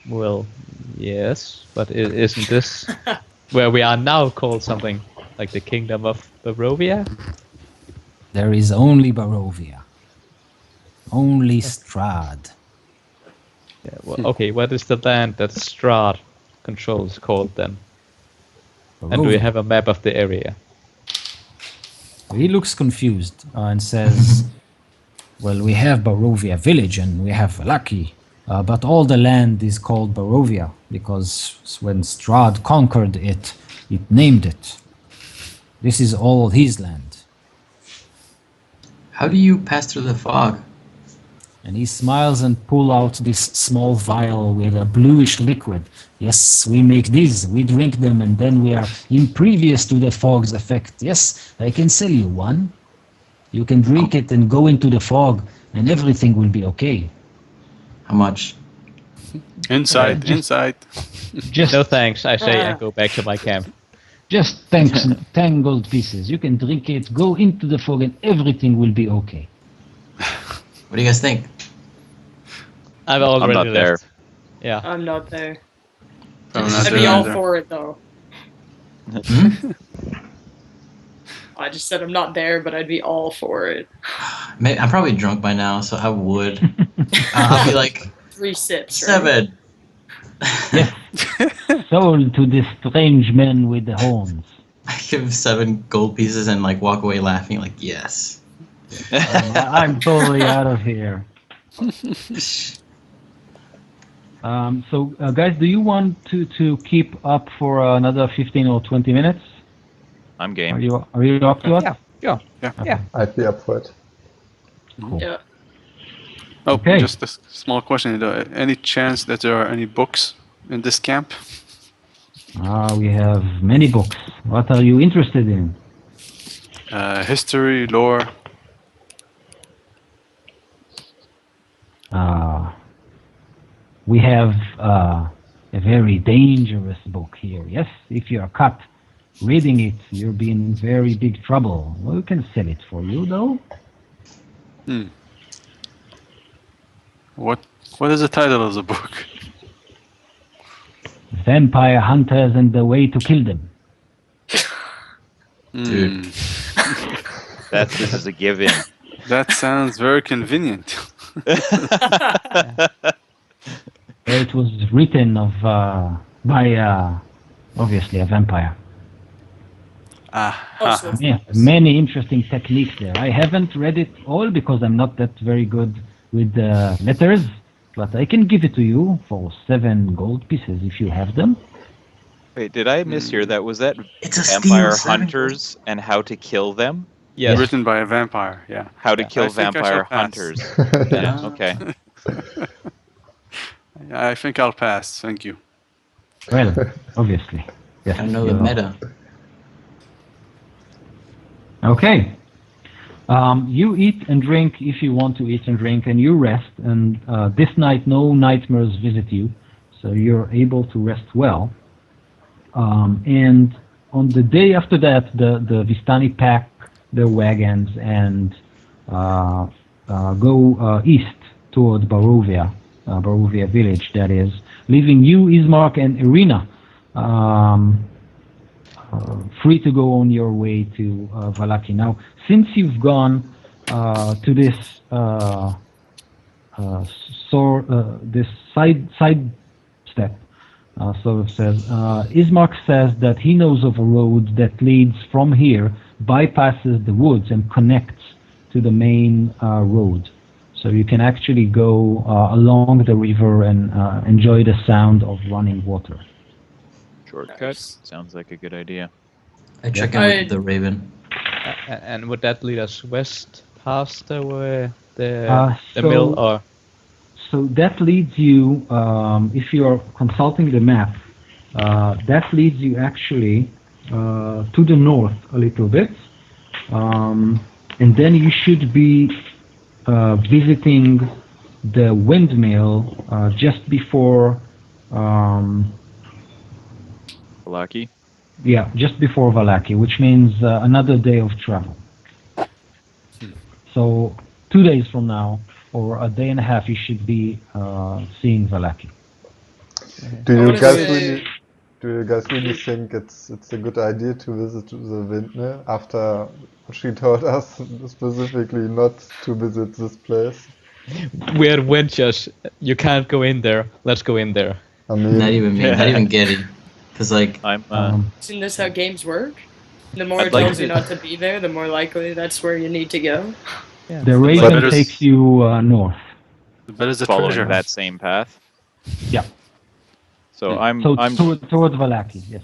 Speaker 3: Well, yes, but isn't this where we are now called something like the kingdom of Barovia?
Speaker 1: There is only Barovia. Only Strahd.
Speaker 3: Yeah, well, okay, what is the land that Strahd controls called then?
Speaker 1: Barovia.
Speaker 3: And do we have a map of the area?
Speaker 1: He looks confused and says, well, we have Barovia village and we have Valaki, but all the land is called Barovia because when Strahd conquered it, it named it. This is all his land.
Speaker 4: How do you pass through the fog?
Speaker 8: And he smiles and pull out this small vial with a bluish liquid. Yes, we make these, we drink them, and then we are impervious to the fog's effect. Yes, I can sell you one. You can drink it and go into the fog, and everything will be okay.
Speaker 4: How much?
Speaker 5: Inside,
Speaker 8: Just-
Speaker 5: inside.
Speaker 8: Just,
Speaker 3: No thanks, I say, and go back to my camp.
Speaker 8: just 10 gold pieces. You can drink it, go into the fog, and everything will be okay.
Speaker 4: What do you guys think?
Speaker 3: I've already
Speaker 2: not there.
Speaker 3: left. Yeah.
Speaker 7: I'm not there.
Speaker 5: I'm not
Speaker 7: I'd
Speaker 5: there
Speaker 7: be all
Speaker 5: either.
Speaker 7: for it though.
Speaker 4: Hmm?
Speaker 7: I just said I'm not there, but I'd be all for it.
Speaker 4: I'm probably drunk by now, so I would. I'll be like
Speaker 7: 3 sips, right?
Speaker 4: 7.
Speaker 8: Sold to this strange man with the horns.
Speaker 4: I give 7 gold pieces and like walk away laughing, like yes.
Speaker 8: I'm totally out of here. So, guys, do you want to keep up for another 15 or 20 minutes?
Speaker 2: I'm
Speaker 8: Are
Speaker 2: game.
Speaker 8: you up to it?
Speaker 3: Yeah.
Speaker 6: I'd be up for it.
Speaker 8: Cool.
Speaker 7: Yeah.
Speaker 5: Oh,
Speaker 8: Okay.
Speaker 5: just a small question. Any chance that there are any books in this camp?
Speaker 8: We have many books. What are you interested in?
Speaker 5: History, lore.
Speaker 8: We have a very dangerous book here. Yes, if you are caught reading it, you'll be in very big trouble. We can sell it for you, though.
Speaker 5: What is the title of the book?
Speaker 8: Vampire Hunters and the Way to Kill Them.
Speaker 4: Dude.
Speaker 2: This is a given.
Speaker 5: That sounds very convenient.
Speaker 8: It was written by obviously a vampire.
Speaker 7: Also,
Speaker 8: Yeah, many interesting techniques there. I haven't read it all because I'm not that very good with letters, but I can give it to you for 7 gold pieces if you have them.
Speaker 2: Wait, did I mishear that? Was that
Speaker 4: It's a
Speaker 2: vampire
Speaker 4: steal, 7
Speaker 2: hunters and how to kill them?
Speaker 3: Yes.
Speaker 5: Written by a vampire, yeah.
Speaker 2: How to kill
Speaker 5: I think I
Speaker 2: vampire
Speaker 5: shall pass.
Speaker 2: hunters.
Speaker 5: Yeah.
Speaker 2: Okay.
Speaker 5: I think I'll pass, thank you.
Speaker 8: Well, obviously. Yes.
Speaker 4: I know the meta.
Speaker 8: Okay. You eat and drink if you want to eat and drink, and you rest. And this night, no nightmares visit you, so you're able to rest well. And on the day after that, the Vistani pack their wagons and go east toward Barovia village, that is, leaving you, Ismark, and Irina free to go on your way to Valaki. Now, since you've gone to this this side step, sort of says, Ismark says that he knows of a road that leads from here, bypasses the woods, and connects to the main road. So you can actually go along the river and enjoy the sound of running water.
Speaker 2: Shortcut.
Speaker 7: Nice.
Speaker 2: Sounds like a good idea.
Speaker 4: I check in with the Raven.
Speaker 3: And would that lead us west past the
Speaker 8: So-
Speaker 3: mill, or
Speaker 8: So that leads you, if you are consulting the map, that leads you actually to the north a little bit. And then you should be visiting the windmill just before,
Speaker 2: Lucky.
Speaker 8: just before Valaki, which means another day of travel. So 2 days from now, or a day and a half, you should be seeing Valaki.
Speaker 6: Do
Speaker 7: I
Speaker 6: you
Speaker 7: wanna
Speaker 6: guys
Speaker 7: say-
Speaker 6: really think it's a good idea to visit the windmill after she told us specifically not to visit this place?
Speaker 3: we're adventures? You can't go in there. Let's go in there.
Speaker 6: I mean,
Speaker 4: Not even me, not even getting. Because, like,
Speaker 2: I'm
Speaker 7: Isn't this how games work? The more
Speaker 2: I'd
Speaker 7: it
Speaker 2: like
Speaker 7: tells
Speaker 2: to-
Speaker 7: you not to be there, the more likely that's where you need to go.
Speaker 8: The Raven
Speaker 5: But it is-
Speaker 8: takes you north.
Speaker 5: But it's a
Speaker 2: following
Speaker 5: treasure.
Speaker 2: that same path.
Speaker 8: Yeah.
Speaker 2: So I'm
Speaker 8: Towards Valaki, yes.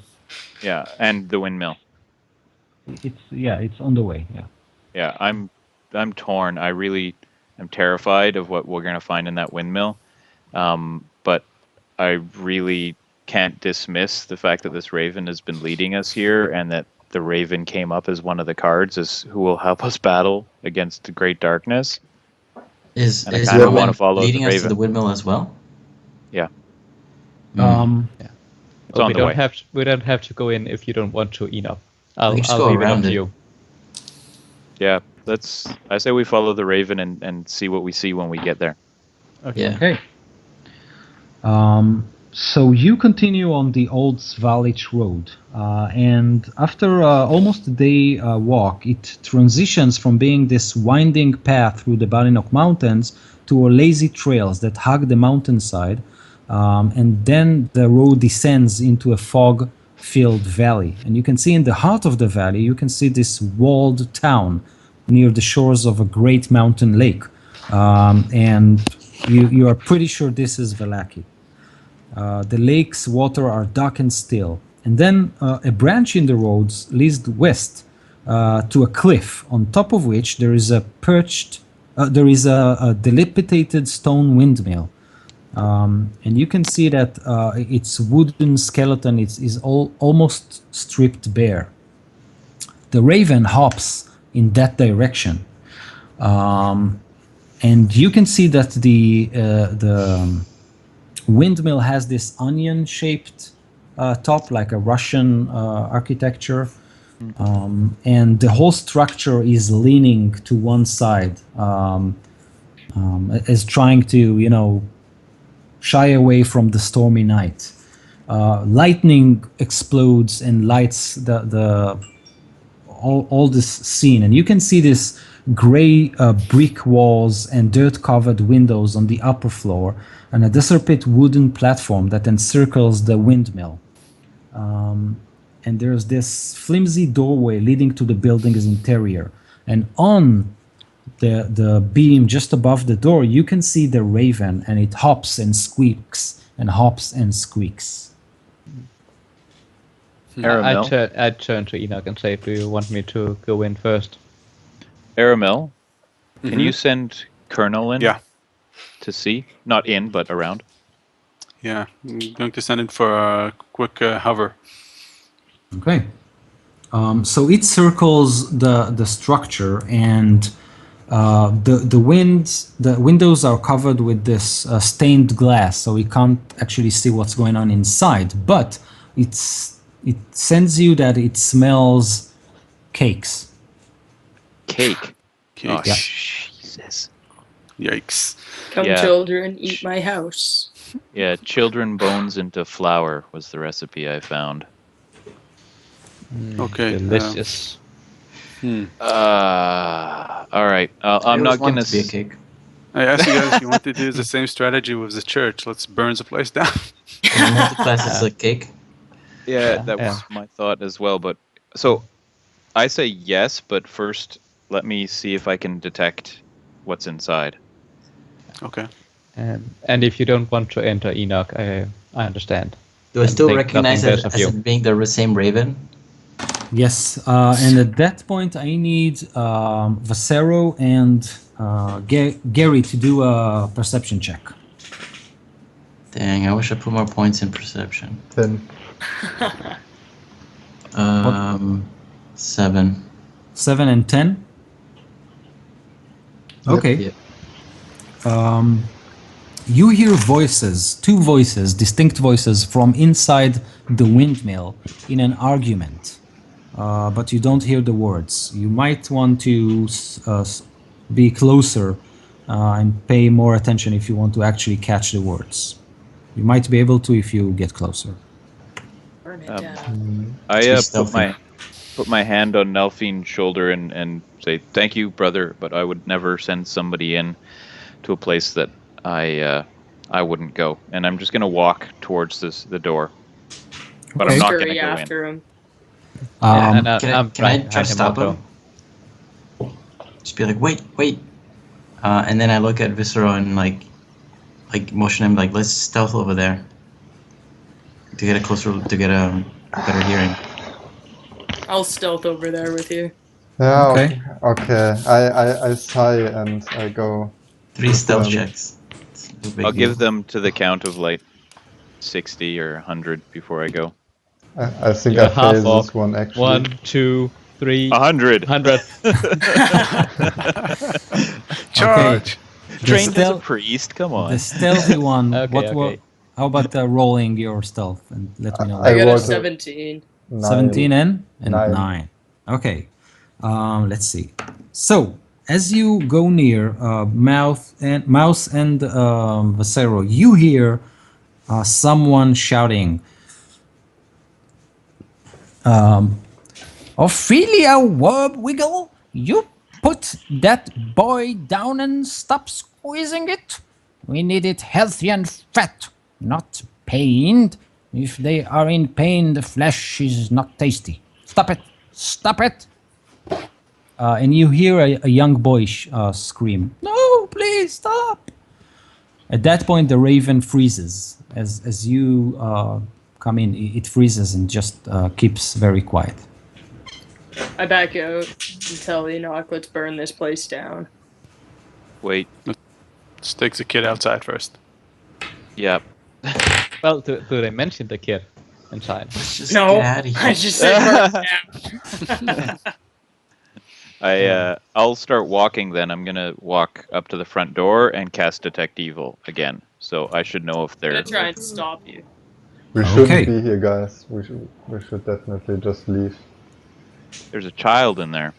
Speaker 2: yeah, and the windmill.
Speaker 8: It's on the way. Yeah.
Speaker 2: Yeah, I'm torn. I really I'm terrified of what we're going to find in that windmill. But I really can't dismiss the fact that this raven has been leading us here, and that the raven came up as one of the cards as who will help us battle against the great darkness.
Speaker 4: Is
Speaker 2: And I
Speaker 4: the
Speaker 2: kinda
Speaker 4: woman
Speaker 2: wanna follow the
Speaker 4: leading us to
Speaker 2: raven.
Speaker 4: the windmill as well?
Speaker 2: Yeah.
Speaker 3: It's
Speaker 2: on
Speaker 3: we
Speaker 2: the
Speaker 3: don't
Speaker 2: way.
Speaker 3: have to, we don't have to go in if you don't want to, Enoch.
Speaker 4: We can just
Speaker 3: I'll
Speaker 4: go
Speaker 3: leave it up
Speaker 4: around
Speaker 3: to
Speaker 4: it.
Speaker 3: you.
Speaker 2: Yeah, I say we follow the raven and see what we see when we get there.
Speaker 4: Yeah.
Speaker 1: Okay. So you continue on the old Svalich road, and after almost a day walk, it transitions from being this winding path through the Balinok Mountains to lazy trails that hug the mountainside, and then the road descends into a fog-filled valley. And you can see in the heart of the valley, you can see this walled town near the shores of a great mountain lake, and you are pretty sure this is Velaki. The lake's water are dark and still. And then a branch in the roads leads west to a cliff, on top of which there is a dilapidated stone windmill. And you can see that its wooden skeleton is almost stripped bare. The raven hops in that direction. And you can see that the windmill has this onion-shaped top, like a Russian architecture, and the whole structure is leaning to one side, as trying to, shy away from the stormy night. Lightning explodes and lights all this scene, and you can see this gray brick walls and dirt-covered windows on the upper floor, and a decrepit wooden platform that encircles the windmill. And there's this flimsy doorway leading to the building's interior. And on the beam just above the door, you can see the raven, and it hops and squeaks and hops and squeaks.
Speaker 2: Aramel,
Speaker 3: I turn to Enoch and say, do you want me to go in first?
Speaker 2: Aramel, can you send Colonel in?
Speaker 5: Yeah.
Speaker 2: To see, not in, but around.
Speaker 5: Yeah, I'm going to send it for a quick hover.
Speaker 1: Okay. So it circles the structure, and the windows are covered with this stained glass, so we can't actually see what's going on inside. But it sends you that it smells cakes.
Speaker 2: Cake. Oh,
Speaker 5: Cake.
Speaker 2: Jesus.
Speaker 5: Yikes.
Speaker 7: Come,
Speaker 2: Yeah.
Speaker 7: children, eat my house.
Speaker 2: Yeah, children bones into flour was the recipe I found.
Speaker 5: Okay.
Speaker 3: Delicious.
Speaker 2: All right. I'm not gonna.
Speaker 4: To be a cake.
Speaker 5: I asked you guys if you wanted to use the same strategy with the church. Let's burn the place down.
Speaker 4: And multi-class is a cake.
Speaker 2: Yeah, that was my thought as well. But so, I say yes, but first let me see if I can detect what's inside.
Speaker 5: Okay.
Speaker 3: And if you don't want to enter, Enoch, I understand.
Speaker 4: Do I
Speaker 3: And
Speaker 4: still
Speaker 3: think
Speaker 4: recognize
Speaker 3: nothing
Speaker 4: it
Speaker 3: less of
Speaker 4: as
Speaker 3: you.
Speaker 4: it being the same raven?
Speaker 1: Yes, and at that point I need Vasero and Gary to do a perception check.
Speaker 4: Dang, I wish I put more points in perception.
Speaker 6: 10.
Speaker 4: 7.
Speaker 1: 7 and 10? Okay.
Speaker 4: Yeah.
Speaker 1: You hear voices, two voices, distinct voices from inside the windmill in an argument, but you don't hear the words. You might want to be closer and pay more attention if you want to actually catch the words. You might be able to if you get closer.
Speaker 7: Burn it down.
Speaker 2: I
Speaker 4: stealthy.
Speaker 2: put my hand on Nelphine's shoulder and say, "Thank you, brother, but I would never send somebody in to a place that I wouldn't go." And I'm just gonna walk towards the door, but
Speaker 1: Okay.
Speaker 2: I'm not gonna
Speaker 7: Scurry
Speaker 2: go in.
Speaker 7: after him.
Speaker 3: And
Speaker 4: Can I try to stop him? Just be like, wait. And then I look at Viscera and like motion him like, let's stealth over there. To get a better hearing.
Speaker 7: I'll stealth over there with you.
Speaker 6: Yeah,
Speaker 1: Okay.
Speaker 6: okay. I sigh and I go
Speaker 4: 3 stealth
Speaker 6: Um,
Speaker 4: checks. It's no big
Speaker 2: I'll
Speaker 4: deal.
Speaker 2: give them to the count of like 60 or 100 before I go.
Speaker 6: I think
Speaker 3: You're
Speaker 6: I failed
Speaker 3: half orc.
Speaker 6: this one actually.
Speaker 3: 1, 2, 3,
Speaker 2: 100.
Speaker 3: 100.
Speaker 5: Charge!
Speaker 2: Trained as a
Speaker 1: stealth-
Speaker 2: priest. Come on.
Speaker 1: The stealthy one.
Speaker 3: Okay.
Speaker 1: How about rolling your stealth and let me know?
Speaker 7: I got a
Speaker 6: rolled a
Speaker 7: 17.
Speaker 1: 17 and
Speaker 6: Nine.
Speaker 1: 9. Okay. Let's see. So as you go near Mouse and Vasero, you hear someone shouting, Ophelia Wobwiggle, you put that boy down and stop squeezing it. We need it healthy and fat, not pained. If they are in pain, the flesh is not tasty. Stop it! Stop it! And you hear a young boy scream, No, please stop! At that point, the raven freezes. As you come in, it freezes and just keeps very quiet.
Speaker 7: I back out and tell Enoch, let's burn this place down.
Speaker 2: Wait.
Speaker 5: Just takes the kid outside first.
Speaker 2: Yeah.
Speaker 3: Well, do they mention the kid inside?
Speaker 4: Let's just
Speaker 7: No,
Speaker 4: get out of here.
Speaker 7: I just said burn down.
Speaker 2: I'll start walking then. I'm gonna walk up to the front door and cast Detect Evil again. So I should know if
Speaker 7: I'm
Speaker 2: they're.
Speaker 7: gonna try and stop you.
Speaker 6: We shouldn't
Speaker 1: Okay.
Speaker 6: be here, guys. We should definitely just leave.
Speaker 2: There's a child in there.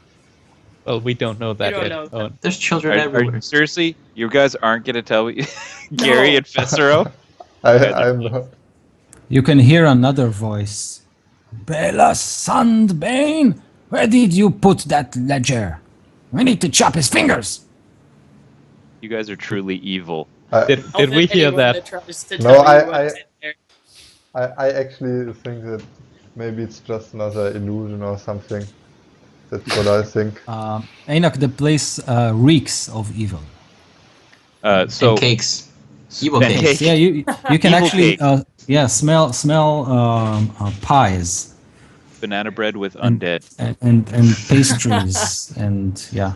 Speaker 3: Well, we don't know that
Speaker 7: don't
Speaker 3: yet.
Speaker 7: know.
Speaker 3: Oh,
Speaker 4: There's children everywhere.
Speaker 2: Seriously, you guys aren't gonna tell me, Gary and Fessero?
Speaker 6: I'm not.
Speaker 1: You can hear another voice. Bella Sandbane, where did you put that ledger? We need to chop his fingers.
Speaker 2: You guys are truly evil.
Speaker 3: did
Speaker 7: I'll
Speaker 3: we
Speaker 7: fit
Speaker 3: hear
Speaker 7: anyone
Speaker 3: that?
Speaker 7: tries to
Speaker 6: No,
Speaker 7: tell you
Speaker 6: I-
Speaker 7: what's in there.
Speaker 6: I actually think that maybe it's just another illusion or something. That's what I think.
Speaker 1: Enoch, the place reeks of evil.
Speaker 2: So
Speaker 4: And cakes. Evil
Speaker 2: And
Speaker 4: cakes.
Speaker 2: cake.
Speaker 1: Yeah, you can
Speaker 2: Evil
Speaker 1: actually
Speaker 2: cake.
Speaker 1: smell pies
Speaker 2: banana bread with undead.
Speaker 1: and pastries and yeah.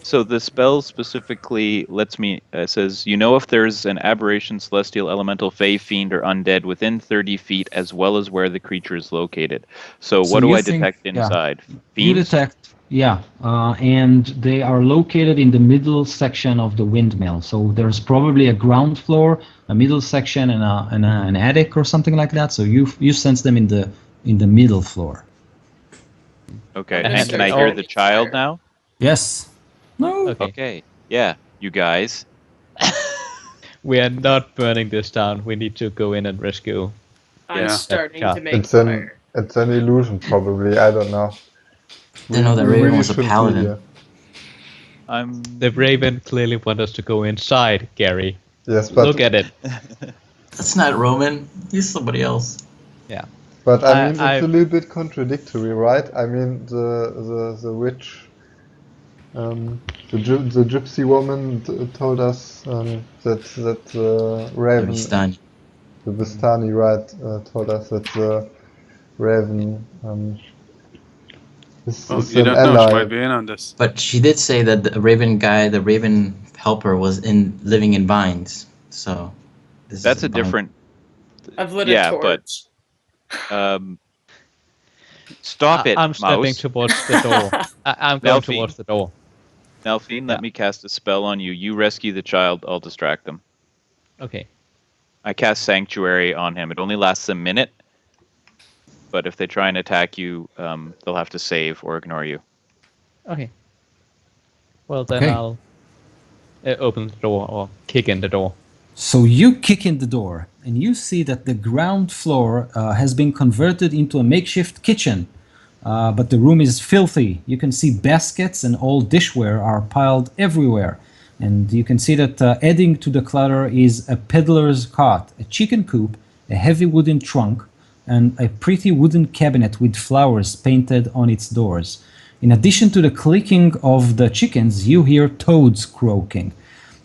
Speaker 2: So the spell specifically lets me says you know if there's an aberration, celestial, elemental, fey, fiend, or undead within 30 feet, as well as where the creature is located. So what do
Speaker 1: you
Speaker 2: I
Speaker 1: think-
Speaker 2: detect
Speaker 1: yeah.
Speaker 2: inside?
Speaker 1: You
Speaker 2: Fiends?
Speaker 1: detect, and they are located in the middle section of the windmill. So there's probably a ground floor, a middle section, and an attic or something like that. So you sense them in the middle floor.
Speaker 2: Okay.
Speaker 7: I'm gonna
Speaker 2: And
Speaker 7: start
Speaker 2: can I hear
Speaker 7: lighting
Speaker 2: the child
Speaker 7: fire.
Speaker 2: now?
Speaker 1: Yes. No.
Speaker 3: Okay.
Speaker 2: Okay. Yeah. You guys.
Speaker 3: We are not burning this down. We need to go in and rescue.
Speaker 7: I'm
Speaker 2: Yeah.
Speaker 7: starting
Speaker 3: Yeah.
Speaker 7: to make
Speaker 6: It's an
Speaker 7: fire.
Speaker 6: it's an illusion, probably. I don't know.
Speaker 4: Didn't know that
Speaker 6: We
Speaker 4: Raven
Speaker 6: really
Speaker 4: was a
Speaker 6: shouldn't be
Speaker 4: paladin.
Speaker 6: here.
Speaker 2: I'm.
Speaker 3: The Raven clearly wants us to go inside, Gary.
Speaker 6: Yes, but
Speaker 3: Look at it.
Speaker 4: That's not Roman. He's somebody else.
Speaker 3: Yeah.
Speaker 6: but I mean
Speaker 3: I-
Speaker 6: it's a little bit contradictory, right? I mean the witch, the gypsy woman told us that Raven,
Speaker 4: Vistani.
Speaker 6: the Vistani, right, told us that the Raven is
Speaker 5: You
Speaker 6: an
Speaker 5: don't know. She
Speaker 6: ally.
Speaker 5: might be in on this.
Speaker 4: But she did say that the Raven guy, the Raven helper, was living in vines. So this
Speaker 2: That's
Speaker 4: is
Speaker 2: a
Speaker 4: vine.
Speaker 2: different.
Speaker 7: I've lit
Speaker 2: Yeah,
Speaker 7: a
Speaker 2: but-
Speaker 7: torch.
Speaker 2: Stop it,
Speaker 3: I'm stepping
Speaker 2: mouse.
Speaker 3: towards the door. I'm going
Speaker 2: Nelphine.
Speaker 3: towards the door.
Speaker 2: Nelphine,
Speaker 3: Yeah.
Speaker 2: let me cast a spell on you. You rescue the child. I'll distract them.
Speaker 3: Okay.
Speaker 2: I cast Sanctuary on him. It only lasts a minute, but if they try and attack you, they'll have to save or ignore you.
Speaker 3: Okay. Well, then
Speaker 1: Okay.
Speaker 3: I'll open the door or kick in the door.
Speaker 1: So you kick in the door, and you see that the ground floor has been converted into a makeshift kitchen. But the room is filthy. You can see baskets and old dishware are piled everywhere. And you can see that adding to the clutter is a peddler's cot, a chicken coop, a heavy wooden trunk, and a pretty wooden cabinet with flowers painted on its doors. In addition to the clicking of the chickens, you hear toads croaking.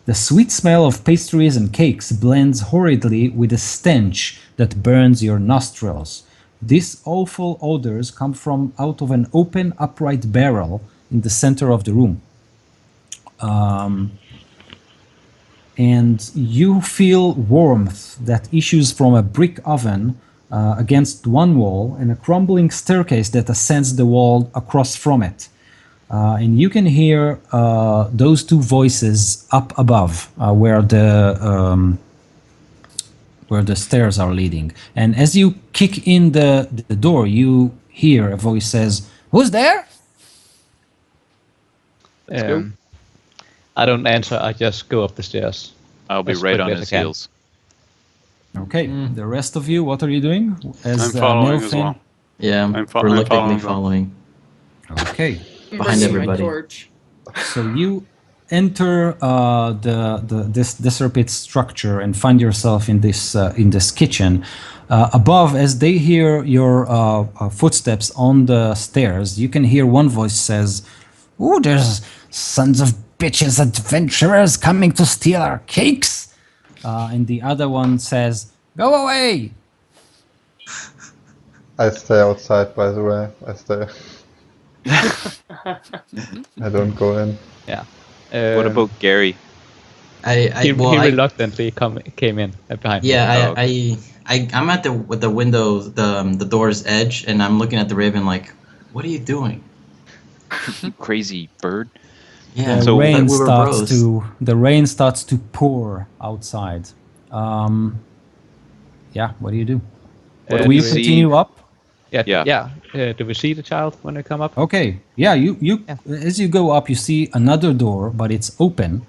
Speaker 1: The sweet smell of pastries and cakes blends horridly with the stench that burns your nostrils. These awful odors come from out of an open, upright barrel in the center of the room. and you feel warmth that issues from a brick oven against one wall and a crumbling staircase that ascends the wall across from it. And you can hear those two voices up above where the stairs are leading. And as you kick in the door, you hear a voice says, "Who's there?"
Speaker 2: go.
Speaker 3: I don't answer. I just go up the stairs.
Speaker 2: I'll be
Speaker 3: As
Speaker 2: right on
Speaker 3: quickly as
Speaker 2: his
Speaker 3: I can.
Speaker 2: heels.
Speaker 1: Okay, the rest of you, what are you doing?
Speaker 5: I'm following as
Speaker 1: Milfin-
Speaker 5: well.
Speaker 4: Yeah,
Speaker 5: I'm
Speaker 4: reluctantly
Speaker 5: following them.
Speaker 4: following.
Speaker 1: Okay,
Speaker 7: I'm
Speaker 4: Behind
Speaker 7: bringing my
Speaker 4: everybody.
Speaker 7: torch.
Speaker 1: so you enter this disrepute structure and find yourself in this kitchen. Above, as they hear your footsteps on the stairs, you can hear one voice says, "Oh, there's sons of bitches adventurers coming to steal our cakes." And the other one says, "Go away."
Speaker 6: I stay outside, by the way. I stay. I don't go in.
Speaker 3: Yeah.
Speaker 2: What about Gary?
Speaker 3: He reluctantly came in behind me.
Speaker 4: Yeah,
Speaker 2: Oh, okay.
Speaker 4: I'm at the window, the door's edge, and I'm looking at the raven like, what are you doing?
Speaker 2: You crazy bird.
Speaker 4: Yeah,
Speaker 1: The
Speaker 2: So-
Speaker 1: rain
Speaker 4: we were
Speaker 1: starts
Speaker 4: bros.
Speaker 1: the rain starts to pour outside. Yeah, what do you do?
Speaker 3: Uh,
Speaker 1: Will you
Speaker 3: do we-
Speaker 1: continue up?
Speaker 2: Yeah.
Speaker 3: Do we see the child when they come up?
Speaker 1: Okay. Yeah, you as you go up, you see another door, but it's open,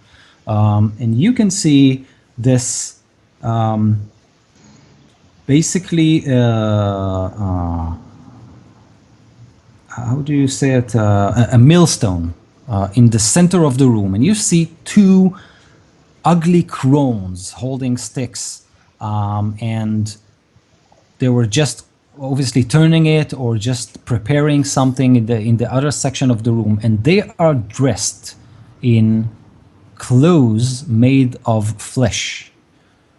Speaker 1: and you can see this. Basically, how do you say it? A millstone in the center of the room, and you see two ugly crones holding sticks, and they were just obviously turning it or just preparing something in the other section of the room, and they are dressed in clothes made of flesh.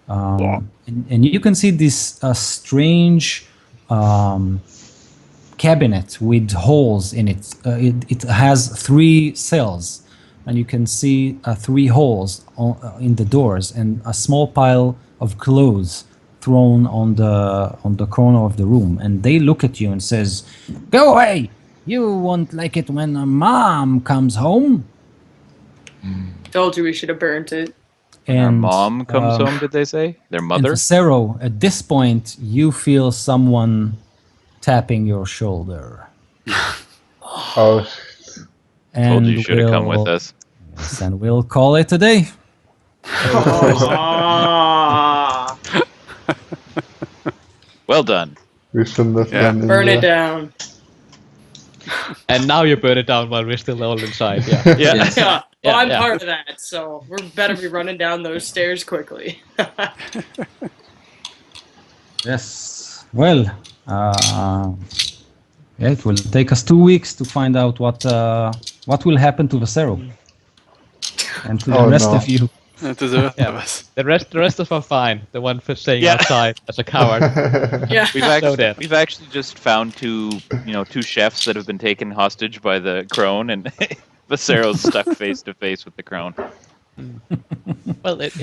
Speaker 1: And you can see this strange cabinet with holes in it. It has 3 cells, and you can see 3 holes in the doors, and a small pile of clothes thrown on the corner of the room. And they look at you and says, "Go away! You won't like it when mom comes home."
Speaker 7: Told you we should have burnt it.
Speaker 2: When our
Speaker 1: And
Speaker 2: mom comes home, did they say? Their
Speaker 1: And
Speaker 2: mother?
Speaker 1: Cero, at this point, you feel someone tapping your shoulder.
Speaker 6: Oh,
Speaker 1: And
Speaker 2: Told you you should have come with
Speaker 1: we'll-
Speaker 2: us.
Speaker 1: Yes, and we'll call it a day.
Speaker 7: Ah,
Speaker 2: Well done.
Speaker 6: we shouldn't have
Speaker 5: Yeah.
Speaker 6: gone in
Speaker 7: burn
Speaker 6: there.
Speaker 7: it down.
Speaker 3: And now you burn it down while we're still all inside. Yeah.
Speaker 2: Yeah.
Speaker 4: Yes.
Speaker 7: Yeah, well,
Speaker 3: Yeah,
Speaker 7: I'm
Speaker 3: yeah.
Speaker 7: part of that, so we better be running down those stairs quickly.
Speaker 1: Yes. Well, yeah, it will take us 2 weeks to find out what will happen to Vasero and to the
Speaker 6: Oh,
Speaker 1: rest
Speaker 6: no.
Speaker 1: of you.
Speaker 5: To the rest
Speaker 3: Yeah.
Speaker 5: of us.
Speaker 3: The rest of us are fine. The one for staying
Speaker 2: Yeah.
Speaker 3: outside as a coward.
Speaker 7: Yeah.
Speaker 2: We've actually just found two chefs that have been taken hostage by the crone, and Vasero's stuck face to face with the crone.
Speaker 3: Well, it's